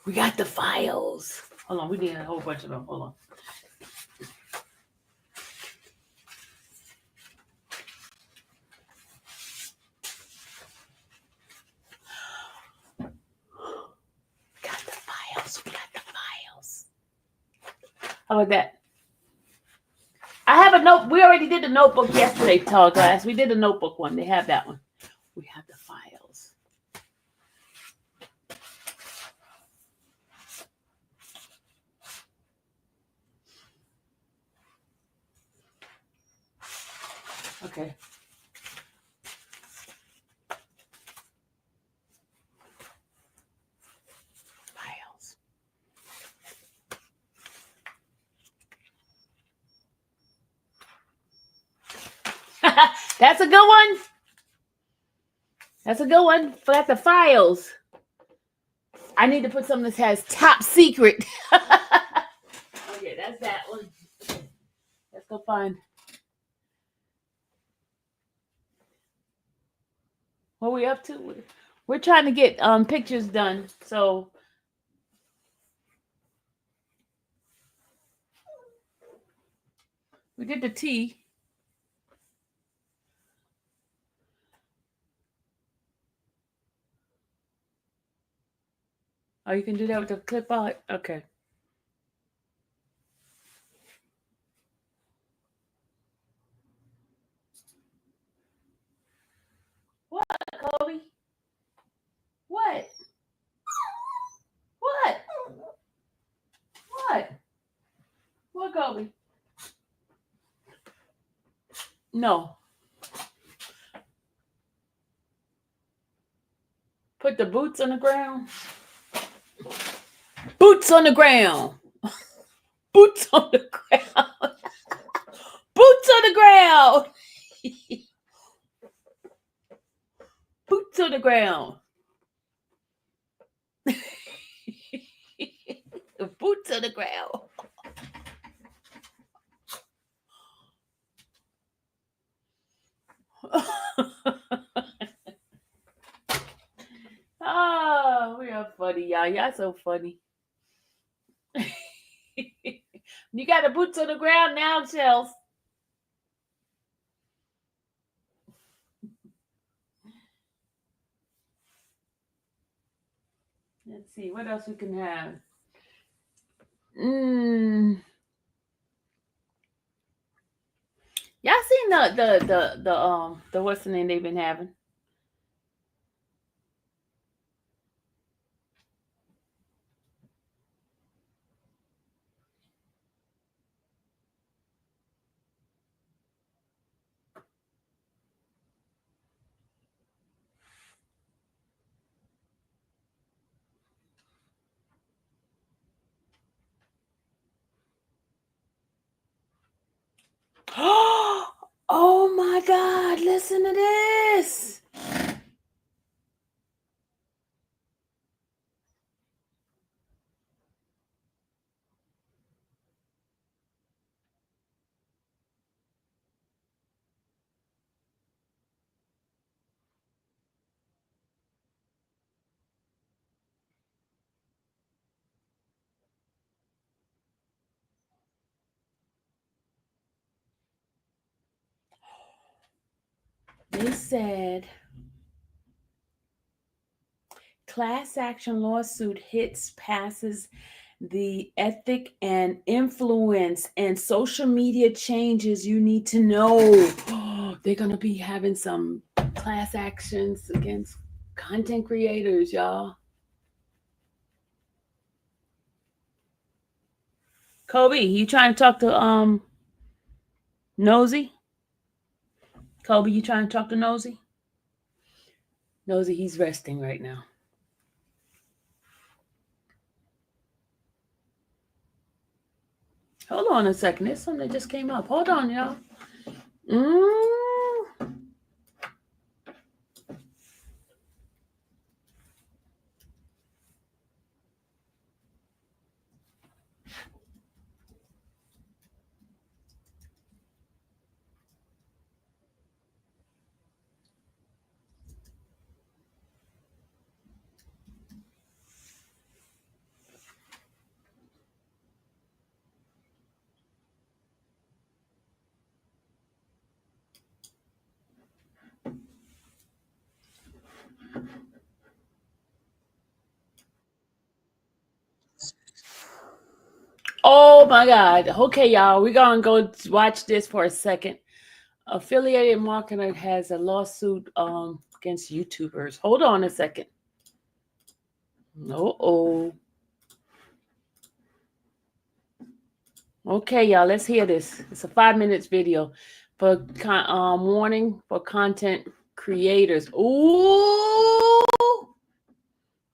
We got the files. Hold on, we need a whole bunch of them. Hold on. We got the files. How about that? I have a note. We already did the notebook yesterday, tall glass. We did the notebook one. They have that one. We have the files. Okay. Files. That's a good one. That's a good one. Forgot the files. I need to put something that has top secret. Okay, that's that one. Let's go find. What are we up to? We're trying to get pictures done. So we did the T. Oh, you can do that with the clip art? Okay. What, Kobe? What? What? What? What, Kobe? No. Put the boots on the ground. Boots on the ground. Boots on the ground. Boots on the ground. Boots on the ground. Boots on the ground. Oh, we are funny, y'all. Y'all so funny. You got the boots on the ground now, Chels. Let's see what else we can have. Y'all seen the what's the name they've been having? Oh my God, listen to this. They said class action lawsuit hits passes the ethic and influence and social media changes you need to know. They're going to be having some class actions against content creators, y'all. Kobe, you trying to talk to Nosy? Kobe, you trying to talk to Nosy? Nosy, he's resting right now. Hold on a second. There's something that just came up. Hold on, y'all. Oh my God. Okay, y'all. We're going to go watch this for a second. Affiliated Marketer has a lawsuit against YouTubers. Hold on a second. Okay, y'all. Let's hear this. It's a 5 minutes video for warning for content creators. Ooh.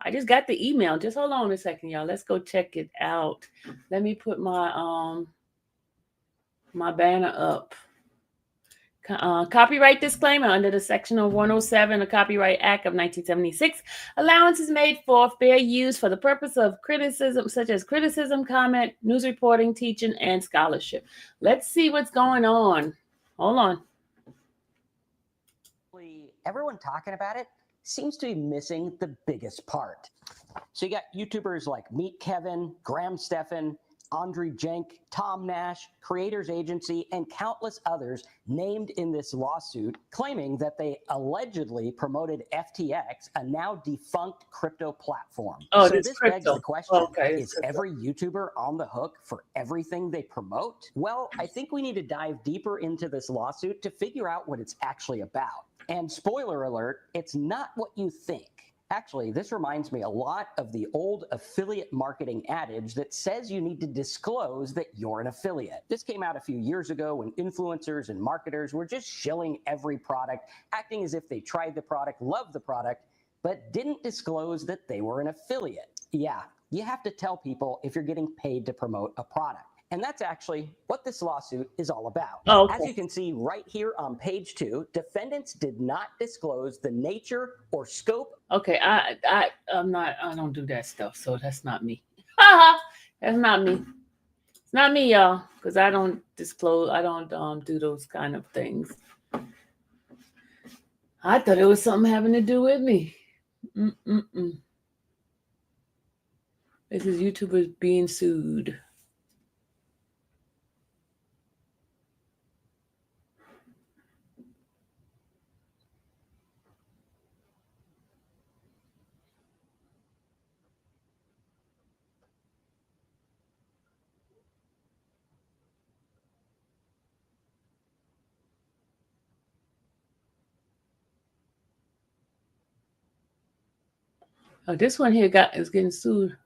I just got the email. Just hold on a second, y'all. Let's go check it out. Let me put my my banner up. Copyright disclaimer under the section of 107 of the Copyright Act of 1976. Allowance is made for fair use for the purpose of criticism, such as criticism, comment, news reporting, teaching, and scholarship. Let's see what's going on. Hold on. Everyone talking about it seems to be missing the biggest part. So you got YouTubers like Meet Kevin, Graham Stephan, Andre Jenk, Tom Nash, Creators Agency, and countless others named in this lawsuit, claiming that they allegedly promoted FTX, a now defunct crypto platform. So this begs the question, is every YouTuber on the hook for everything they promote? Well, I think we need to dive deeper into this lawsuit to figure out what it's actually about. And spoiler alert, it's not what you think. Actually, this reminds me a lot of the old affiliate marketing adage that says you need to disclose that you're an affiliate. This came out a few years ago when influencers and marketers were just shilling every product, acting as if they tried the product, loved the product, but didn't disclose that they were an affiliate. Yeah, you have to tell people if you're getting paid to promote a product. And that's actually what this lawsuit is all about. Oh, okay. As you can see right here on page 2, defendants did not disclose the nature or scope. Okay, I don't do that stuff, so that's not me. That's not me. It's not me, y'all, because I don't disclose. I don't do those kind of things. I thought it was something having to do with me. This is YouTubers being sued. Oh, this one here is getting sued.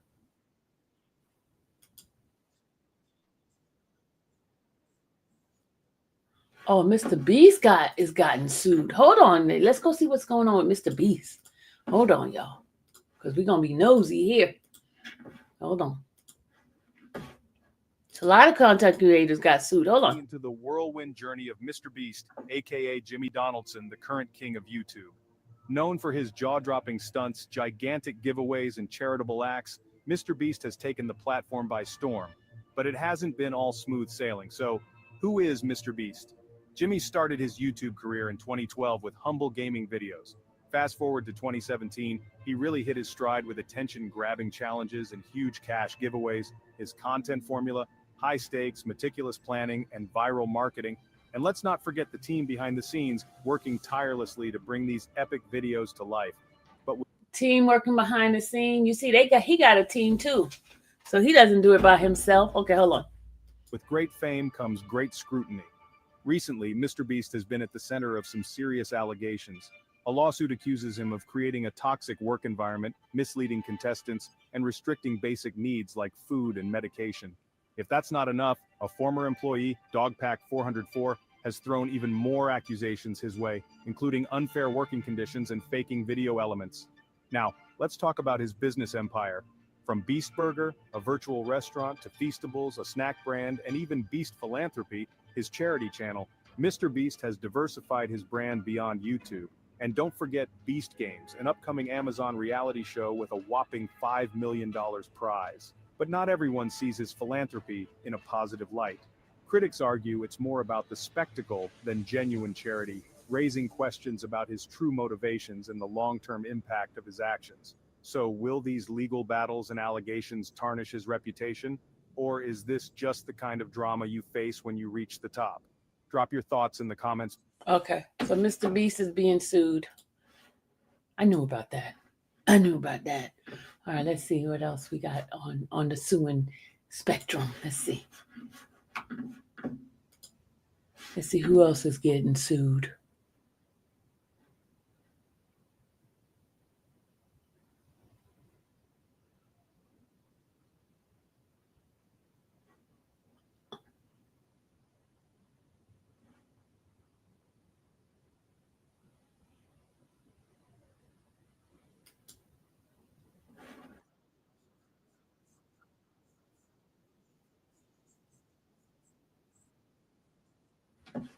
Oh, Mr. Beast is gotten sued. Hold on. Let's go see what's going on with Mr. Beast. Hold on, y'all. Because we're going to be nosy here. Hold on. A lot of content creators got sued. Hold on. Into the whirlwind journey of Mr. Beast, aka Jimmy Donaldson, the current king of YouTube. Known for his jaw-dropping stunts, gigantic giveaways, and charitable acts, Mr. Beast has taken the platform by storm. But it hasn't been all smooth sailing. So, who is Mr. Beast? Jimmy started his YouTube career in 2012 with humble gaming videos. Fast forward to 2017, he really hit his stride with attention-grabbing challenges and huge cash giveaways. His content formula, high stakes, meticulous planning, and viral marketing. And let's not forget the team behind the scenes working tirelessly to bring these epic videos to life. But team working behind the scene. You see, he got a team too. So he doesn't do it by himself. Okay, hold on. With great fame comes great scrutiny. Recently, Mr. Beast has been at the center of some serious allegations. A lawsuit accuses him of creating a toxic work environment, misleading contestants, and restricting basic needs like food and medication. If that's not enough, a former employee, Dogpack 404, has thrown even more accusations his way, including unfair working conditions and faking video elements. Now, let's talk about his business empire. From Beast Burger, a virtual restaurant, to Feastables, a snack brand, and even Beast Philanthropy, his charity channel, Mr. Beast has diversified his brand beyond YouTube. And don't forget Beast Games, an upcoming Amazon reality show with a whopping $5 million prize. But not everyone sees his philanthropy in a positive light. Critics argue it's more about the spectacle than genuine charity, raising questions about his true motivations and the long-term impact of his actions. So will these legal battles and allegations tarnish his reputation? Or is this just the kind of drama you face when you reach the top? Drop your thoughts in the comments. Okay, so Mr. Beast is being sued. I knew about that. All right, let's see what else we got on the suing spectrum. Let's see who else is getting sued.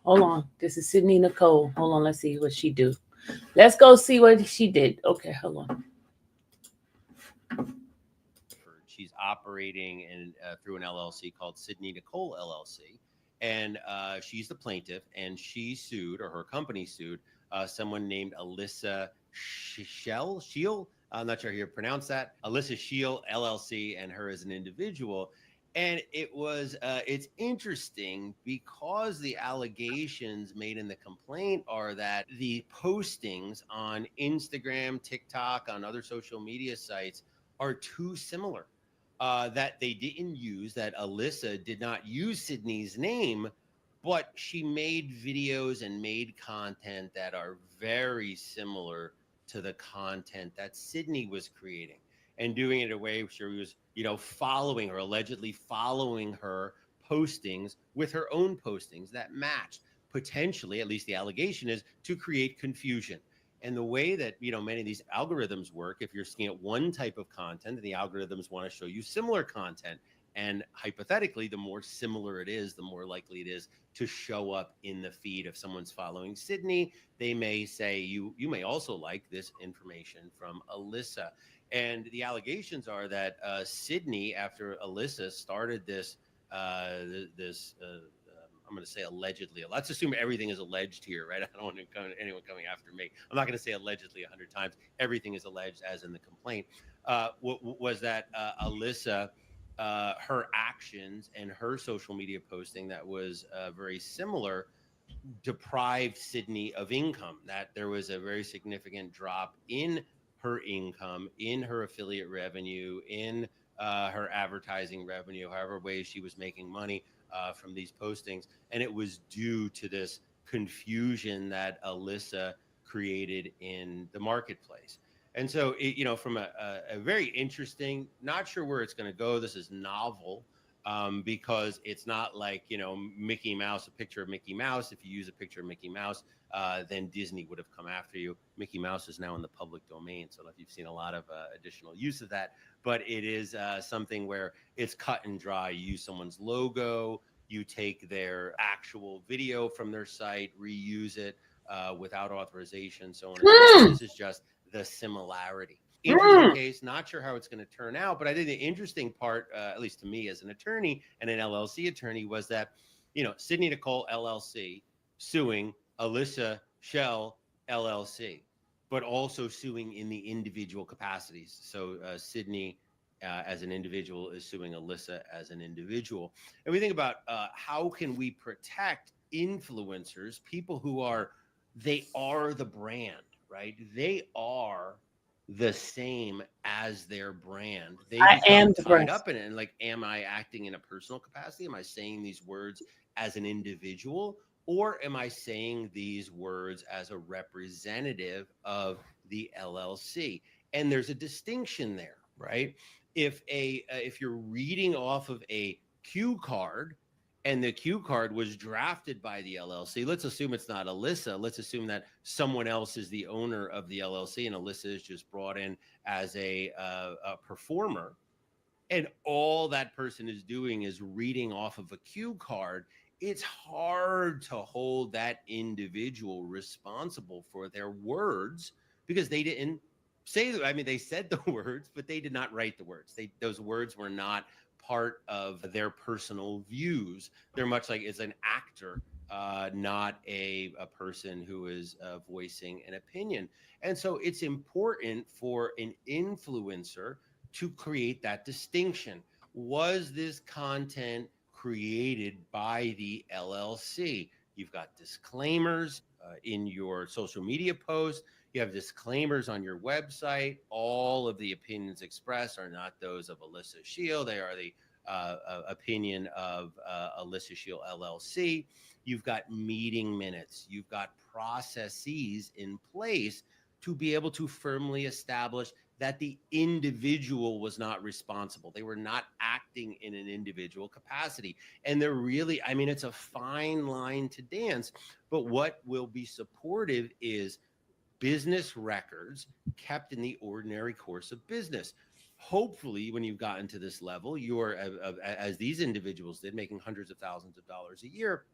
Hold on. This is Sydney Nicole. Hold on. Let's see what she do. Let's go see what she did. Okay, hold on. She's operating through an LLC called Sydney Nicole LLC. And she's the plaintiff, and she sued, or her company sued, someone named Alyssa Shiel. I'm not sure how you pronounce that. Alyssa Shiel LLC, and her as an individual. And it's interesting because the allegations made in the complaint are that the postings on Instagram, TikTok, on other social media sites are too similar. That they didn't use, that Alyssa did not use Sydney's name, but she made videos and made content that are very similar to the content that Sydney was creating, and doing it in a way where she was, following her, allegedly following her postings with her own postings that matched, potentially, at least the allegation is, to create confusion. And the way that, many of these algorithms work, if you're looking at one type of content, the algorithms want to show you similar content. And hypothetically, the more similar it is, the more likely it is to show up in the feed. If someone's following Sydney, they may say, you may also like this information from Alyssa. And the allegations are that Sydney, after Alyssa started this, I'm going to say allegedly. Let's assume everything is alleged here, right? I don't want anyone coming after me. I'm not going to say allegedly 100 times. Everything is alleged, as in the complaint. Was that Alyssa, her actions and her social media posting that was very similar, deprived Sydney of income, that there was a very significant drop in her income, in her affiliate revenue, in her advertising revenue, however ways she was making money from these postings. And it was due to this confusion that Alyssa created in the marketplace. And so, from a very interesting, not sure where it's going to go. This is novel. because it's not like, you know, Mickey Mouse, a picture of Mickey Mouse. If you use a picture of Mickey Mouse, then Disney would have come after you. Mickey Mouse is now in the public domain, so if you've seen a lot of additional use of that, but it is something where it's cut and dry. You use someone's logo, you take their actual video from their site, reuse it without authorization, so on and so forth. This is just the similarity. Interesting case, not sure how it's going to turn out, but I think the interesting part, at least to me as an attorney and an LLC attorney, was that, you know, Sydney Nicole LLC suing Alyssa Shell LLC, but also suing in the individual capacities. So Sydney as an individual is suing Alyssa as an individual. And we think about how can we protect influencers, people who are, they are the brand, right? They are the same as their brand. They become tied up in it. And like, am I acting in a personal capacity? Am I saying these words as an individual? Or am I saying these words as a representative of the LLC? And there's a distinction there, right? If you're reading off of a cue card, and the cue card was drafted by the LLC, let's assume it's not Alyssa. Let's assume that someone else is the owner of the LLC, and Alyssa is just brought in as a performer. And all that person is doing is reading off of a cue card. It's hard to hold that individual responsible for their words because they didn't say that. I mean, they said the words, but they did not write the words. Those words were not part of their personal views. They're much like as an actor, not a person who is voicing an opinion. And so it's important for an influencer to create that distinction. Was this content created by the LLC? You've got disclaimers in your social media posts. You have disclaimers on your website. All of the opinions expressed are not those of Alyssa Shield. They are the opinion of Alyssa Shield LLC. You've got meeting minutes. You've got processes in place to be able to firmly establish that the individual was not responsible. They were not acting in an individual capacity. And they're really, I mean, it's a fine line to dance, but what will be supportive is business records kept in the ordinary course of business. Hopefully, when you've gotten to this level, you're, as these individuals did, making hundreds of thousands of dollars a year,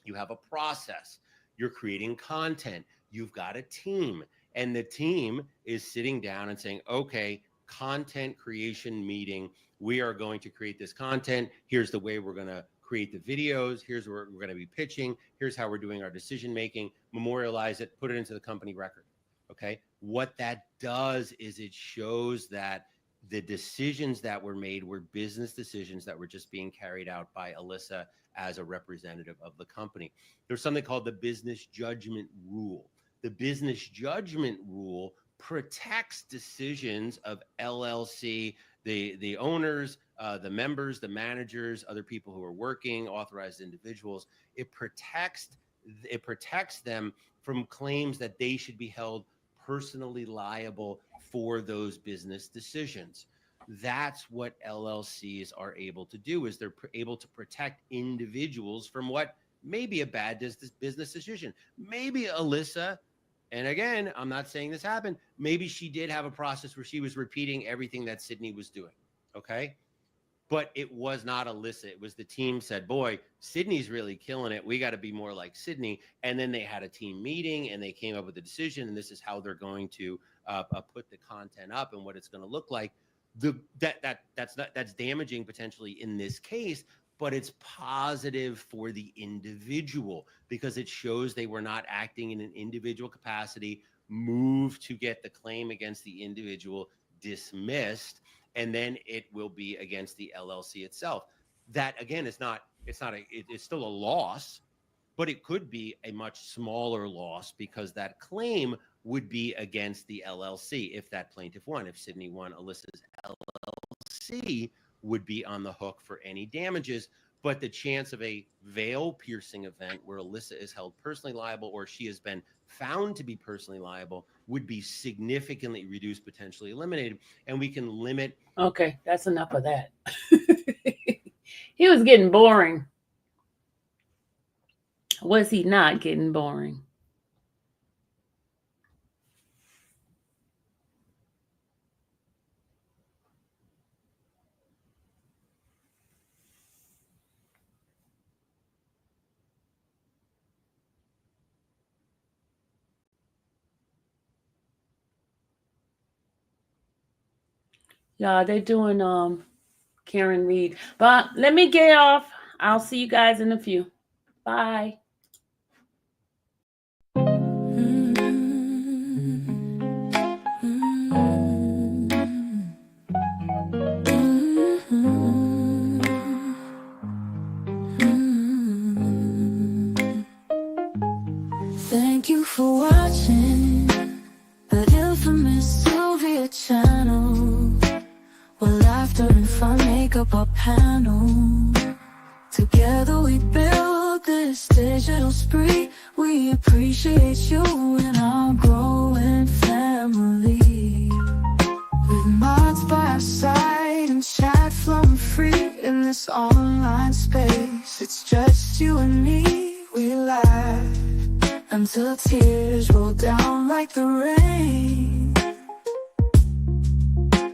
you have a process. You're creating content. You've got a team. And the team is sitting down and saying, okay, content creation meeting. We are going to create this content. Here's the way we're going to create the videos. Here's where we're going to be pitching. Here's how we're doing our decision making. Memorialize it, put it into the company record. Okay. What that does is it shows that the decisions that were made were business decisions that were just being carried out by Alyssa as a representative of the company. There's something called the business judgment rule. The business judgment rule protects decisions of LLC, the owners, the members, the managers, other people who are working, authorized individuals. It protects them from claims that they should be held personally liable for those business decisions. That's what LLCs are able to do, is they're able to protect individuals from what may be a bad business decision. Maybe Alyssa, and again, I'm not saying this happened, maybe she did have a process where she was repeating everything that Sydney was doing, okay? But it was not Alyssa. It was the team said, boy, Sydney's really killing it. We got to be more like Sydney. And then they had a team meeting and they came up with a decision. And this is how they're going to put the content up and what it's going to look like. That's damaging potentially in this case, but it's positive for the individual because it shows they were not acting in an individual capacity, moved to get the claim against the individual dismissed, and then it will be against the LLC itself. That again it's still a loss, but it could be a much smaller loss because that claim would be against the LLC if that plaintiff won. If Sydney won, Alyssa's LLC would be on the hook for any damages. But the chance of a veil-piercing event where Alyssa is held personally liable or she has been found to be personally liable would be significantly reduced, potentially eliminated, and we can limit. Okay, that's enough of that. He was getting boring. Was he not getting boring? Yeah, they're doing Karen Reed. But let me get off. I'll see you guys in a few. Bye. Thank you for watching that infamous Xavier channel, where laughter and fun make up our panel. Together we build this digital spree. We appreciate you and our growing family. With mods by our side and chat flowing free in this online space. It's just you and me. We laugh until tears roll down like the rain.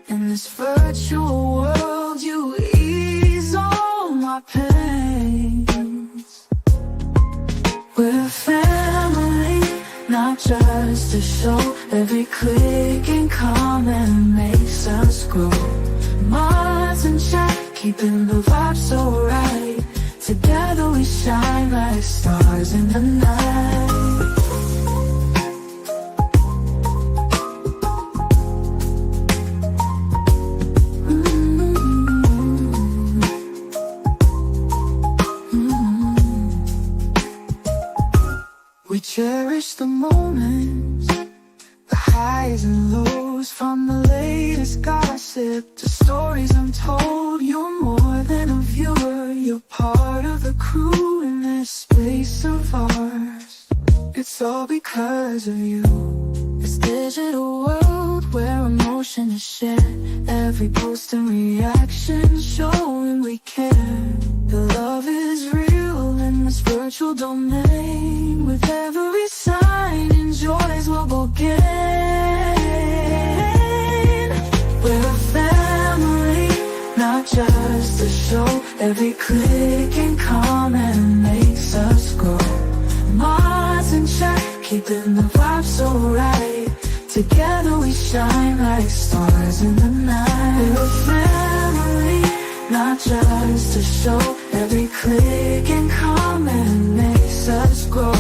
In this virtual world, you ease all my pains. We're a family, not just a show. Every click and comment makes us grow. Mods and chat, keeping the vibe so right. Together we shine like stars in the night. We cherish the moments, the highs and lows, from the latest gossip to stories untold. You're more than a viewer, you're part of the crew in this space of ours. It's all because of you. This digital world where emotion is shared, every post and reaction showing we care. The love is real in this virtual domain. With every sign and joys we'll both gain. We're a family, not just a show. Every click and comment makes us grow. Mods and chat, keeping the vibe so right. Together we shine like stars in the night. We're a family, not just a show. Every click and comment makes us grow.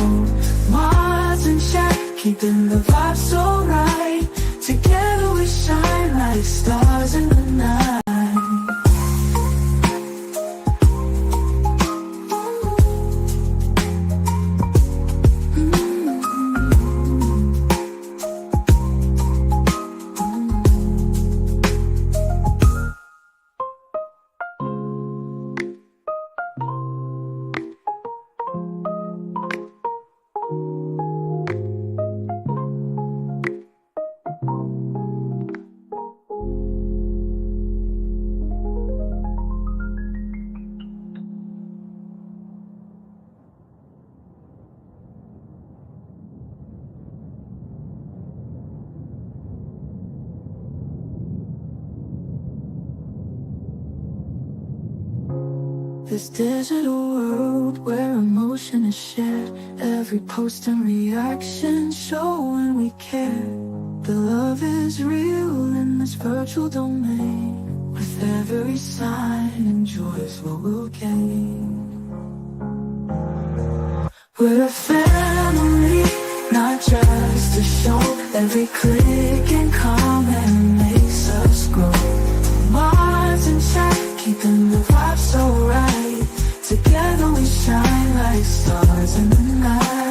Mods and chat, keeping the vibe so right. Together we shine like stars in the night. This digital world where emotion is shared, every post and reaction showing we care. The love is real in this virtual domain. With every sign and joy is what we'll gain. We're a family, not just a show. Every click and comment makes us grow. Mods and chat, keeping the vibe so right. Together we shine like stars in the night.